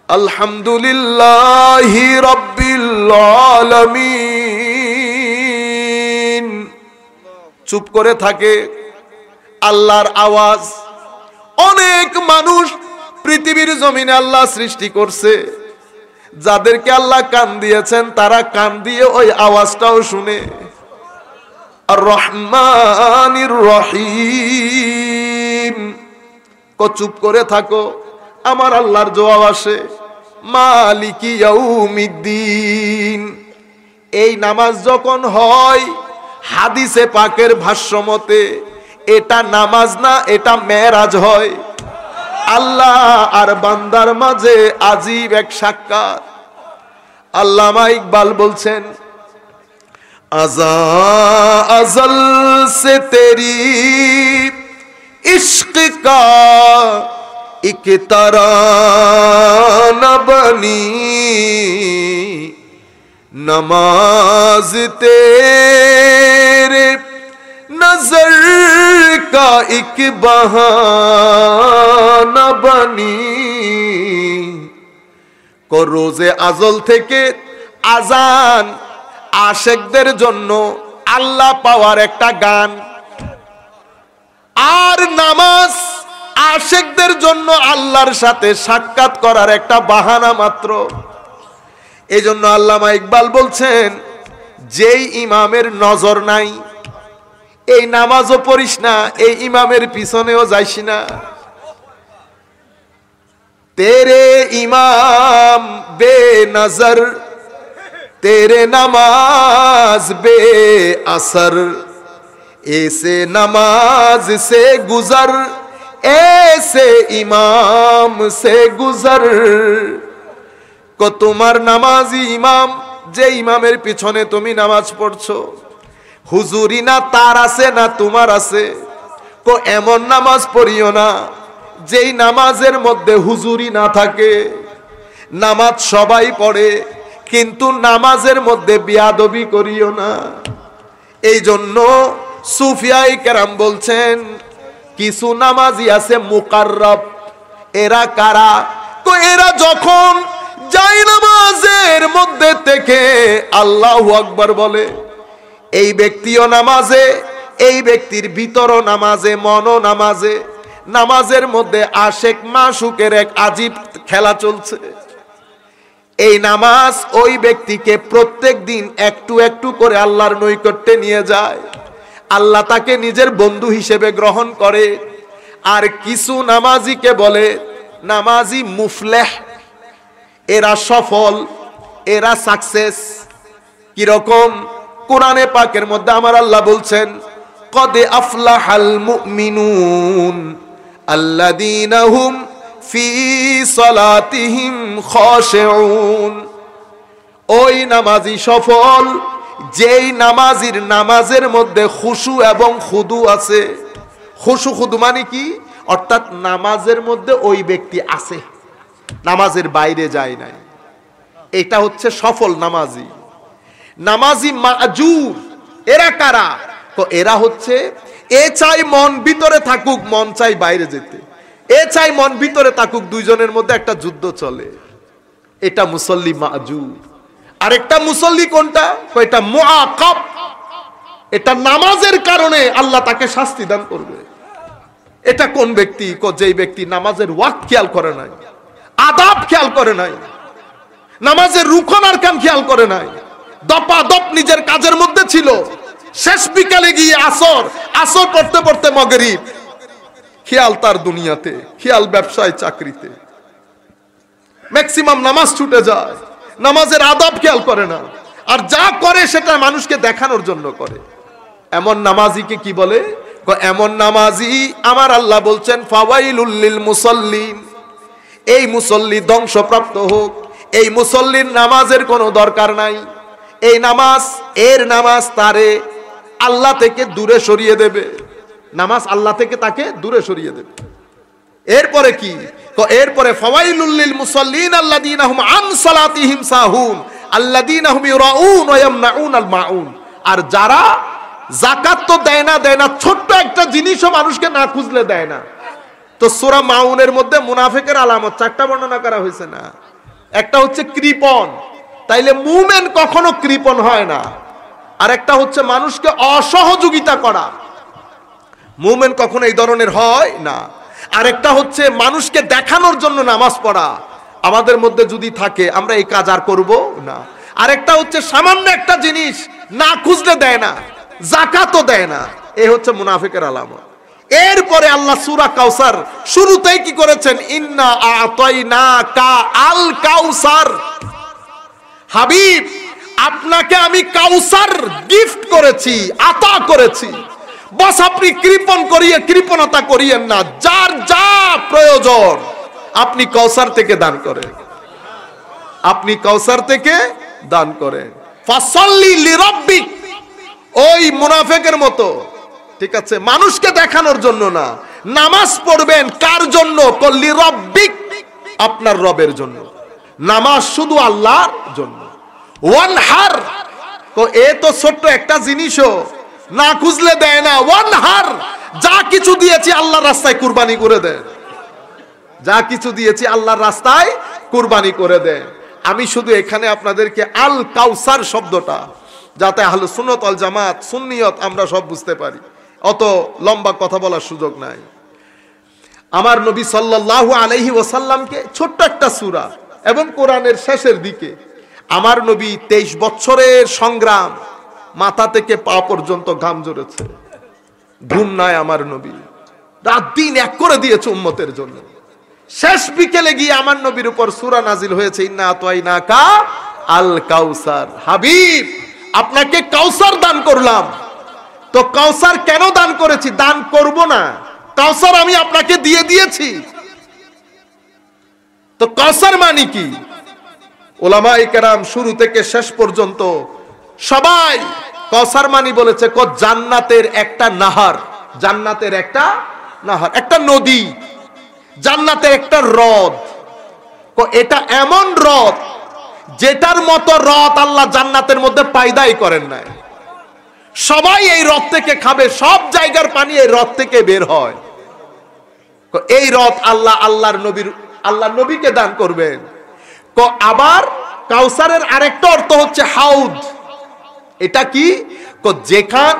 আলহামদুলিল্লাহি রাব্বিল আলামিন চুপ করে থাকে। আল্লাহর আওয়াজ, অনেক মানুষ পৃথিবীর জমিনে আল্লাহ সৃষ্টি করছে, যাদেরকে আল্লাহ কান দিয়েছেন তারা কান দিয়ে ওই আওয়াজটাও শুনে। আর রহমানির রহিম, চুপ করে থাকো, আমার আল্লাহর জবাব আসে মালিকি ইয়াউমিদ্দিন। এই নামাজ যখন হয় হাদিসে পাকের ভাষ্য মতে এটা নামাজ না, এটা মেরাজ হয়। আল্লাহ আর বান্দার মাঝে আজীব এক সাক্ষাৎ। আল্লামা ইকবাল বলছেন আজা আজল সে তেরি ইश्क का एक तराना बनी, नमाज तेरे नजर का एक बहाना बनी। को रोजे আজল থেকে আজান আশেকদের জন্য আল্লাহ পাওয়ার একটা গান, আর নামাজ আশেকদের জন্য আল্লাহর সাথে সাক্ষাৎ করার একটা বাহানা মাত্র। এই জন্য আল্লামা ইকবাল বলছেন যেই ইমামের নজর নাই এই নামাজও পড়িস না, এই ইমামের পিছনেও যাইস না। তেরে ইমাম বে নজর, তেরে নমাজ বে আসর, ऐसे नमाज से गुजर, ऐसे इमाम से गुजर। को তোমার নামাজি ইমাম যে ইমামের পিছনে তুমি নামাজ পড়ছো হুজুরি না তার আছে না তোমার আছে, তো এমন নামাজ পড়িও না যেই নামাজের মধ্যে হুজুরি না থাকে। নামাজ সবাই পড়ে, কিন্তু নামাজের মধ্যে বিয়াদবি করিও না। এই জন্য সুফিয়ায়ে কেরাম বলছেন কিছু নামাজি আছে মুকাররব। এরা কারা? তো এরা যখন যাই নামাজের মধ্যে থেকে আল্লাহু আকবার বলে, এই ব্যক্তিও নামাজে, এই ব্যক্তির ভিতরও নামাজে, মনও নামাজে, নামাজের মধ্যে আশেক মাশুকের এক আজীব খেলা চলছে। এই নামাজ ওই ব্যক্তিকে প্রত্যেক দিন একটু একটু করে আল্লাহর নৈকট্যে নিয়ে যায়। আল্লাহ তাকে নিজের বন্ধু হিসেবে গ্রহণ করে। আর কিছু নামাজিকে বলে নামাজি মুফলেহ, এরা সফল, এরা সাকসেস। কিরকম? কোরআনে পাকের মধ্যে আমার আল্লাহ বলছেন কদ আফলাহাল মুমিনুন আল্লাযীনা হুম ফি সালাতিহিম খাশিউন। ওই নামাজি সফল যেই নামাজির নামাজের মধ্যে খুশু এবং খুদু আছে। খুশু খুদু মানে কি? অর্থাৎ নামাজের মধ্যে ওই ব্যক্তি আছে, নামাজের বাইরে যায় নাই। এটা হচ্ছে সফল নামাজি। নামাজি মাজুর এরা কারা? তো এরা হচ্ছে এ চাই মন ভিতরে থাকুক, মন চাই বাইরে যেতে, এ চাই মন ভিতরে থাকুক, দুইজনের মধ্যে একটা যুদ্ধ চলে। এটা মুসল্লি মাজুর। আরেকটা মুসল্লি কোনটা? এটা মুআকাব। এটা নামাজের কারণে আল্লাহ তাকে শাস্তি দান করবে। এটা কোন ব্যক্তি? যেই ব্যক্তি নামাজের ওয়াক্ত খেয়াল করে নাই, আদাব খেয়াল করে নাই, নামাজের রুকন আরকান খেয়াল করে নাই, দপাদপ নিজের কাজের মধ্যে ছিল, শেষ বিকালে গিয়ে আসর, আসর পড়তে পড়তে মাগরিব, খেয়াল তার দুনিয়াতে, খেয়াল ব্যবসায় চাকরিতে, ম্যাক্সিমাম নামাজ ছুটে যায়, নামাজের আদাব খেয়াল করে না, আর যা করে সেটা মানুষকে দেখানোর জন্য করে। এমন নামাজিকে কি বলে? এমন নামাজি আমার আল্লাহ বলছেন ফাওয়াইলুল লিল মুসাল্লিন, এই মুসল্লি ধ্বংসপ্রাপ্ত হোক। এই মুসল্লির নামাজের কোনো দরকার নাই। এই নামাজ, এর নামাজ তারে আল্লাহ থেকে দূরে সরিয়ে দেবে। নামাজ আল্লাহ থেকে তাকে দূরে সরিয়ে দেবে। এরপরে কি? এরপরে ফাওয়াইলুল লিল মুসাল্লিন আল্লাযীনা হুম আন সালাতিহিম সাহুন আল্লাযীনা হুম ইউরাউন ওয়া ইয়ামনাউনাল মাউন। আর যারা যাকাত তো দেয় না, ছোট্ট একটা জিনিসও মানুষকে না খুঁজলে দেয় না। তো সূরা মাউনের মধ্যে মুনাফিকের আলামত 4টা বর্ণনা করা হয়েছে না? একটা হচ্ছে কৃপণ, তাইলে মুমিন কখনো কৃপণ হয় না। আর একটা হচ্ছে মানুষকে অসহযোগিতা করা, মুমিন কখনো এই ধরনের হয় না। আর একটা হচ্ছে মানুষকে দেখানোর জন্য নামাজ পড়া, আমাদের মধ্যে যদি থাকে আমরা এই কাজ আর করব না। আর একটা হচ্ছে সামান্য একটা জিনিস না খুঁজলে দেয় না, যাকাতও দেয় না, এই হচ্ছে মুনাফিকের আলামত। এরপরে আল্লাহ সূরা কাউসার শুরুতেই কি করেছেন? ইন্না আতাইনাকা আল কাউসার। হাবিব, আপনাকে আমি কাউসার গিফট করেছি, আতা করেছি। বস আপনি কৃপণতা করিয়েন না, যার যা প্রয়োজন আপনি কাউসার থেকে দান করেন, আপনি কাউসার থেকে দান করেন। ফাসাল্লি লিরাব্বিক, ওই মুনাফিকের মতো, ঠিক আছে, মানুষকে দেখানোর জন্য না, নামাজ পড়বেন কার জন্য? লিরাব্বিক, আপনার রবের জন্য। নামাজ শুধু আল্লাহর জন্য। ওয়ানহার, তো এ তো ছোট্ট একটা জিনিসও না খুঁজলে দেয় না। ওয়ানহার, যা কিছু দিয়েছি আল্লাহর রাস্তায় কুরবানি করে দেন, যা কিছু দিয়েছি আল্লাহর রাস্তায় কুরবানি করে দেন। আমি শুধু এখানে আপনাদেরকে আল কাউসার শব্দটা, যাতে আহলে সুন্নাত ওয়াল জামাত, সুন্নিয়ত আমরা সব বুঝতে পারি, অত লম্বা কথা বলার সুযোগ নাই। আমার নবী সাল্লাল্লাহু আলাইহি ওয়াসাল্লামকে ছোট্ট একটা সূরা এবং কোরআনের শেষের দিকে আমার নবী 23 বছরের সংগ্রাম, মাথা থেকে পা পর্যন্ত ঘাম ঝরেছে, ঘুম নাই আমার নবী, রাত দিন এক করে দিয়েছে উম্মতের জন্য। শেষ বিকেলে গিয়ে আমার নবীর উপর সূরা নাজিল হয়েছে ইন্না আতাইনাকা আল কাউসার। হাবিব, আপনাকে কাউসার দান করলাম। তো কাউসার কেন দান করেছি? দান করব না, কাউসার আমি আপনাকে দিয়ে দিয়েছি। তো কাউসার মানে কি? উলামায়ে কেরাম শুরু থেকে শেষ পর্যন্ত সবাই কাউসার মানি বলেছে জান্নাতের একটা নাহার, জান্নাতের একটা নাহার, একটা নদী, জান্নাতের একটা হ্রদ। এটা এমন হ্রদ যেটার মতো হ্রদ আল্লাহ জান্নাতের মধ্যে পয়দাই করেন নাই। সবাই এই হ্রদ থেকে খাবে, সব জায়গার পানি এই হ্রদ থেকে বের হয়। এই হ্রদ আল্লাহর নবীকে দান করবেন। আবার কাউসারের আরেকটা অর্থ হচ্ছে হাউদ। এটা কি? যেখান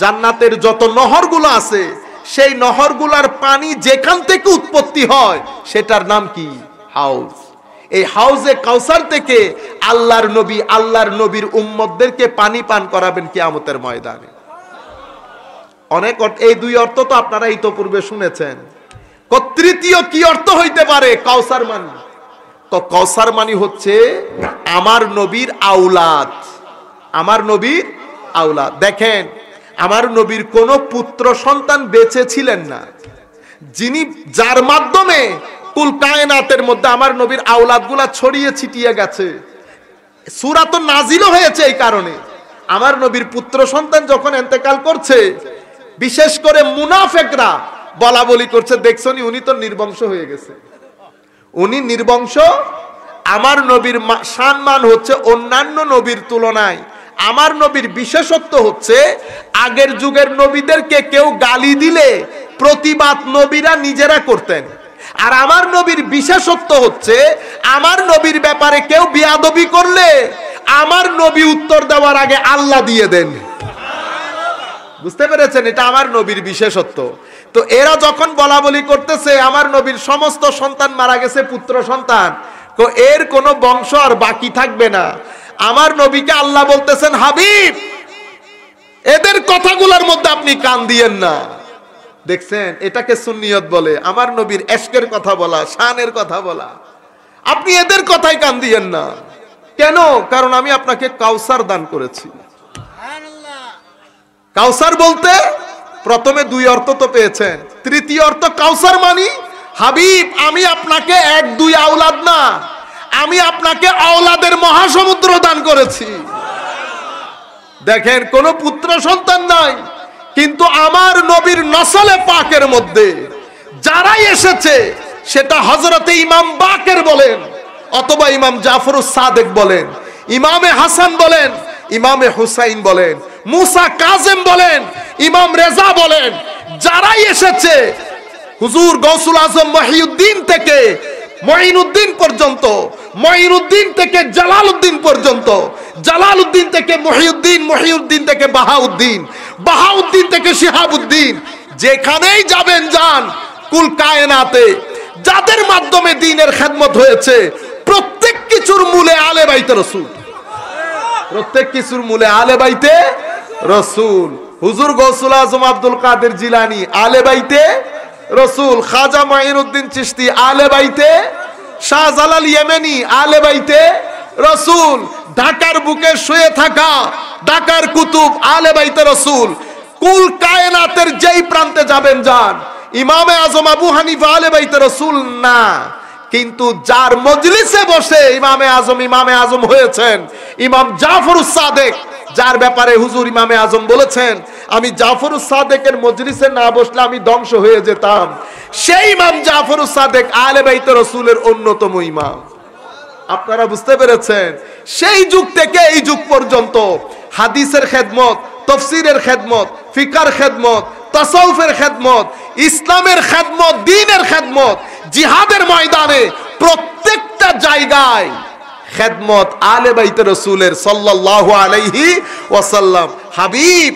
জান্নাতের যত নহরগুলো আছে সেই নহরগুলার পানি যেখান থেকে উৎপত্তি হয় সেটার নাম কি? হাউজ। এই হাউজে কাউসার থেকে আল্লাহর নবীর উম্মতদেরকে পানি পান করাবেন কিয়ামতের ময়দানে। অনেক এই দুই অর্থ তো আপনারা ইতোপূর্বে শুনেছেন। তৃতীয় কি অর্থ হইতে পারে কাউসার মানি? তো কাউসার মানি হচ্ছে আমার নবীর আওলাদ, আমার নবীর আওলাদ। দেখেন, আমার নবীর কোন পুত্র সন্তান বেঁচে ছিলেন না, যার মাধ্যমে কুল কায়নাতের মধ্যে আমার নবীর আওলাদগুলা ছড়িয়ে ছিটিয়ে গেছে। সূরা তো নাজিল হয়েছে এই কারণে। আমার নবীর পুত্র সন্তান যখন ইন্তেকাল করছে, বিশেষ করে মুনাফিকরা বলা বলি করছে, দেখছনি উনি তো নির্বংশ হয়ে গেছে, উনি নির্বংশ। আমার নবীর সম্মান হচ্ছে অন্যান্য নবীর তুলনায় আমার নবীর বিশেষত্ব হচ্ছে আগের যুগের নবীদেরকে কেউ গালি দিলে প্রতিবাদ নবীরা নিজেরা করতেন, আর আমার নবীর বিশেষত্ব হচ্ছে আমার নবীর ব্যাপারে কেউ বিয়াদবি করলে আমার নবী উত্তর দেওয়ার আগে আল্লাহ দিয়ে দেন। বুঝতে পেরেছেন? এটা আমার নবীর বিশেষত্ব। তো এরা যখন বলা বলি করতেছে আমার নবীর সমস্ত সন্তান মারা গেছে, পুত্র সন্তান, এর কোনো বংশ আর বাকি থাকবে না, আমার নবীকে আল্লাহ বলতেছেন, হাবিব এদের কথাগুলোর মধ্যে আপনি কান দিয়েন না। দেখছেন, এটাকে সুন্নিয়ত বলে, আমার নবীর এশকের কথা বলা, শানের কথা বলা। আপনি এদের কথাই কান দিয়েন না। কেন? কারণ আমি আপনাকে কাউসার দান করেছি। কাউসার বলতে প্রথমে দুই অর্থ তো পেয়েছেন, তৃতীয় অর্থ কাউসার মানি হাবিব আমি আপনাকে এক দুই আওলাদ না, আমি আপনাকে আওলাদের মহাসমুদ্র দান করেছি। দেখেন, কোন পুত্র সন্তান নাই, কিন্তু আমার নবীর নসলে পাকের মধ্যে যারাই এসেছে, সেটা হযরতে ইমাম বাকের বলেন অথবা ইমাম জাফরুস সাদেক বলেন, ইমামে হাসান বলেন, ইমামে হুসাইন বলেন, মুসা কাজেম বলেন, ইমাম রেজা বলেন, যারাই এসেছে হুজুর গৌসুল আজম মহিউদ্দিন থেকে মঈনুদ্দিন পর্যন্ত, মঈনুদ্দিন থেকে জালালউদ্দিন পর্যন্ত, জালালউদ্দিন থেকে মহিউদ্দিন, মহিউদ্দিন থেকে বাহাউদ্দিন, বাহাউদ্দিন থেকে শিহাবুদ্দিন, যেখানেই যাবেন যান কুল কায়নাতে যাদের মাধ্যমে দ্বীনের খেদমত হয়েছে, প্রত্যেক কিছুর মূলে আলে বাইতে রাসূল, প্রত্যেক কিছুর মূলে আলে বাইতে রাসূল। হুজুর গৌসুল আজম আব্দুল কাদের জিলানী আলে বাইতে রাসূল, খাজা মঈনুদ্দিন চিশতি আলে বাইতে, শাহজালাল ইয়েমেনি আলে বাইতে রাসূল, ঢাকার বুকে শুয়ে থাকা ঢাকার কুতুব আলে বাইতে রাসূল। কুল কায়নাতের যেই প্রান্তে যাবেন যান, ইমামে আজম আবু হানিফা আলে বাইতে রাসূল না, কিন্তু যার মজলিসে বসে ইমামে আজম হয়েছেন ইমাম জাফরুস সাদেক, যার ব্যাপারে হুজুর ইমামে আজম বলেছেন আমি জাফরুস সাদেকের মজলিসে না বসলে আমি ধ্বংস হয়ে যেতাম, সেই ইমাম জাফরুস সাদেক আলে বাইতে রাসূলের অন্যতম ইমাম। আপনারা বুঝতে পেরেছেন? সেই যুগ থেকে এই যুগ পর্যন্ত হাদিসের খেদমত, তাফসীরের খেদমত, ফিকার খেদমত, তাসাউফের খেদমত, ইসলামের খেদমত, দ্বীনের খেদমত, জিহাদের ময়দানে প্রত্যেকটা জায়গায় খেদমত আলে বাইতে রাসূলের সাল্লাল্লাহু আলাইহি ওয়াসাল্লাম। হাবিব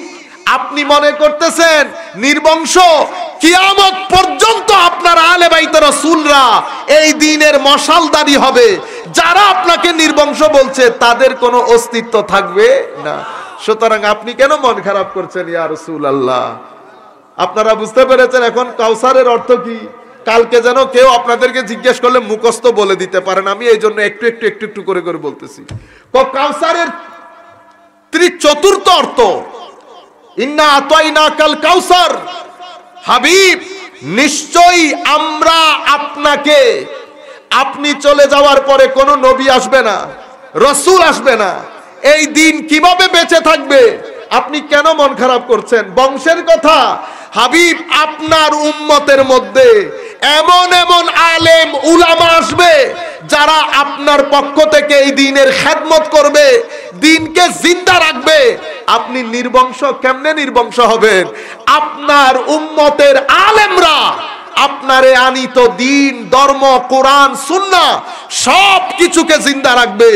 আপনি মনে করতেছেন নির্বংশ, কিয়ামত পর্যন্ত আপনার আলে বাইতে রাসূলরা এই দ্বীনের মশালদারি হবে। যারা আপনাকে নির্বংশ বলছে তাদের কোনো অস্তিত্ব থাকবে না। সুতরাং আপনি কেন মন খারাপ করছেন ইয়া রাসূলুল্লাহ? আপনারা বুঝতে পেরেছেন এখন কাউসারের অর্থ কি? কালকে যেন কেউ আপনাদেরকে জিজ্ঞেস করলে মুখস্থ বলে দিতে পারেন, আমি এই জন্য একটু একটু করে করে বলতেছি। কাউসারের চতুর্থ অর্থ ইন্না আতাইনাকাল কাউসার, হাবিব নিশ্চয়ই আমরা আপনাকে, আপনি চলে যাওয়ার পরে কোনো নবী আসবে না, রসুল আসবে না, এই দিন কিভাবে বেঁচে থাকবে? আপনি কেন মন খারাপ করছেন? বংশের কথা। হাবিব, আপনার উম্মতের মধ্যে এমন এমন আলেম উলামা আসবে যারা আপনার পক্ষ থেকে এই দিনের খেদমত করবে, দিনকে জিন্দা রাখবে। আপনি নির্বংশ কেমনে নির্বংশ হবেন? আপনার উম্মতের আলেমরা আপনারে আনিত দিন, ধর্ম, কোরআন, সুন্নাহ সব কিছুকে জিন্দা রাখবে।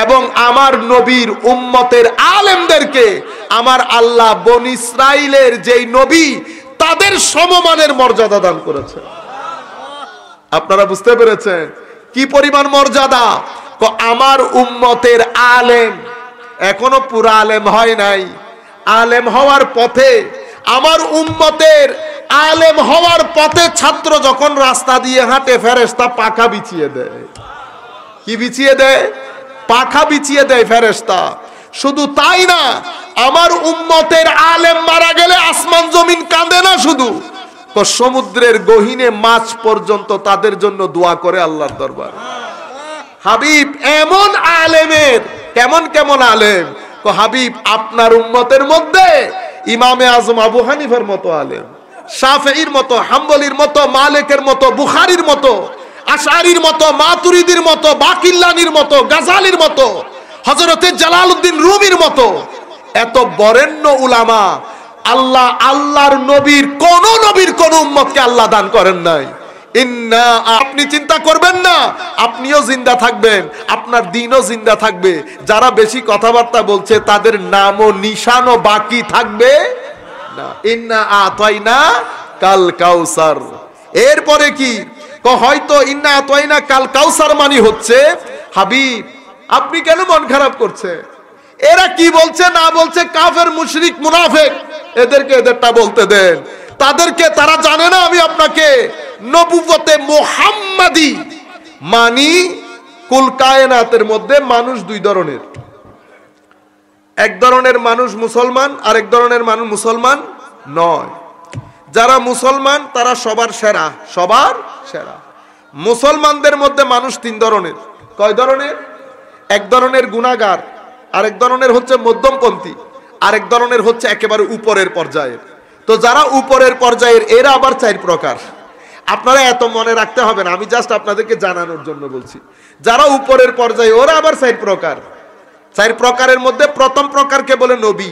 এবং আমার নবীর উম্মতের আলেমদেরকে আমার আল্লাহ বনী ইসরাইলের যেই নবী তাদের সমমানের মর্যাদা দান করেছে। আপনারা বুঝতে পেরেছেন কি পরিমাণ মর্যাদা? আমার উম্মতের আলেম এখনো পুরা আলেম হয় নাই, আলেম হওয়ার পথে। আমার উম্মতের আলেম হওয়ার পথে ছাত্র যখন রাস্তা দিয়ে হাঁটে, ফেরেশতা পাখা বিছিয়ে দেয়। কি বিছিয়ে দেয়? পাখা বিছিয়ে দেয় ফেরেশতা। শুধু তাই না, আমার উম্মতের আলেম মারা গেলে আসমান জমিন কাঁদে না, শুধু সমুদ্রের গহীনে মাছ পর্যন্ত তাদের জন্য দোয়া করে আল্লাহর দরবার। হাবিব, এমন আলেমের কেমন কেমন আলেম? হাবিব, আপনার উম্মতের মধ্যে ইমামে আজম আবু হানিফার মতো আলেম, শাফিঈর মতো, হাম্বলির মতো, মালিকের মতো, বুখারীর মতো, আশআরীর মতো, মাতুরিদির মতো, বাকিল্লানির মতো, গাজালির মতো, হযরতে জালালউদ্দিন রুমির মতো এত বরেণ্য উলামা আল্লাহর নবীর কোন উম্মতকে আল্লাহ দান করেন নাই। আপনি চিন্তা করবেন না, আপনিও জিন্দা থাকবেন, আপনার দিনও জিন্দা থাকবে। যারা বেশি কথাবার্তা বলছে তাদের নামও নিশানও বাকি থাকবে না। ইন্না আতাইনা কাল কাউসার। এরপরে কি? হয়তো ইন্না আতাইনা কাল কাউসার মানে হচ্ছে, হাবিব আপনি কেন মন খারাপ করছে? এরা কি বলছে না বলছে, কাফের, মুশরিক, মুনাফিক, এদেরকে এদেরটা বলতে দেন। তাদেরকে, তারা জানে না আমি আপনাকে নবুয়তে মুহাম্মাদি মানি। কুল কায়নাতের মধ্যে মানুষ দুই ধরনের, এক ধরনের মানুষ মুসলমান, আর এক ধরনের মানুষ মুসলমান নয়। যারা মুসলমান তারা সবার সেরা, সবার সেরা। মুসলমানদের মধ্যে মানুষ তিন ধরনের। কয় ধরনের? এক ধরনের গুনাহগার, আরেক ধরনের হচ্ছে মধ্যমপন্থী, আরেক ধরনের হচ্ছে একেবারে উপরের পর্যায়ের। তো যারা উপরের পর্যায়ের এরা আবার চার প্রকার। আপনারা এত মনে রাখতে হবে না, আমি জাস্ট আপনাদেরকে জানানোর জন্য বলছি। যারা উপরের পর্যায়ে ওরা আবার চার প্রকার। চার প্রকারের মধ্যে প্রথম প্রকারকে বলে নবী,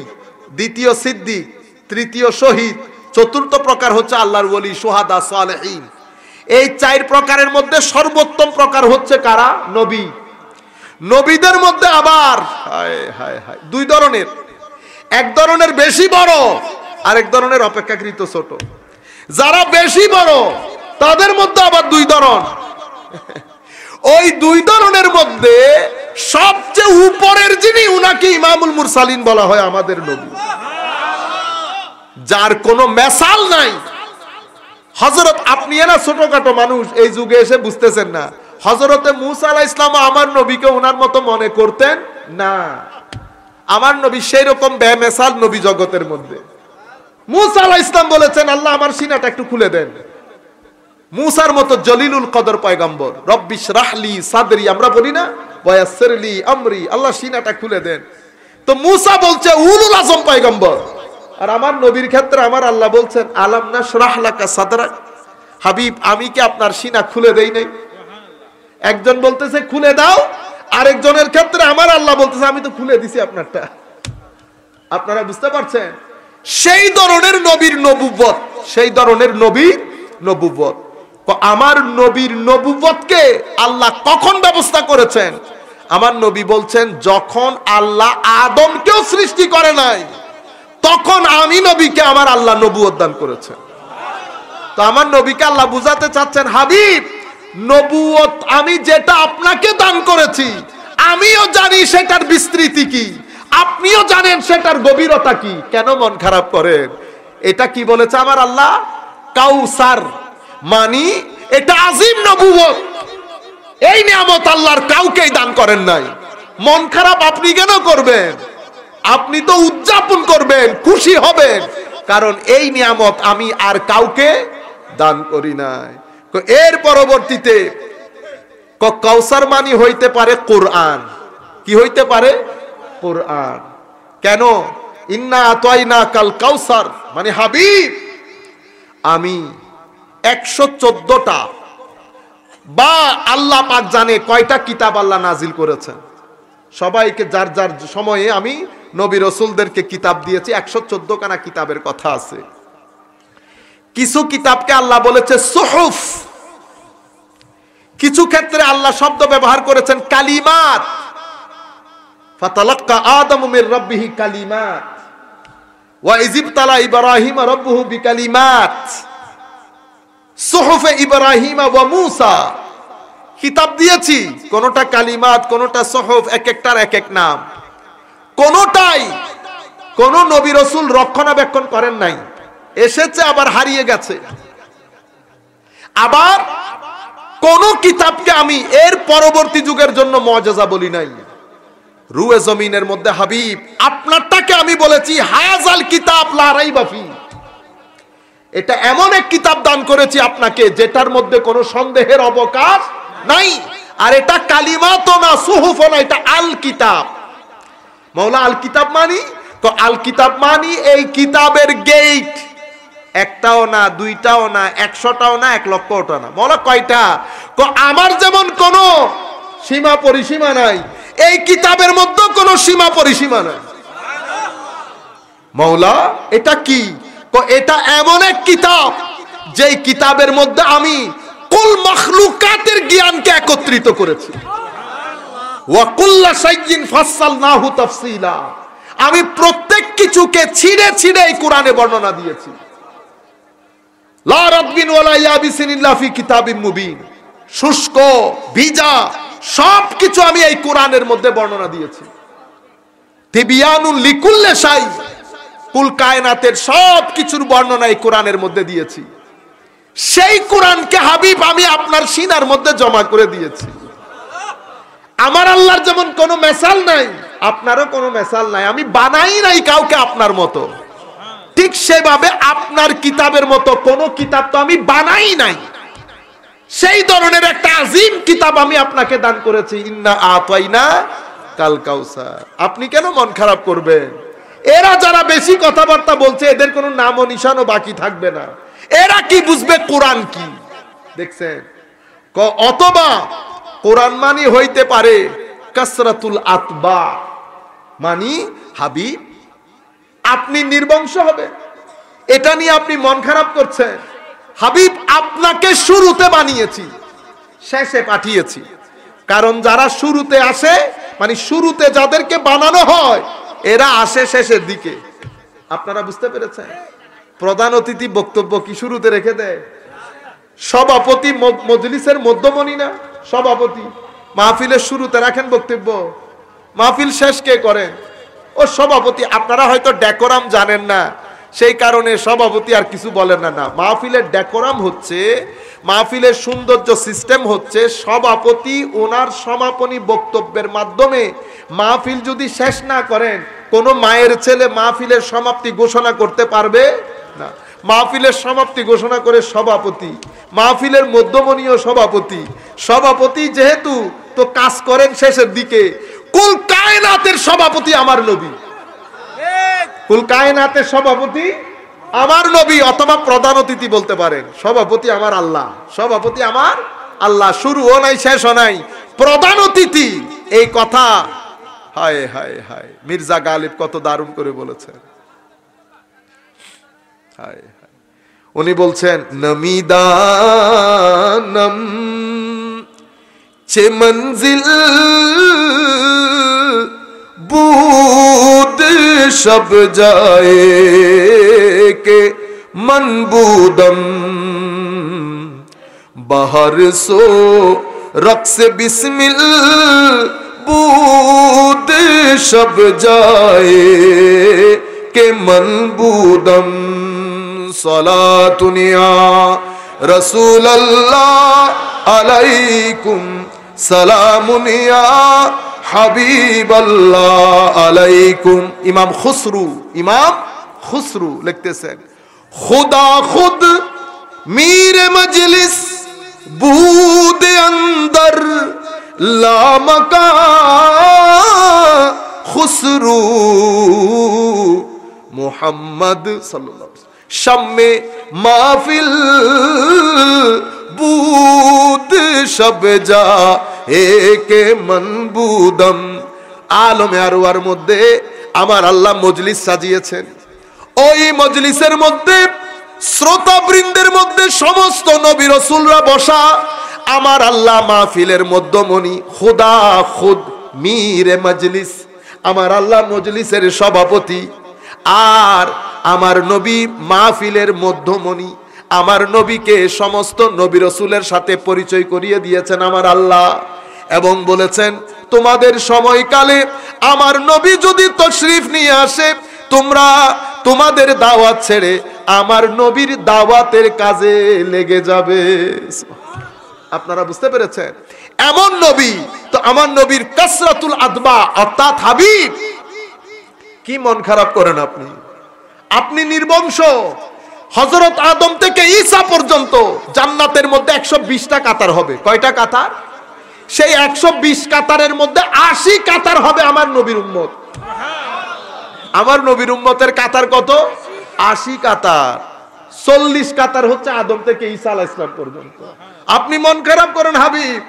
দ্বিতীয় সিদ্দিক, তৃতীয় শহীদ, চতুর্থ প্রকার হচ্ছে আল্লাহর ওলি, সুহাদা, সালেহীন। এই চার প্রকারের মধ্যে সর্বোত্তম প্রকার হচ্ছে কারা? নবী। নবীদের মধ্যে আবার দুই ধরনের, এক ধরনের বেশি বড়, আরেক ধরনের অপেক্ষাকৃত ছোট। যারা বেশি বড় তাদের মধ্যে আবার দুই ধরন। ওই দুই ধরনের মধ্যে সবচেয়ে উপরের যিনি, উনাকে ইমামুল মুরসালিন বলা হয়, আমাদের নবী, যার কোনো মেসাল নাই। হযরত, আপনি এরা ছোটখাটো মানুষ এই যুগে এসে বুঝতেছেন না, হযরতে মূসা আলাইহিস সালাম আমার নবীকে ওনার মতো মনে করতেন না। আমার নবী সেই রকম বেমেসাল নবী জগতের মধ্যে। মূসা আলাইহিস সালাম বলেছেন, আল্লাহ আমার সিনাটা একটু খুলে দেন। মূসার মতো জলিলুল কদর পয়গম্বর, রব্বিশ রাহলি সাদরি, আমরা বলি না, ওয়ায়াসসিরলি আমরি, আল্লাহ সিনাটা খুলে দেন। তো মূসা বলছে উলুল আজম পয়গম্বর, আর আমার নবীর ক্ষেত্রে আমার আল্লাহ বলছেন আলাম নাশরাহ লাকা সাদরাক। হাবিব, আমি কি আপনার সিনা খুলে দেই নাই? একজন বলতেছে খুলে দাও, আরেকজনের ক্ষেত্রে আমার আল্লাহ বলতেছে আমি তো খুলে দিছি আপনারটা। আপনারা বুঝতে পারছেন? সেই ধরনের নবীর নবুয়ত, সেই ধরনের নবীর নবুয়ত। আমার নবীর নবুয়তকে আল্লাহ কখন ব্যবস্থা করেছেন? আমার নবী বলছেন, যখন আল্লাহ আদমকেও সৃষ্টি করে নাই তখন আমি নবীকে আমার আল্লাহ নবুয়ত দান করেছেন। তো আমার নবীকে আল্লাহ বুঝাতে চাচ্ছেন, হাবিব নবুয়ত আমি যেটা আপনাকে দান করেছি আমিও জানি সেটার বিস্তৃতি কি, আপনিও জানেন সেটার গভীরতা কি। কেন মন খারাপ করেন? এটা কি বলেছে আমার আল্লাহ? কাউসার, মানি এটা আজিম নবুয়ত। এই নিয়ামত আল্লাহর কাউকেই দান করেন নাই। মন খারাপ আপনি কেন করবেন? আপনি তো উদযাপন করবেন, খুশি হবেন, কারণ এই নিয়ামত আমি আর কাউকে দান করি নাই। এর পরবর্তীতে কাউসার মানি হইতে পারে কোরআন। কি হইতে পারে? কোরআন। কেন? ইন্না আতাইনা কাল কাউসার, মানে হাবিব আমি 114টা বা আল্লাহ পাক জানে কয়টা কিতাব আল্লাহ নাজিল করেছেন। সবাইকে যার যার সময়ে আমি নবী রাসূলদেরকে কিতাব দিয়েছি। 114 খানা কিতাবের কথা আছে। কিছু কিতাবকে আল্লাহ বলেছে সুহুফ, কিছু ক্ষেত্রে আল্লাহ শব্দ ব্যবহার করেছেন কালিমাত। ফাতালাক্কা আদমু মির রাব্বিহি কালিমাত ওয়া ইযিবতালা ইব্রাহিম রাব্বুহু বিকালিমাত সুহুফে ইব্রাহিম ওয়া মূসা। কিতাব দিয়েছি, কোনটা কালিমাত, কোনটা সুহুফ, এক একটার এক এক নাম। কোনটাই কোন নবী রাসূল রক্ষণাবেক্ষণ করেন নাই, এসেছে আবার হারিয়ে গেছে। আবার কোন কিতাবকে আমি এর পরবর্তী যুগের জন্য মুআজিজা বলি নাই। রুয়ে জমিনের মধ্যে হাবিব আপনারটাকে আমি বলেছি হাযাল কিতাব লা রাইবা ফি, এটা এমন এক কিতাব দান করেছি আপনাকে যেটার মধ্যে কোনো সন্দেহের অবকাশ নাই। আর এটা কালিমাতও না, সুহুফও না, এটা আল কিতাব। মাওলা আল কিতাব মানি তো আল কিতাব মানি এই কিতাবের গেট, একটাও না, দুইটাও না, 100টাও না, 1,00,000টা না। মাওলা কয়টা? আমার যেমন কোনো সীমা পরিসীমা নাই, এই কিতাবের মধ্যে কোনো সীমা পরিসীমা নাই। মাওলা এটা কি? এটা এমন এক কিতাব যেই কিতাবের মধ্যে আমি কুল মাখলুকাতের জ্ঞানকে একত্রিত করেছি। ওয়া কুল্লা শাইইন ফাসসালনাহু তাফসীলা, আমি প্রত্যেক কিছুকে ছিঁড়ে ছিঁড়ে এই কোরআনে বর্ণনা দিয়েছি। লা রাদবিন ওয়ালা ইয়াবিসিন ইল্লা ফি কিতাবিম মুবিন, শুষ্ক ভিজা সব কিছু আমি এই কোরআনের মধ্যে বর্ণনা দিয়েছি। তিবিয়ানুল লিকুল্লি শাই, কুল কায়নাতের সব কিছুর বর্ণনা এই কোরআনের মধ্যে দিয়েছি। সেই কোরআনকে হাবিব আমি আপনার সিনার মধ্যে জমা করে দিয়েছি। আমার আল্লাহর যেমন কোনো মেসাল নাই, আপনারও কোনো মেসাল নাই, আমি বানাই নাই কাউকে আপনার মতো। ঠিক সেভাবে আপনার কিতাবের মতো কোন কিতাব তো আমি বানাই নাই। সেই ধরনের একটা আজিম কিতাব আমি আপনাকে দান করেছি। ইন্না আতাইনা কাল কাউসার। আপনি কেন মন খারাপ করবেন? এরা যারা বেশি কথাবার্তা বলছে এদের কোনো নাম ও নিশানও বাকি থাকবে না। এরা কি বুঝবে কোরআন কি? দেখছেন? অথবা কোরআন মানি হইতে পারে কাসরাতুল আতবা, মানি হাবিব আপনি নির্বংশ হবে, এটা নিয়ে আপনি মন খারাপ করছেন। হাবিব আপনাকে শুরুতে বানিয়েছি, শেষে পাঠিয়েছি। কারণ যারা শুরুতে আসে, মানে শুরুতে যাদেরকে বানানো হয়, এরা আসে শেষের দিকে। আপনারা বুঝতে পেরেছেন? প্রধান অতিথি বক্তব্য কি শুরুতে রেখে দেয়? সভাপতি মজলিসের মধ্যমণি না? সভাপতি মাহফিলের শুরুতে রাখেন বক্তব্য, মাহফিল শেষ কে করেন? ও সভাপতি। আপনারা হয়তো ডেকোরাম জানেন না, সেই কারণে সভাপতি আর কিছু বলেন না। না, মাহফিলের ডেকোরাম হচ্ছে, মাহফিলের সৌন্দর্য সিস্টেম হচ্ছে সভাপতি ওনার সমাপনী বক্তব্যের মাধ্যমে মাহফিল যদি শেষ না করেন, কোন মায়ের ছেলে মাহফিলের সমাপ্তি ঘোষণা করতে পারবে না। মাহফিলের সমাপ্তি ঘোষণা করে সভাপতি, মাহফিলের মধ্যমণীয় সভাপতি। সভাপতি যেহেতু তো কাজ করেন শেষের দিকে। কুল কায়নাতের সভাপতি আমার নবী, কুল কায়নাতের সভাপতি আমার নবী, অথবা প্রধান অতিথি বলতে পারেন। সভাপতি আমার আল্লাহ, সভাপতি আমার আল্লাহ, শুরুও নাই শেষও নাই, প্রধান অতিথি। এই কথা হায় হায় হায় মির্জা গালিব কত দারুণ করে বলেছেন। হায় হায়, উনি বলছেন নমিদানম চে মঞ্জিল বুদ শব যায় কে মনবুদম বাহর সো রক্স বিসমিল বুদ শব যায় কে মনবুদম সালাতুনিয়া রাসূলুল্লাহ আলাইকুম সালামুনিয়া হাবিবাল্লাহ আলাইকুম। ইমাম খুসরু লিখতেছেন, খুদা খুদ মীর মজলিস বুদ अंदर লামাকা খুসরু মুহাম্মদ সাল্লাল্লাহু আলাইহি ওয়াসাল্লাম শাম্মে মাহফিল বুদ সব যা একে মনবুদম। আলমে আরওয়ার মধ্যে আমার আল্লাহ মজলিস সাজিয়েছেন। ওই মজলিসের মধ্যে শ্রোতাবৃন্দের মধ্যে সমস্ত নবী রাসূলরা বসা। আমার আল্লাহ মাহফিলের মধ্যমণি, খুদা খুদ মীরে মজলিস, আমার আল্লাহ মজলিসের সভাপতি। আর আমার নবী মাহফিলের মধ্যমণি। আমার নবীকে সমস্ত নবী রাসূলের সাথে পরিচয় করিয়ে দিয়েছেন আমার আল্লাহ, এবং বলেছেন তোমাদের সময়কালে আমার নবী যদি তশরিফ নিয়ে আসে, তোমরা তোমাদের দাওয়াত ছেড়ে আমার নবীর দাওয়াতের কাজে লেগে যাবে। আপনারা বুঝতে পেরেছেন? এমন নবী তো আমার নবীর কাসরাতুল আদবা অর্থাৎ হাবিব। কি মন খারাপ করেন আপনি? আপনি নির্বংশ। হযরত আদম থেকে ঈসা পর্যন্ত জান্নাতের মধ্যে 120টা কাতার হবে। কয়টা কাতার? সেই 120 কাতারের মধ্যে 80 কাতার হবে আমার নবীর উম্মত। আমার নবীর উম্মতের কাতার কত? 80 কাতার। 40 কাতার হচ্ছে আদম থেকে ঈসা আলাইহিস সালাম পর্যন্ত। আপনি মন খারাপ করেন হাবিব,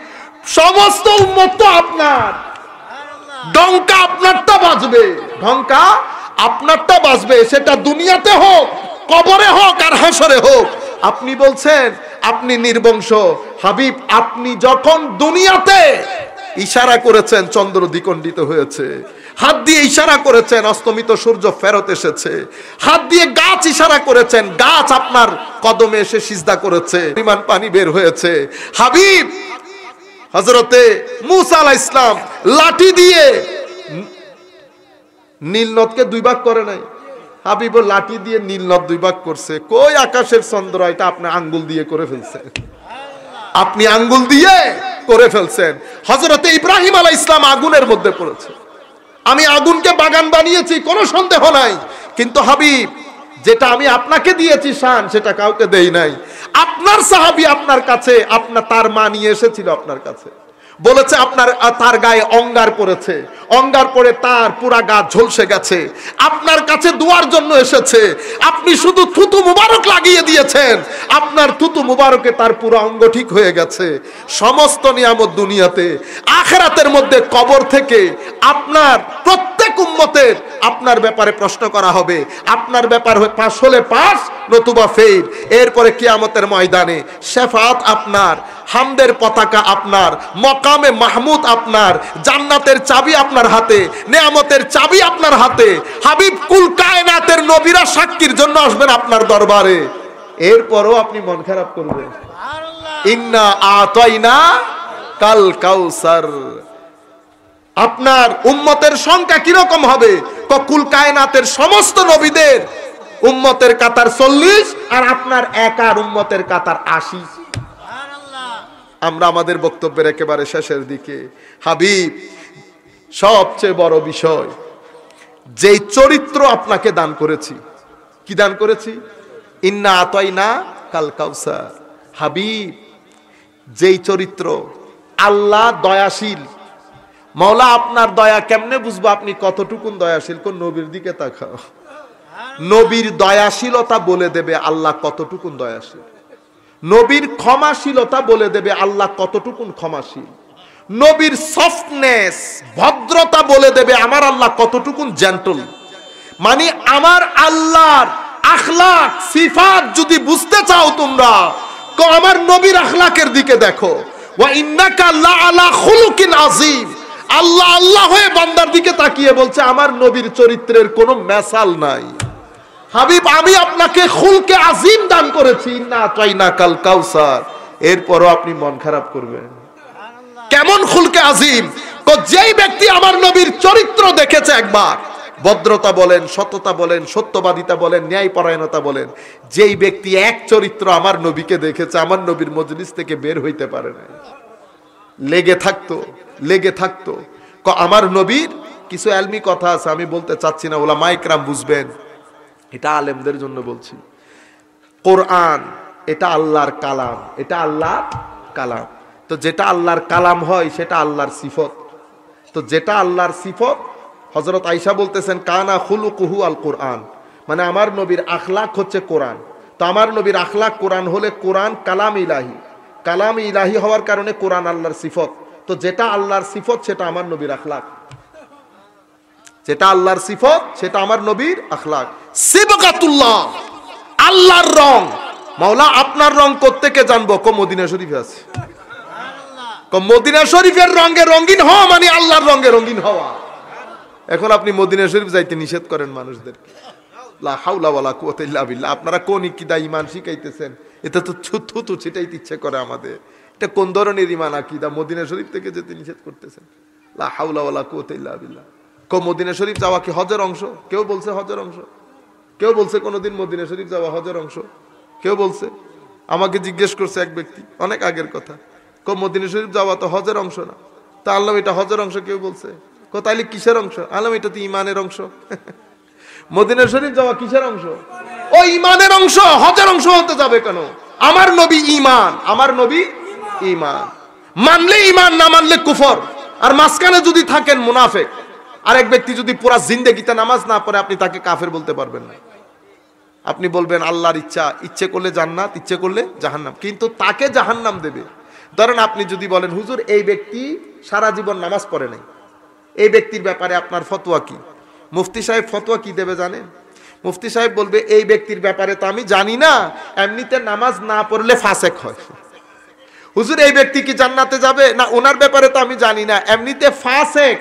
সমস্ত উম্মত তো আপনার। ডঙ্কা আপনারটা বাজবে, ডঙ্কা আপনারটা বাজবে, সেটা দুনিয়াতে হোক, কবরে হোক, আর হাসরে হোক। আপনি বলছেন আপনি নির্বংশ। হাবিব, আপনি যখন দুনিয়াতে ইশারা করেছেন চন্দ্র দ্বিখণ্ডিত হয়েছে, হাত দিয়ে ইশারা করেছেন অস্তমিত সূর্য ফেরত এসেছে, হাত দিয়ে গাছ ইশারা করেছেন, গাছ আপনার কদমে এসে সিজদা করেছে, পরিমাণ পানি বের হয়েছে। হাবিব, হযরতে মূসা আলাইহিস সালাম লাঠি দিয়ে নীল নদকে 2 ভাগ করে নাই। হাবিব লাঠি দিয়ে নীল নদ 2 ভাগ করছে। কই আকাশের চন্দ্র? এটা আপনি আঙ্গুল দিয়ে করে ফেলছেন, আপনি আঙ্গুল দিয়ে করে ফেলছেন। হযরতে ইব্রাহিম আলাইহিস সালাম আগুনের মধ্যে পড়েছে। আমি আগুনকে বাগান বানিয়েছি, কোনো সন্দেহ নাই, কিন্তু হাবিব যেটা আমি আপনাকে দিয়েছি শান, সেটা কাউকে দেই নাই। আপনার সাহাবী আপনার কাছে, আপনার তার মা নিয়ে এসেছিল আপনার কাছে, বলেছে আপনার তার গায়ে অঙ্গার পড়েছে, অঙ্গার পড়ে তার পুরা গা ঝলসে গেছে, আপনার কাছে দোয়ার জন্য এসেছে। আপনি শুধু থুতু মুবারক লাগিয়ে দিয়েছেন, আপনার থুতু মুবারকে তার পুরো অঙ্গ ঠিক হয়ে গেছে। সমস্ত নিয়ামত দুনিয়াতে, আখিরাতের মধ্যে কবর থেকে আপনার প্রত্যেক উম্মতের আপনার ব্যাপারে প্রশ্ন করা হবে। আপনার ব্যাপার পাস হলে পাস, নতুবা ফেল। এরপরে কিয়ামতের ময়দানে শাফাআত আপনার, হামদের পতাকা আপনার, মকামে মাহমুদ আপনার, জান্নাতের চাবি আপনার হাতে, নিয়ামতের চাবি আপনার হাতে। হাবিব, কুল কায়নাতের নবীরা সাক্ষীর জন্য আসবেন আপনার দরবারে। এরপরও আপনি মন খারাপ করবেন। ইন্না আতাইনা কাল কাউসার। আপনার উম্মতের সংখ্যা কিরকম হবে? কুল কায়নাতের সমস্ত নবীদের উম্মতের কাতার 40, আর আপনার একার উম্মতের কাতার 80। আমরা আমাদের বক্তব্যের একেবারে শেষের দিকে। হাবিব, সবচেয়ে বড় বিষয়, যেই চরিত্র আপনাকে দান করেছি। কি দান করেছি? ইন্না আতাইনা কাল কাউসার। হাবিব, যেই চরিত্র, আল্লাহ দয়াশীল। মাওলা আপনার দয়া কেমনে বুঝবো আপনি কতটুকুন দয়াশীল? কোন নবীর দিকে তাকাও, নবীর দয়াশীলতা বলে দেবে আল্লাহ কতটুকুন দয়াশীল। নবীর ক্ষমাশীলতা বলে দেবে আল্লাহ কতটুকুন ক্ষমাশীল। নবীর সফটনেস, ভদ্রতা বলে দেবে আমার আল্লাহ কতটুকুন জেন্টল। মানে আমার আল্লাহর আখলাক সিফাত যদি বুঝতে চাও তোমরা, তো আমার নবীর আখলাকের দিকে দেখো। ওয়া ইন্নাকা লাআলা খুলুকিন আযীম। আল্লাহ আল্লাহ হয়ে বান্দার দিকে তাকিয়ে বলছে আমার নবীর চরিত্রের কোনো মেসাল নাই। হাবিব, আমি আপনাকে খুলকে আজিম দান করেছি, ইন্না আতাইনা কাল কাউসার। এরপরও আপনি মন খারাপ করবেন। কেমন খুলকে আজিম? তো যেই ব্যক্তি আমার নবীর চরিত্র দেখেছে একবার, ভদ্রতা বলেন, সততা বলেন, সত্যবাদিতা বলেন, ন্যায়পরায়ণতা বলেন, যেই ব্যক্তি এক চরিত্র আমার নবীকে দেখেছে, আমার নবীর মজলিস থেকে বের হইতে পারে না, লেগে থাকতো, লেগে থাকতো। আমার নবীর কিছু এলমি কথা আছে, আমি বলতে চাচ্ছি না, ওলামা ইকরাম বুঝবেন, এটা আলেমদের জন্য বলছি। কোরআন এটা আল্লাহর কালাম, এটা আল্লাহর কালাম। তো যেটা আল্লাহর কালাম হয় সেটা আল্লাহর সিফত। তো যেটা আল্লাহর সিফত, হযরত আয়েশা বলতেছেন কানা খুলুকুহু আল কোরআন, মানে আমার নবীর আখলাক হচ্ছে কোরআন। তো আমার নবীর আখলাক কোরআন হলে কোরআন কালাম ইলাহি, কালাম ইলাহি হওয়ার কারণে কোরআন আল্লাহর সিফত। তো যেটা আল্লাহর সিফত সেটা আমার নবীর আখলাক, যেটা আল্লাহর সিফত সেটা আমার নবীর আখলাক। সিবগাতুল্লাহ, আল্লাহর রং। মাওলা আপনার রং কোত্থেকে জানবো? মদিনা শরীফে আছে। মদিনা শরীফের রঙে রঙিন হওয়া মানে আল্লাহর রঙে রঙিন হওয়া। এখন আপনি মদিনা শরীফ যাইতে নিষেধ করেন মানুষদেরকে, লা হাওলা ওয়ালা কুওয়াতা ইল্লা বিল্লাহ। আপনারা কোন ইকিদা ঈমান শিখাইতেছেন? এটা তো থুতু ছিটাইতে ইচ্ছে করে আমাদের। এটা কোন ধরনের ঈমান আকীদা? মদিনা শরীফ থেকে যেতে নিষেধ করতেছেন, লা হাওলা ওয়ালা কুওয়াতা ইল্লা বিল্লাহ। মদিনা শরীফ যাওয়া কি হজের অংশ? কেউ বলছে হজের অংশ? কেউ বলছে কোনোদিন মদিনা শরীফ যাওয়া হজের অংশ? কেউ বলছে? আমাকে জিজ্ঞেস করছে এক ব্যক্তি, অনেক আগের কথা, মদিনা শরীফ যাওয়া তো হজের অংশ না। তা আল্লাহ এটা হজের অংশ কেউ বলছে? তাইলে কিসের অংশ? আল্লাহ এটা তো ঈমানের অংশ। মদিনা শরীফ যাওয়া কিসের অংশ? ও ঈমানের অংশ। হজের অংশ হতে যাবে কেন? আমার নবী ঈমান, আমার নবী ঈমান। মানলে ঈমান, না মানলে কুফর। আর মাঝখানে যদি থাকেন মুনাফিক, আর এক ব্যক্তি যদি পুরা জিন্দেগিতে নামাজ না পড়ে, আপনি তাকে কাফের বলতে পারবেন না। আপনি বলবেন আল্লাহর ইচ্ছা, ইচ্ছে করলে জান্নাত, ইচ্ছে করলে জাহান্নাম, কিন্তু তাকে জাহান্নাম দেবে। ধরেন আপনি যদি বলেন হুজুর এই ব্যক্তি সারা জীবন নামাজ পড়ে নাই, এই ব্যক্তির ব্যাপারে আপনার ফতোয়া কি? মুফতি সাহেব ফতোয়া কি দেবে জানেন? মুফতি সাহেব বলবে এই ব্যক্তির ব্যাপারে তো আমি জানি না, এমনিতে নামাজ না পড়লে ফাসেক হয়। হুজুর এই ব্যক্তি কি জান্নাতে যাবে? না, ওনার ব্যাপারে তো আমি জানি না, এমনিতে ফাসেক,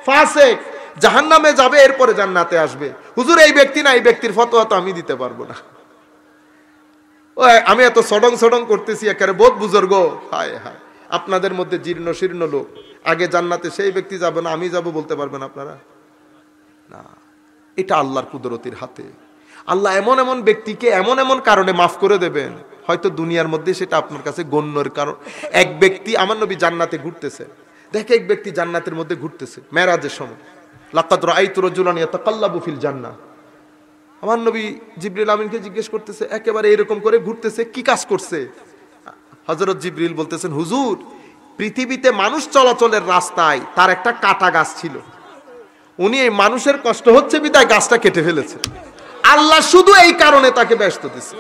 ফাসেক জাহান্নামে যাবে, এরপরে জান্নাতে আসবে। হুজুর এই ব্যক্তি না, এই ব্যক্তির ফতোয়া তো আমি দিতে পারবো না। আমি এত সডং সডং করতেছি, একেবারে বোধ বুজুর্গ। হায় হায়, আপনাদের মধ্যে জীর্ণ শীর্ণ লোক, আগে জান্নাতে সেই ব্যক্তি যাবে না আমি যাব বলতে পারবেন আপনারা? না, এটা আল্লাহর কুদরতির হাতে। আল্লাহ এমন এমন ব্যক্তিকে এমন এমন কারণে মাফ করে দেবেন, হয়তো দুনিয়ার মধ্যে সেটা আপনার কাছে গণ্যের কারণ। এক ব্যক্তি, আমার নবী জান্নাতে ঘুরতেছে, দেখে এক ব্যক্তি জান্নাতের মধ্যে ঘুরতেছে মেরাজের সময়। লাকাদ রাআইতু রাজুলান ইয়াতাকাল্লাবু ফিল জান্নাহ। আমার নবী জিবরিল আমিনকে জিজ্ঞেস করতেছে, একেবারে এরকম করে ঘুরতেছে, কি কাজ করছে? হযরত জিবরিল বলতেছেন, হুজুর পৃথিবীতে মানুষ চলাচলের রাস্তায় তার একটা কাটা গাছ ছিল, উনি এই মানুষের কষ্ট হচ্ছে বিধায় গাছটা কেটে ফেলেছে। আল্লাহ শুধু এই কারণে তাকে ব্যস্ত দিয়েছে।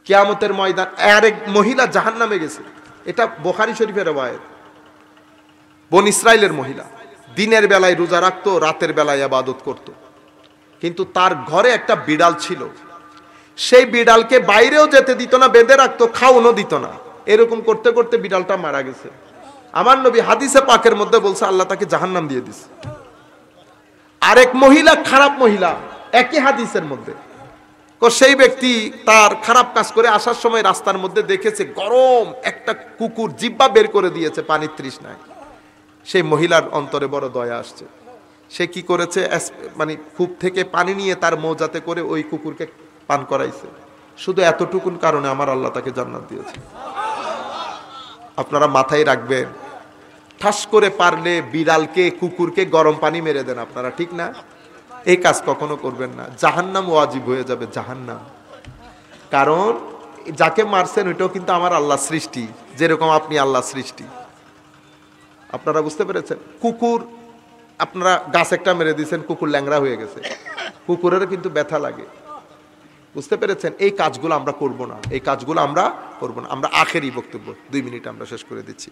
কিয়ামতের ময়দান আরেক মহিলা জাহান্নামে গেছে, এটা বুখারী শরীফের রওয়ায়াত। বনি ইসরাইলের মহিলা, দিনের বেলায় রোজা রাখতো, রাতের বেলায় ইবাদত করত, কিন্তু তার ঘরে একটা বিড়াল ছিল। সেই বিড়ালকে বাইরেও যেতে দিত না, বেঁধে রাখতো, খাওয়ানো দিত না। এরকম করতে করতে বিড়ালটা মারা গেছে। আমার নবী হাদিসে পাকের মধ্যে বলছে আল্লাহ তাকে জাহান্নাম দিয়ে দিছে। আরেক মহিলা, খারাপ মহিলা, একই হাদিসের মধ্যে, সেই ব্যক্তি তার খারাপ কাজ করে আসার সময় রাস্তার মধ্যে দেখেছে গরম একটা কুকুর জিহ্বা বের করে দিয়েছে পানির তৃষ্ণায়। সেই মহিলার অন্তরে বড় দয়া আসছে। সে কি করেছে, মানে কূপ থেকে পানি নিয়ে তার মৌজাতে করে ওই কুকুরকে পান করাইছে। শুধু এতটুকুন কারণে আমার আল্লাহ তাকে জান্নাত দিয়েছে। আপনারা মাথায় রাখবেন, ঠাস করে পারলে বিড়ালকে, কুকুরকে গরম পানি মেরে দেন আপনারা, ঠিক না? এই কাজ কখনো করবেন না, জাহান্নাম ওয়াজিব হয়ে যাবে, জাহান্নাম। কারণ যাকে মারছেন ওইটাও কিন্তু আমার আল্লাহ সৃষ্টি, যেরকম আপনি আল্লাহ সৃষ্টি। আপনারা বুঝতে পেরেছেন? কুকুর, আপনারা গাছ একটা মেরে দিয়েছেন, কুকুর ল্যাংড়া হয়ে গেছে, কুকুরেরও কিন্তু ব্যথা লাগে। বুঝতে পেরেছেন? এই কাজগুলো আমরা করব না, এই কাজগুলো আমরা করব না। আমরা আখেরি বক্তব্য 2 মিনিট আমরা শেষ করে দিচ্ছি।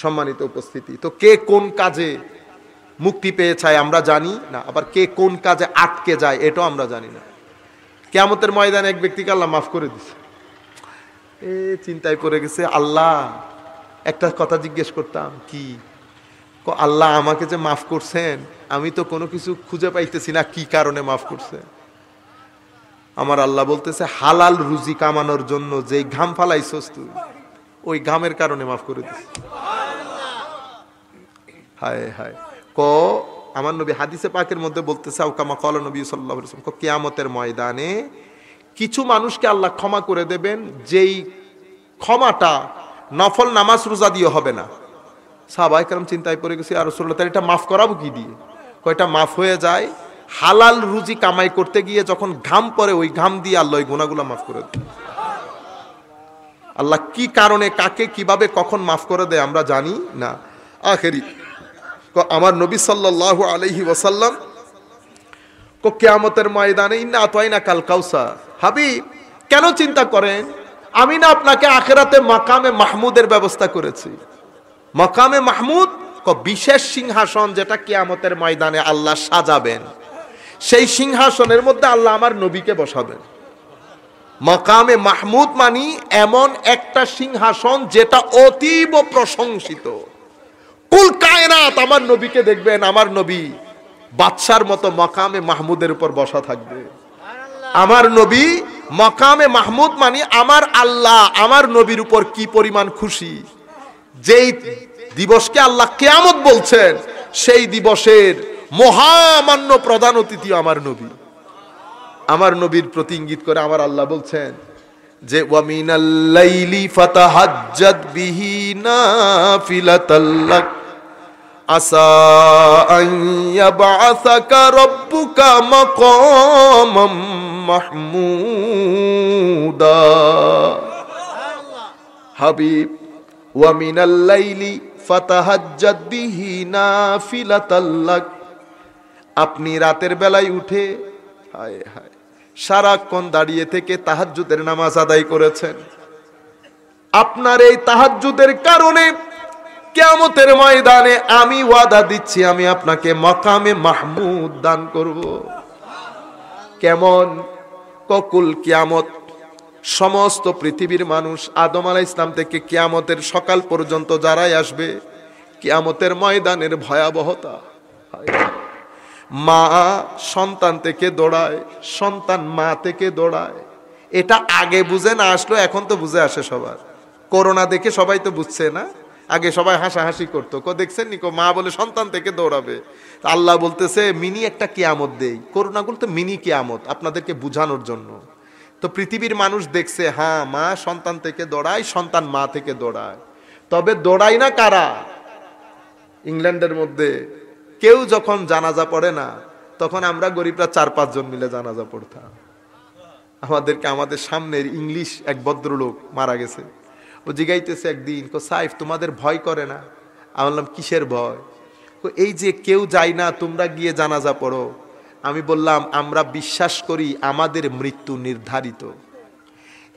সম্মানিত উপস্থিতি, তো কে কোন কাজে মুক্তি পেয়ে চায় আমরা জানি না, আবার কে কোন কাজে আটকে যায় এটাও আমরা জানি না। কিয়ামতের ময়দানে এক ব্যক্তিকে আল্লাহ মাফ করে দিছে, চিন্তায় পড়ে গেছে, আল্লাহ একটা কথা জিজ্ঞেস করতাম, কি? আল্লাহ আমাকে যে মাফ করছেন, আমি তো কোনো কিছু খুঁজে পাইতেছি না, কি কারণে মাফ করছে? আমার আল্লাহ বলতেছে, হালাল রুজি কামানোর জন্য যেই ঘাম ফালাইছস তুই, ওই ঘামের কারণে মাফ করে দিস। হায় হায়। আমার নবী হাদিসে পাকের মধ্যে বলতেছে, আওকামা ক্বালা নবী সাল্লাল্লাহু আলাইহি ওয়াসাল্লাম, কিয়ামতের ময়দানে কিছু মানুষকে আল্লাহ ক্ষমা করে দেবেন, যেই ক্ষমাটা নফল নামাজ রোজা দিয়ে হবে না। সাহাবায়ে কেরাম চিন্তায় পড়ে গেছে, আর রাসূলুল্লাহ তার এটা মাফ করাবো কি দিয়ে? কয়টা মাফ হয়ে যায় হালাল রুজি কামাই করতে গিয়ে যখন ঘাম পড়ে, ওই ঘাম দিয়ে আল্লাহ ওই গুনাহগুলো মাফ করে দেয়। আল্লাহ কি কারণে কাকে কিভাবে কখন মাফ করে দেয় আমরা জানি না। আখেরি আমার নবী সাল্লাল্লাহু আলাইহি ওয়াসাল্লাম কিয়ামতের ময়দানে ইন্না আতাইনা কাল কাউসার, হাবিব কেন চিন্তা করেন, আমি না আপনাকে আখিরাতে মাকামে মাহমুদের ব্যবস্থা করেছি। মাকামে মাহমুদ বিশেষ সিংহাসন, যেটা কিয়ামতের ময়দানে আল্লাহ সাজাবেন, সেই সিংহাসনের মধ্যে আল্লাহ আমার নবীকে বসাবেন। মাকামে মাহমুদ মানি এমন একটা সিংহাসন যেটা অতীব প্রশংসিত। কুল কায়নাত আমার নবীকে দেখবেন, আমার নবী বাদশার মতো মাকামে মাহমুদের উপর বসা থাকবে। আমার নবী মাকামে মাহমুদ মানি আমার আল্লাহ আমার নবীর উপর কি পরিমাণ খুশি। যেই দিবসকে আল্লাহ কিয়ামত বলছেন, সেই দিবসের মহামান্য প্রধান অতিথি আমার নবী। আমার নবীর প্রতি ইঙ্গিত করে আমার আল্লাহ বলছেন যে ওয়ামিনাল লাইলি ফাতাহাজ্জাদ বিহি নাফিলাতাল লাক আসা আন ইয়াবআসাকা রাব্বুকা মাকামাম মাহমুদা। হাবিব ওয়ামিনাল লাইলি ফাতাহাজ্জাদ বিহি নাফিলাতাল লাক, আপনি রাতের বেলায় উঠে হায় হায় সারাক্ষণ দাঁড়িয়ে থেকে তাহাজ্জুদের নামাজ আদায় করেছেন। আপনার এই তাহাজ্জুদের কারণে কিয়ামতের ময়দানে আমি ওয়াদা দিচ্ছি, আমি আপনাকে মাকামে মাহমুদ দান করব। কেমন? ককুল কিয়ামত সমস্ত পৃথিবীর মানুষ আদম আলাইহিস সালাম থেকে কিয়ামতের সকাল পর্যন্ত যারাই আসবে, কিয়ামতের ময়দানের ভয়াবহতা। মা সন্তান থেকে দৌড়ায়, সন্তান মা থেকে দৌড়ায়। এটা আগে বুঝে না আসলো, এখন তো বুঝে আসে সবার। করোনা দেখে সবাই তো বুঝছে না, আগে সবাই হাসাহাসি করতো, দেখছেন নিকো মা বলে সন্তান থেকে দৌড়াবে। আল্লাহ বলতেছে মিনি একটা কিয়ামত দেই। করোনাগুলো তো মিনি কিয়ামত আপনাদেরকে বুঝানোর জন্য। তো পৃথিবীর মানুষ দেখছে, হ্যাঁ মা সন্তান থেকে দৌড়ায়, সন্তান মা থেকে দৌড়ায়। তবে দৌড়ায় না কারা? ইংল্যান্ডের মধ্যে কেউ যখন জানাজা পড়ে না, তখন আমরা গরিবরা 4-5 জন মিলে জানাজা পড়তাম। আমাদেরকে আমাদের সামনের ইংলিশ এক ভদ্রলোক মারা গেছে, ও জিগাইতেছে একদিন, সাইফ তোমাদের ভয় করে না? আমি বললাম কিসের ভয়? এই যে কেউ যায় না, তোমরা গিয়ে জানাজা পড়ো। আমি বললাম আমরা বিশ্বাস করি আমাদের মৃত্যু নির্ধারিত,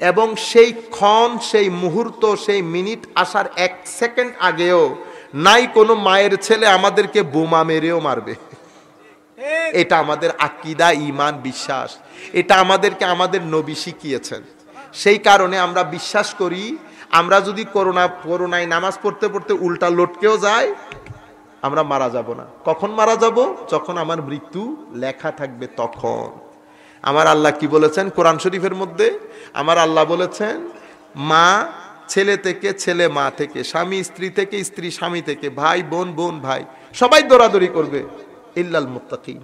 এবং সেই ক্ষণ, সেই মুহূর্ত, সেই মিনিট আসার 1 সেকেন্ড আগেও নাই কোনো মায়ের ছেলে আমাদেরকে বোমা মেরেও মারবে। এটা আমাদের আকীদা, ঈমান, বিশ্বাস। এটা আমাদেরকে আমাদের নবী শিখিয়েছেন। সেই কারণে আমরা বিশ্বাস করি আমরা যদি করোনায় নামাজ পড়তে পড়তে উল্টা লটকেও যায়, আমরা মারা যাব না। কখন মারা যাব? যখন আমার মৃত্যু লেখা থাকবে তখন। আমার আল্লাহ কি বলেছেন কোরআন শরীফের মধ্যে? আমার আল্লাহ বলেছেন মা ছেলে থেকে, ছেলে মা থেকে, স্বামী স্ত্রী থেকে, স্ত্রী স্বামী থেকে, ভাই বোন, বোন ভাই, সবাই দৌড়াদৌড়ি করবে ইল্লাল মুত্তাকিন।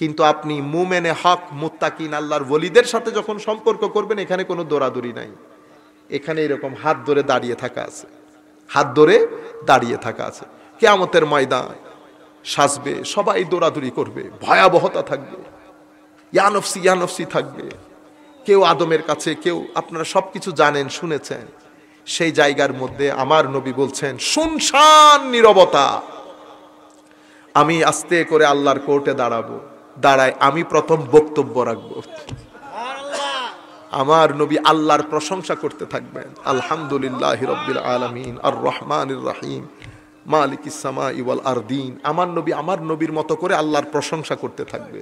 কিন্তু আপনি মুমিনে হক মুত্তাকিন আল্লাহর ওলিদের সাথে যখন সম্পর্ক করবেন, এখানে কোনো দৌড়াদৌড়ি নাই। এখানে এরকম হাত ধরে দাঁড়িয়ে থাকা আছে, হাত ধরে দাঁড়িয়ে থাকা আছে। কিয়ামতের ময়দান সাজবে, সবাই দৌড়াদৌড়ি করবে, ভয়াবহতা থাকবে, ইয়া নফসি ইয়া নফসি থাকবে। কেউ আদমের কাছে, কেউ, আপনারা সবকিছু জানেন, শুনেছেন। সেই জায়গার মধ্যে আমার নবী বলছেন শুনশান নীরবতা। আমি আস্তে করে আল্লাহর কোর্টে দাঁড়াবো, দাঁড়ায় আমি প্রথম বক্তব্য রাখবো। আমার নবী আল্লাহর প্রশংসা করতে থাকবেন, আলহামদুলিল্লাহি রাব্বিল আলামিন আর রহমানির রহিম মালিকিস সামাই ওয়াল আরদিন। আমার নবীর মতো করে আল্লাহর প্রশংসা করতে থাকবে।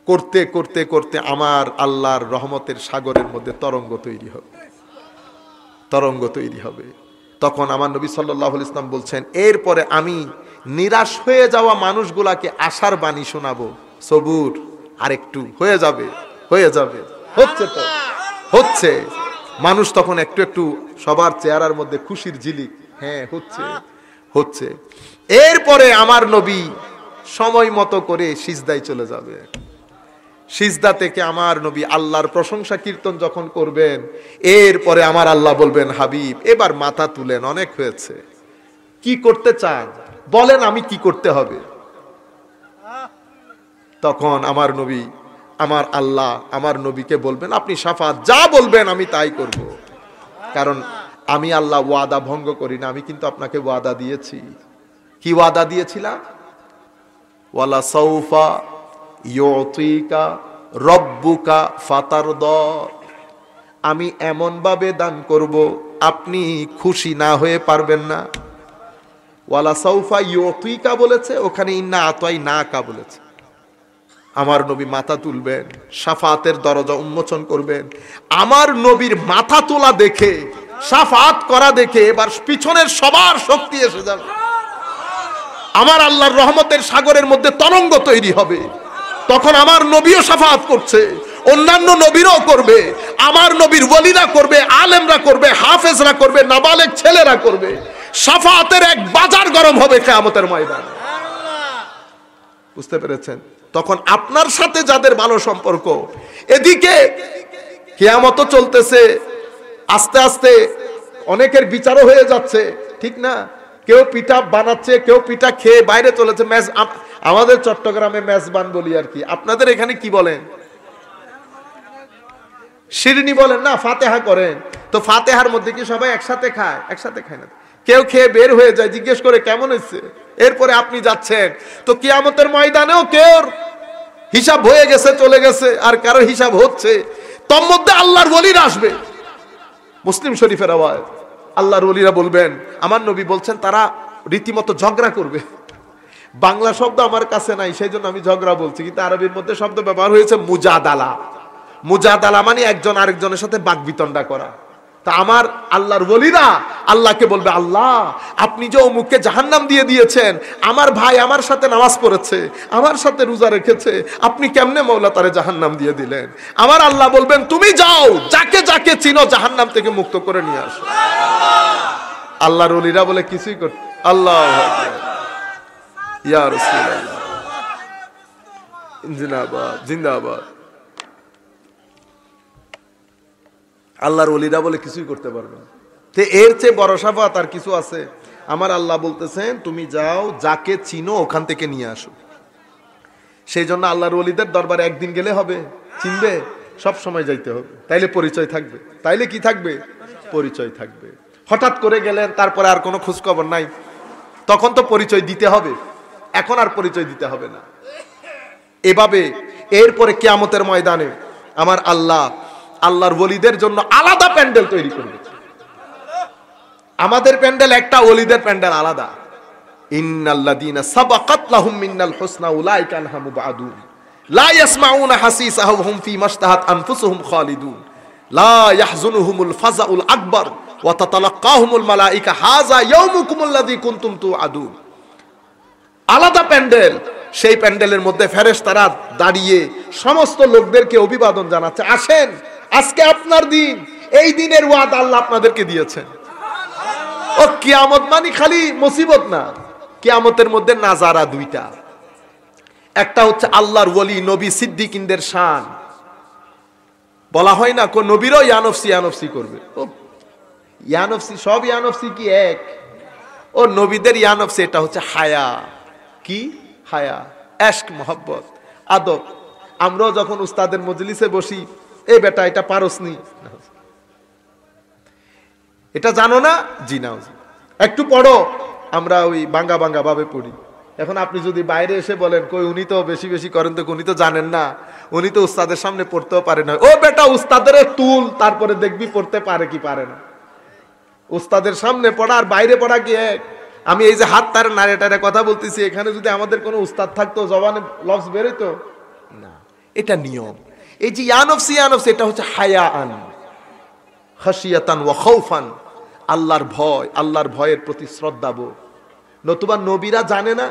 করতে করতে করতে আমার আল্লাহর রহমতের সাগরের মধ্যে তরঙ্গ তৈরি হবে, তরঙ্গ তৈরি হবে। তখন আমার নবী সাল্লাল্লাহু আলাইহি ওয়াসাল্লাম বলছেন এরপরে আমি নিরাশ হয়ে যাওয়া মানুষগুলাকে আশার বাণী শোনাবো, সবুর, আরেকটু হয়ে যাবে, হয়ে যাবে, হচ্ছে তো হচ্ছে। মানুষ তখন একটু একটু সবার চেহারার মধ্যে খুশির ঝিলিক, হ্যাঁ হচ্ছে হচ্ছে। এরপরে আমার নবী সময় মতো করে সিজদায় চলে যাবে। সিজদা থেকে আমার নবী আল্লাহর প্রশংসা কীর্তন যখন করবেন, এরপরে আমার আল্লাহ বলবেন হাবিব এবার মাথা তুলেন, অনেক হয়েছে, কি করতে চান বলেন, আমি কি করতে হবে? তখন আমার নবী, আমার আল্লাহ আমার নবীকে বলবেন আপনি শাফাত যা বলবেন আমি তাই করব। কারণ আমি আল্লাহ ওয়াদা ভঙ্গ করি না। আমি কিন্তু আপনাকে ওয়াদা দিয়েছি। কি ওয়াদা দিয়েছিলাম? ওয়ালা সাউফা ইউতিকা রব্বুকা ফাতারদা, আমি এমন ভাবে দান করব আপনি খুশি না হয়ে পারবেন না। ওয়ালা সাউফা ইউতিকা বলেছে, ওখানে ইন্না আতাইনাকা বলেছে। আমার নবী মাথা তুলবেন, শাফাতের দরজা উন্মোচন করবেন। আমার নবীর মাথা তোলা দেখে, শাফাত করা দেখে এবার পিছনের সবার শক্তি এসে যাবে। আমার আল্লাহর রহমতের সাগরের মধ্যে তরঙ্গ তৈরি হবে। তখন আমার নবীও শাফাত করছে, অন্যান্য নবীরাও করবে, আমার নবীর ওয়ালিরা করবে, আলেমরা করবে, হাফেজরা করবে, নাবালেগ ছেলেরা করবে। শাফাতের এক বাজার গরম হবে কিয়ামতের ময়দানে। বুঝতে পেরেছেন? তখন আপনার সাথে যাদের ভালো সম্পর্ক, এদিকে কিয়ামত চলতেছে, আস্তে আস্তে অনেকের বিচারও হয়ে যাচ্ছে, ঠিক না? কেউ পিঠা বানাচ্ছে, কেউ পিঠা খেয়ে বাইরে চলেছে। আমাদের চট্টগ্রামে মেজবান বলি আর কি, আপনাদের এখানে কি বলেন? শিরনি বলেন না? ফাতেহা করেন তো ফাতেহার মধ্যে কি সবাই একসাথে খায়? একসাথে খায় না। কেউ খেয়ে বের হয়ে যায়, জিজ্ঞেস করে কেমন হয়েছে, এরপরে আপনি যাচ্ছেন। তো কিয়ামতের ময়দানেও কেউ হিসাব হয়ে গেছে, চলে গেছে, আর কারো হিসাব হচ্ছে। তোর মধ্যে আল্লাহর ওলিরা আসবে। মুসলিম শরীফের আওয়াজ, আল্লাহর ওলিরা বলবেন, আমার নবী বলছেন তারা রীতিমতো ঝগড়া করবে। বাংলা শব্দ আমার কাছে নাই, সেই জন্য আমি ঝগড়া বলছি, কিন্তু আরবির মধ্যে শব্দ ব্যবহার হয়েছে মুজাদালা। মুজাদালা মানে একজন আরেকজনের সাথে বাকবিতণ্ডা করা। তা আমার আল্লাহর ওলিরা আল্লাহকে বলবে, আল্লাহ আপনি যে অমুককে জাহান্নাম দিয়ে দিয়েছেন, আমার ভাই আমার সাথে নামাজ পড়েছে, আমার সাথে রোজা রেখেছে, আপনি কেমনে মওলা তারে জাহান্নাম দিয়ে দিলেন? আমার আল্লাহ বলবেন, তুমি যাও, যাকে যাকে চিনো জাহান্নাম থেকে মুক্ত করে নিয়ে আসো। আল্লাহর ওলিরা বলে কিছুই করতে, আল্লাহু আকবার, ইয়া রাসূলুল্লাহ, জিন্দাবাদ জিন্দাবাদ। আল্লাহর ওলিরা বলে কিছুই করতে পারবে না। তো এর চেয়ে বড় শাফাত আর কিছু আছে? আমার আল্লাহ বলতেছেন, তুমি যাও, যাকে চিনো ওখান থেকে নিয়ে আসো। সেই জন্য আল্লাহর ওলিদের দরবারে একদিন গেলে হবে? চিনবে? সব সময় যাইতে হবে, তাইলে পরিচয় থাকবে। তাইলে কি থাকবে? পরিচয় থাকবে। হঠাৎ করে গেলেন, তারপরে আর কোনো খোঁজ খবর নাই, তখন তো পরিচয় দিতে হবে। এখন আর পরিচয় দিতে হবে না। এভাবে এরপরে কিয়ামতের ময়দানে আমার আল্লাহ আল্লাহর ওলিদের জন্য আলাদা প্যান্ডেল তৈরি করবে। আমাদের প্যান্ডেল একটা, ওলিদের প্যান্ডেল আলাদা। ইন্নাল্লাযীনা সাবাকাত লাহুম মিনাল হুসনা উলাইকা আনহা মুবআদুন লা ইয়াসমাউনা হাসিসাহা ওয়া হুম ফী মাশতাহাত আনফুসুহুম খালিদুন লা ইয়াহজুনুহুমুল ফাযাউল আকবার ওয়া তাতালাক্কাহুমুল মালায়েকা হাযা ইয়াউমুকুমুল্লাযী কুনতুম তুআদুন। আলাদা প্যান্ডেল। সেই প্যান্ডেলের মধ্যে ফেরেশতারা দাঁড়িয়ে সমস্ত লোকদেরকে অভিবাদন জানাচ্ছে, আসেন, আজকে আপনার দিন। এই দিনের ওয়াদা আল্লাহ আপনাদেরকে দিয়েছেন। ও কিয়ামত মানে খালি মুসিবত না, কিয়ামতের মধ্যে নাজারা দুইটা। একটা হচ্ছে আল্লাহর ওলি নবী সিদ্দিকিনদের শান। বলা হয় না কোন নবীরও ইয়ানফসি ইয়ানফসি করবে। ও ইয়ানফসি, সব ইয়ানফসি কি এক? ও নবীদের ইয়ানফসি এটা হচ্ছে হায়া। কি হায়া? এশক, মোহাব্বত, আদব। আমরাও যখন উস্তাদের মজলিসে বসি, এ বেটা এটা পারসনি, এটা জানো না? জি না, একটু পড়ো। আমরা ওই বাঙ্গা বাঙ্গা ভাবে পড়ি। এখন আপনি যদি বাইরে এসে বলেন, কই উনি তো বেশি বেশি করেন, তো উনি তো জানেন না, উনি তো উস্তাদের সামনে পড়তেও পারে না। ও বেটা উস্তাদের তুল, তারপরে দেখবি পড়তে পারে কি পারে না। উস্তাদের সামনে পড়া আর বাইরে পড়া কি এক? আমি এই যে হাত তারে নাড়ে টারে কথা বলতেছি, এখানে যদি আমাদের কোনো উস্তাদ থাকতো, জবানে লফজ বেরোতো না। এটা নিয়ম। এই যে ইয়ানফসি ইয়ানফসি, এটা হচ্ছে হায়াআন খাশিয়াতান ওয়া খাউফান, আল্লাহর ভয়, আল্লাহর ভয়ের প্রতি শ্রদ্ধাবোধ। নতুবা নবীরা জানে না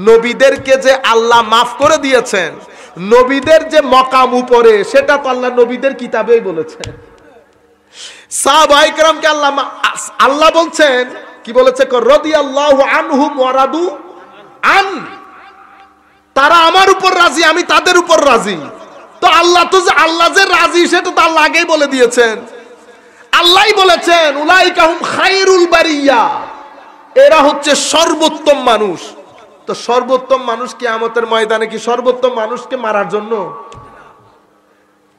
নবীদেরকে যে আল্লাহ মাফ করে দিয়েছেন, নবীদের যে মকাম উপরে, সেটা তো আল্লাহ নবীদের কিতাবেই বলেছেন। সাহাবায়ে কেরামকে আল্লাহ বলছেন, কি বলেছে? রাদিয়াল্লাহু আনহুম ওয়া রাদু আন, তারা আমার উপর রাজি, আমি তাদের উপর রাজি। তো আল্লাহ তো যে আল্লাহ যে রাজি, সেটা তো আল্লাহ আগেই বলে দিয়েছেন। আল্লাহই বলেছেন উলাইকা হুম খায়রুল বারিয়া, এরা হচ্ছে সর্বোত্তম মানুষ। তো সর্বোত্তম মানুষ কিয়ামতের ময়দানে কি সর্বোত্তম মানুষকে মারার জন্য?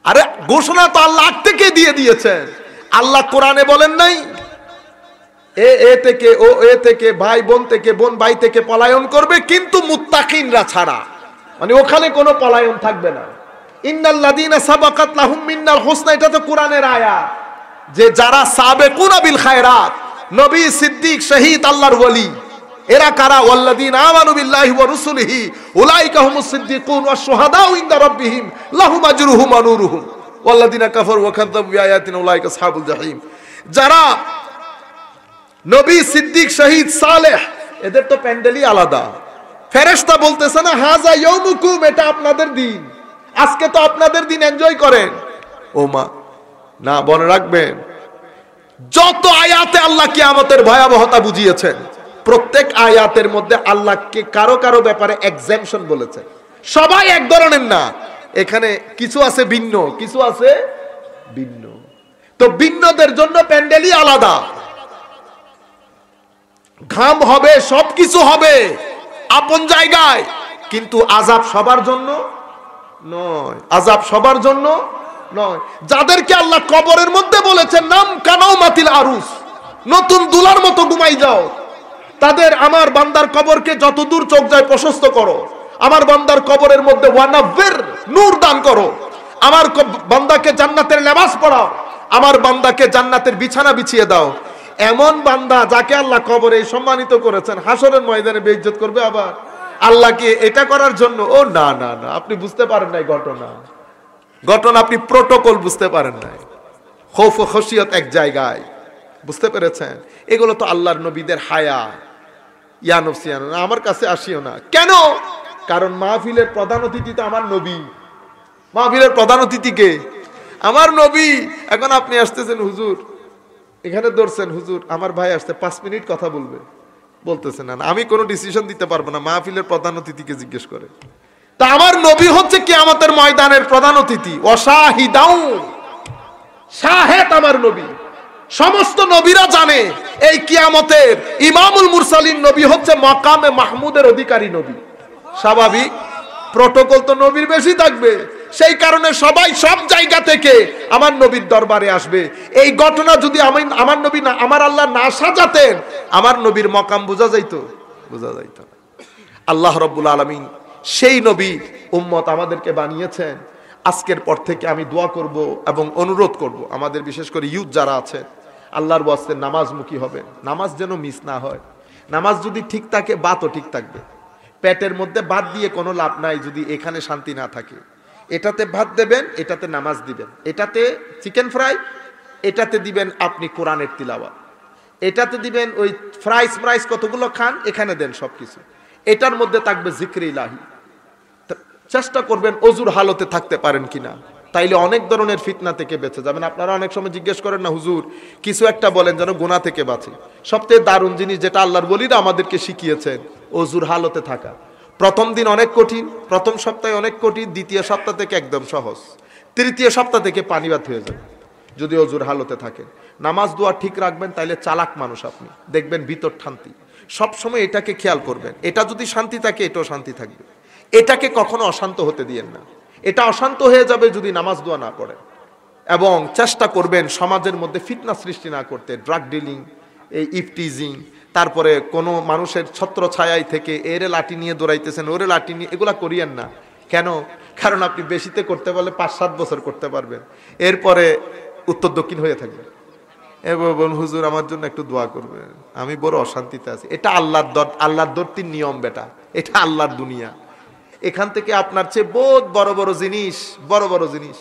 আরে ঘোষণা তো আল্লাহ আগ থেকে দিয়ে দিয়েছেন। আল্লাহ কোরআনে বলেন নাই এ থেকে ও এ থেকে, ভাই বোন থেকে, বোন ভাই থেকে পলায়ন করবে, কিন্তু মুত্তাকিনরা ছাড়া, মানে ওখানে কোনো পলায়ন থাকবে না। ইন্নাল্লাযীনা সাবাকাত লাহুম মিন্নাল হুসনা, এটা তো কোরআনের আয়াত, যে যারা সাবেকুনা বিল খায়রাত, নবী, সিদ্দিক, শহীদ, আল্লাহর ওয়ালি, এরা কারা? ওয়াল্লাযীনা আমানু বিল্লাহি ওয়া রাসূলিহি উলাইকা হুমুস সিদ্দিকুন ওয়াশ শুহাদাউ ইনদা রাব্বিহিম লাহুম আজরুহুম ওয়া নূরুহুম ওয়াল্লাযীনা কাফারু ওয়া কাযযাবু বিআয়াতিনা উলাইকা আসহাবুল জাহিম। যারা নবী, সিদ্দিক, শহীদ, সালেহ, এদের তো প্যান্ডেলই আলাদা। ফেরেশতা বলতেছে না হাযা ইয়াউমুকুম, এটা আপনাদের দিন, আজকে তো আপনাদের দিন, এনজয় করেন। ও মা না, মনে রাখবেন যত আয়াতে আল্লাহ কিয়ামতের ভয়াবহতা বুঝিয়েছেন, প্রত্যেক আয়াতের মধ্যে আল্লাহকে কারো কারো ব্যাপারে এক্সাম্পশন বলেছে। সবাই এক ধরনের না, এখানে কিছু আছে ভিন্ন, কিছু আছে ভিন্ন। তো ভিন্নদের জন্য প্যান্ডেলই আলাদা, ঘাম হবে, সবকিছু হবে আপন জায়গায়, কিন্তু আযাব সবার জন্য নয়, আযাব সবার জন্য নয়। যাদেরকে আল্লাহ কবরের মধ্যে বলেছেন নাম কানাও মাতিল আরুস, নতুন দুলার মতো ঘুমাই যাও, তাদের আমার বান্দার কবরকে যতদূর চোখ যায় প্রশস্ত করো, আমার বান্দার কবরের মধ্যে ওয়ানাব্বির, নূর দান করো, আমার বান্দাকে জান্নাতের লেবাস পরাও, আমার বান্দাকে জান্নাতের বিছানা বিছিয়ে দাও। এমন বান্দা যাকে আল্লাহ কবরে সম্মানিত করেছেন, হাসরের ময়দানে বেইজ্জত করবে আবার আল্লাহকে এটা করার জন্য? ও না না না, আপনি বুঝতে পারেন নাই ঘটনা, আপনি প্রোটোকল বুঝতে পারেন নাই। খৌফ ও খশিয়ত এক জায়গায়, বুঝতে পেরেছেন? এগুলো তো আল্লাহর নবীদের হায়া। ইয়া নফসি ইয়া নফসি, আমার কাছে আসিও না। কেন? কারণ মাহফিলের প্রধান অতিথি তো আমার নবী। মাহফিলের প্রধান অতিথিকে আমার নবী। এখন আপনি আসতেছেন হুজুর, এখানে ধরছেন হুজুর আমার ভাই আসতে 5 মিনিট কথা বলবে, বলতেছেন না আমি কোনো ডিসিশন দিতে পারবো না, মাহফিলের প্রধান অতিথিকে জিজ্ঞেস করে। তা আমার নবী হচ্ছে কিয়ামতের ময়দানের প্রধান অতিথি, ওয়াশাহিদাউ, শাহেদ আমার নবী। সমস্ত নবীরা জানে এই কিয়ামতের ইমামুল মুরসালিন নবী হচ্ছে মাকামে মাহমুদের অধিকারী নবী। স্বাভাবিক, প্রোটোকল তো নবীর বেশি থাকবে, সেই কারণে সবাই সব জায়গা থেকে আমার নবীর দরবারে আসবে। এই ঘটনা যদি আমার নবী না, আমার আল্লাহ না সাজাতেন, আমার নবীর মকাম বোঝা যাইতো? বোঝা যাইতো না। আল্লাহ রাব্বুল আলামিন সেই নবী উম্মত আমাদেরকে বানিয়েছেন। আজকের পর থেকে আমি দোয়া করব এবং অনুরোধ করব, আমাদের বিশেষ করে ইউথ যারা আছে, আল্লাহর ওয়াস্তে নামাজমুখী হবে, নামাজ যেন মিস না হয়। নামাজ যদি ঠিক থাকে, বাতও ঠিক থাকবে। পেটের মধ্যে ভাত দিয়ে কোনো লাভ নাই যদি এখানে শান্তি না থাকে। এটাতে ভাত দেবেন, এটাতে নামাজ দিবেন, এটাতে চিকেন ফ্রাই, এটাতে দিবেন আপনি কোরআনের তিলাওয়াত, এটাতে দিবেন ওই ফ্রাইস কতগুলো খান, এখানে দেন সবকিছু। এটার মধ্যে থাকবে জিক্রে ইলাহি। চেষ্টা করবেন অজুর হালতে থাকতে পারেন কিনা, তাইলে অনেক ধরনের ফিতনা থেকে বেঁচে যাবেন। আপনারা অনেক সময় জিজ্ঞেস করেন না হুজুর কিছু একটা বলেন যেন গুনাহ থেকে বাঁচে। সবচেয়ে দারুণ জিনিস যেটা আল্লাহর ওলিরা আমাদেরকে শিখিয়েছেন, অজুর হালতে থাকা। প্রথম দিন অনেক কঠিন, প্রথম সপ্তাহে অনেক কঠিন, দ্বিতীয় সপ্তাহ থেকে একদম সহজ, তৃতীয় সপ্তাহ থেকে পানিবাদ হয়ে যাবে যদি অজুর হালতে থাকে। নামাজ দোয়া ঠিক রাখবেন, তাইলে চালাক মানুষ আপনি, দেখবেন ভিতর শান্তি। সবসময় এটাকে খেয়াল করবেন, এটা যদি শান্তি থাকে এটাও শান্তি থাকবে। এটাকে কখনো অশান্ত হতে দিয়েন না, এটা অশান্ত হয়ে যাবে যদি নামাজ দোয়া না পড়ে। এবং চেষ্টা করবেন সমাজের মধ্যে ফিতনা সৃষ্টি না করতে। ড্রাগ ডিলিং, এই ইফটিজিং, তারপরে কোনো মানুষের ছত্র ছায়ায় থেকে এরে লাঠি নিয়ে দৌড়াইতেছেন, ওরে লাঠি নিয়ে, এগুলা করিয়েন না। কেন? কারণ আপনি বেশিতে করতে পারলে 5-7 বছর করতে পারবেন, এরপরে উত্তর দক্ষিণ হয়ে থাকবে। এবার বলুন হুজুর আমার জন্য একটু দোয়া করবেন, আমি বড় অশান্তিতে আছি। এটা আল্লাহর দর্তির নিয়ম বেটা, এটা আল্লাহর দুনিয়া। এখান থেকে আপনার চেয়ে বহুত বড় বড় জিনিস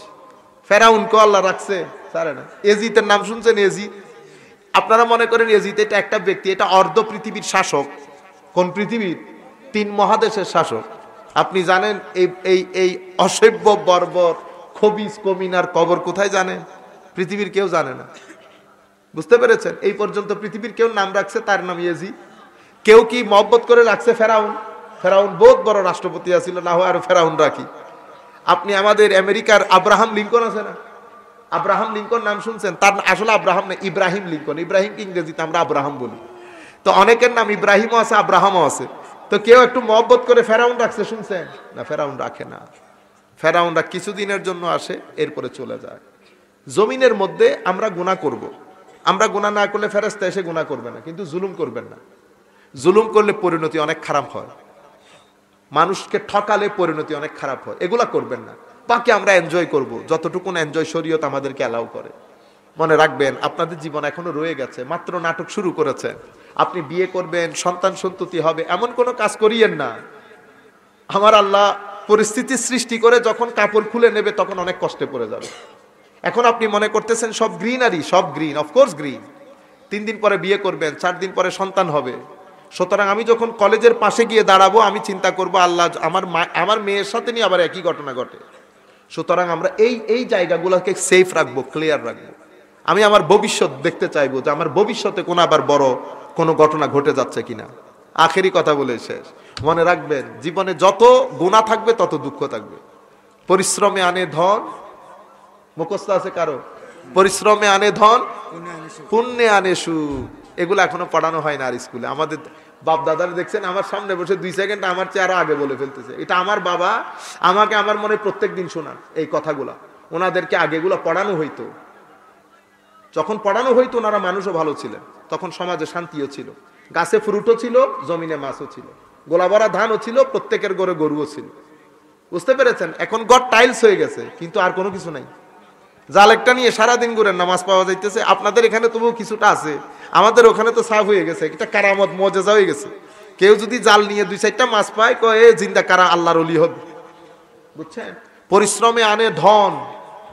ফেরাউনকে আল্লাহ রাখছে, জানে না? এজিতের নাম শুনছেন? এজিদ, আপনারা মনে করেন এজিদ এটা একটা ব্যক্তি, এটা অর্ধ পৃথিবীর শাসক। কোন পৃথিবীর? 3 মহাদেশের শাসক। আপনি জানেন এই অসভ্য বর্বর খবিস কমিনার কবর কোথায় জানেন? পৃথিবীর কেউ জানে না। বুঝতে পেরেছেন? এই পর্যন্ত পৃথিবীর কেউ নাম রাখছে তার নাম এজিদ। কেউ কি মহব্বত করে রাখছে ফেরাউন? ফেরাউন বহুত বড় রাষ্ট্রপতি আছিল, না হয় আরো ফেরাউন রাখি। আপনি আমাদের আমেরিকার আব্রাহাম লিঙ্কন আছে না? আব্রাহাম লিঙ্কন নাম শুনছেন? তার আসলে আব্রাহাম না, ইব্রাহিম লিঙ্কন। ইব্রাহিম ইংরেজিতে আমরা আব্রাহাম বলি। তো অনেকের নাম ইব্রাহিমও আছে, আব্রাহামও আছে। তো কেউ একটু মহব্বত করে ফেরাউন রাখছে, শুনছেন? না, ফেরাউন রাখে না। ফেরাউনরা কিছুদিনের জন্য আসে, এরপরে চলে যায়। জমিনের মধ্যে আমরা গুনাহ করব। আমরা গুনাহ না করলে ফেরেশতা এসে গুনাহ করবে না, কিন্তু জুলুম করবেন না। জুলুম করলে পরিণতি অনেক খারাপ হয়, মানুষকে ঠকালে পরিণতি অনেক খারাপ হয়, এগুলা করবেন না। বাকি আমরা এনজয় করব, যতটুকু এনজয় শরীয়ত আমাদেরকে অ্যালাউ করে। মনে রাখবেন, আপনাদের জীবন এখনো রয়ে গেছে, মাত্র নাটক শুরু করেছেন। আপনি বিয়ে করবেন, সন্তান সন্ততি হবে, এমন কোনো কাজ করিয়েন না। আমার আল্লাহ পরিস্থিতি সৃষ্টি করে যখন কাপড় খুলে নেবে তখন অনেক কষ্টে পড়ে যাবে। এখন আপনি মনে করতেছেন সব গ্রিনারি, সব গ্রিন, অফকোর্স গ্রিন। 3 দিন পরে বিয়ে করবেন, 4 দিন পরে সন্তান হবে। সুতরাং আমি যখন কলেজের পাশে গিয়ে দাঁড়াবো, আমি চিন্তা করব আল্লাহ আমার মেয়ের সাথে নিয়ে আবার একই ঘটনা ঘটে। সুতরাং আমরা এই জায়গাগুলোকে সেফ রাখবো, ক্লিয়ার রাখবো। আমি আমার ভবিষ্যৎ দেখতে চাইবো যে আমার ভবিষ্যতে কোনো আবার বড় কোনো ঘটনা ঘটে যাচ্ছে কিনা। আখেরি কথা বলে শেষ। মনে রাখবেন, জীবনে যত গুনাহ থাকবে তত দুঃখ থাকবে। পরিশ্রমে আনে ধন, মুখস্থ আছে কারো? পরিশ্রমে আনে ধন, পুণ্যে আনে সুখ। এগুলো এখনো পড়ানো হয় না আর স্কুলে। আমাদের বাপ দাদারা দেখছেন আমার সামনে বসে 2 সেকেন্ড আমার চেয়ে আরো আগে বলে ফেলতেছে। এটা আমার বাবা আমাকে আমার মনে প্রত্যেক দিন শোনান এই কথাগুলা। ওনাদেরকে আগেগুলো পড়ানো হইতো। যখন পড়ানো হইতো ওনারা মানুষও ভালো ছিলেন, তখন সমাজে শান্তিও ছিল, গাছে ফ্রুটও ছিল, জমিনে মাছও ছিল, গোলা ভরা ধানও ছিল, প্রত্যেকের ঘরে গরুও ছিল। বুঝতে পেরেছেন? এখন গড় টাইলস হয়ে গেছে, কিন্তু আর কোনো কিছু নাই। জাল একটা নিয়ে সারাদিন ঘুরেন না, মাছ পাওয়া যাইতেছে। আপনাদের এখানে তবুও কিছুটা আছে, আমাদের ওখানে তো সাফ হয়ে গেছে, এটা কারামত মজেজা হয়ে গেছে। কেউ যদি জাল নিয়ে 2-4টা মাছ পায়, কয়ে জিন্দা কারা আল্লাহর ওলি হবে। বুঝছেন? পরিশ্রমে আনে ধন,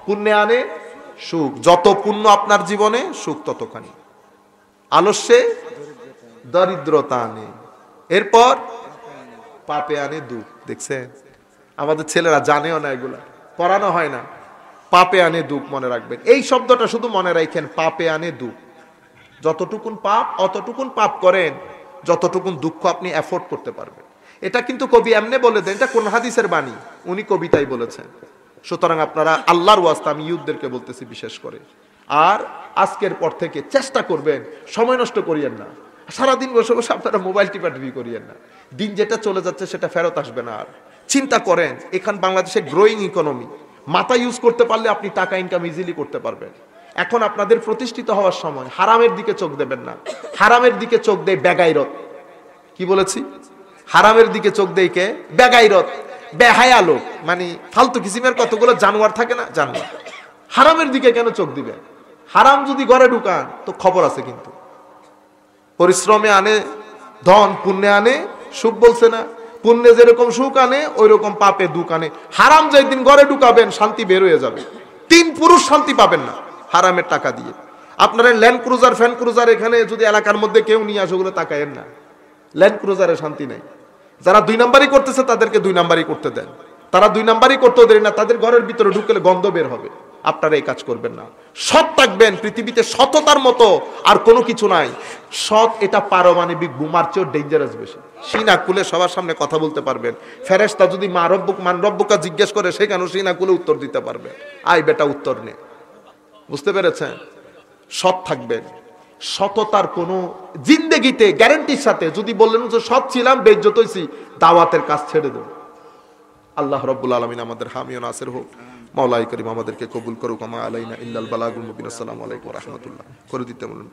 পুণ্যে আনে সুখ। যত পুণ্য আপনার জীবনে, সুখ ততখানি। আলস্যে দরিদ্রতা আনে, এরপর পাপে আনে দুঃখ। দেখছেন? আমাদের ছেলেরা জানেও না, এগুলা পড়ানো হয় না। পাপে আনে দুঃখ, মনে রাখবেন এই শব্দটা, শুধু মনে রাখেন, পাপে আনে দুঃখ। যতটুকুন পাপ অতটুকুন পাপ করেন, যতটুকুন দুঃখ আপনি এফোর্ড করতে পারবেন। এটা কিন্তু কবি এমনি বলে দেন, এটা কোন হাদিসের বাণী, উনি কবিতাই বলেছেন। সুতরাং আপনারা আল্লাহর ওয়াস্তে, আমি ইউথদেরকে বলতেছি বিশেষ করে, আর আজকের পর থেকে চেষ্টা করবেন সময় নষ্ট করিয়েন না। সারাদিন বসে বসে আপনারা মোবাইল টিপি করিয়েন না। দিন যেটা চলে যাচ্ছে সেটা ফেরত আসবে না। আর চিন্তা করেন, এখান বাংলাদেশে গ্রোয়িং ইকোনমি, মাথা ইউজ করতে পারলে আপনি টাকা ইনকাম ইজিলি করতে পারবেন। এখন আপনাদের প্রতিষ্ঠিত হওয়ার সময়। হারামের দিকে চোখ দেবেন না। হারামের দিকে চোখ দেয় বেগাইরত। কি বলেছি? হারামের দিকে চোখ দেয় কে? বেগাইরত, বেহায়া লোক, মানে ফালতু কিসিমের কতগুলো জানোয়ার থাকে না, জানোয়ার। হারামের দিকে কেন চোখ দিবেন? হারাম যদি ঘরে ঢুকান তো খবর আছে। কিন্তু পরিশ্রমে আনে ধন, পুণ্যে আনে সুখ, বলছে না? পুণ্যে যেরকম সুখ আনে, ওই রকম পাপে দুঃখ আনে। হারাম যেদিন ঘরে ঢুকাবেন, শান্তি বের হয়ে যাবে। 3 পুরুষ শান্তি পাবেন না হারামের টাকা দিয়ে। আপনারা ল্যান্ড ক্রুজার, ফ্যান ক্রুজার এখানে যদি এলাকার মধ্যে কেউ নিয়ে আসে, ওগুলো তাকায়েন না। ল্যান্ড ক্রুজারে শান্তি নাই। যারা 2 নাম্বারই করতেছে তাদেরকে 2 নাম্বারই করতে দেন। তারা 2 নাম্বারই করতেও দেন না, তাদের ঘরের ভিতরে ঢুকলে গন্ধ বের হবে। আপনারা এই কাজ করবেন না। সৎ থাকবেন। পৃথিবীতে সততার মতো আর কোনো কিছু নাই। সৎ এটা পারমাণবিক বোমার চেয়েও ডেঞ্জারাস বেশি। সিনা খুলে সবার সামনে কথা বলতে পারবেন। ফেরেশতা যদি মান রব্বুকা জিজ্ঞেস করে, সেখানেও সিনা খুলে উত্তর দিতে পারবে। আই বেটা উত্তর নে। বুঝতে পেরেছেন? সৎ থাকবেন। সততার কোনো জিন্দেগিতে গ্যারান্টির সাথে যদি বললেন যে সৎ ছিলাম, বেইজ্জত হইছি, দাওয়াতের কাজ ছেড়ে দেব। আল্লাহ রাব্বুল আলামিন আমাদের হামি ও নাসির হোক। মাওলাই করিম আমাদেরকে কবুল করুক। আমা আলাইনা ইল্লাল বালাগুল মুবিন। আসসালামু আলাইকুম ওয়া রাহমাতুল্লাহ। করে দিতে বলুন।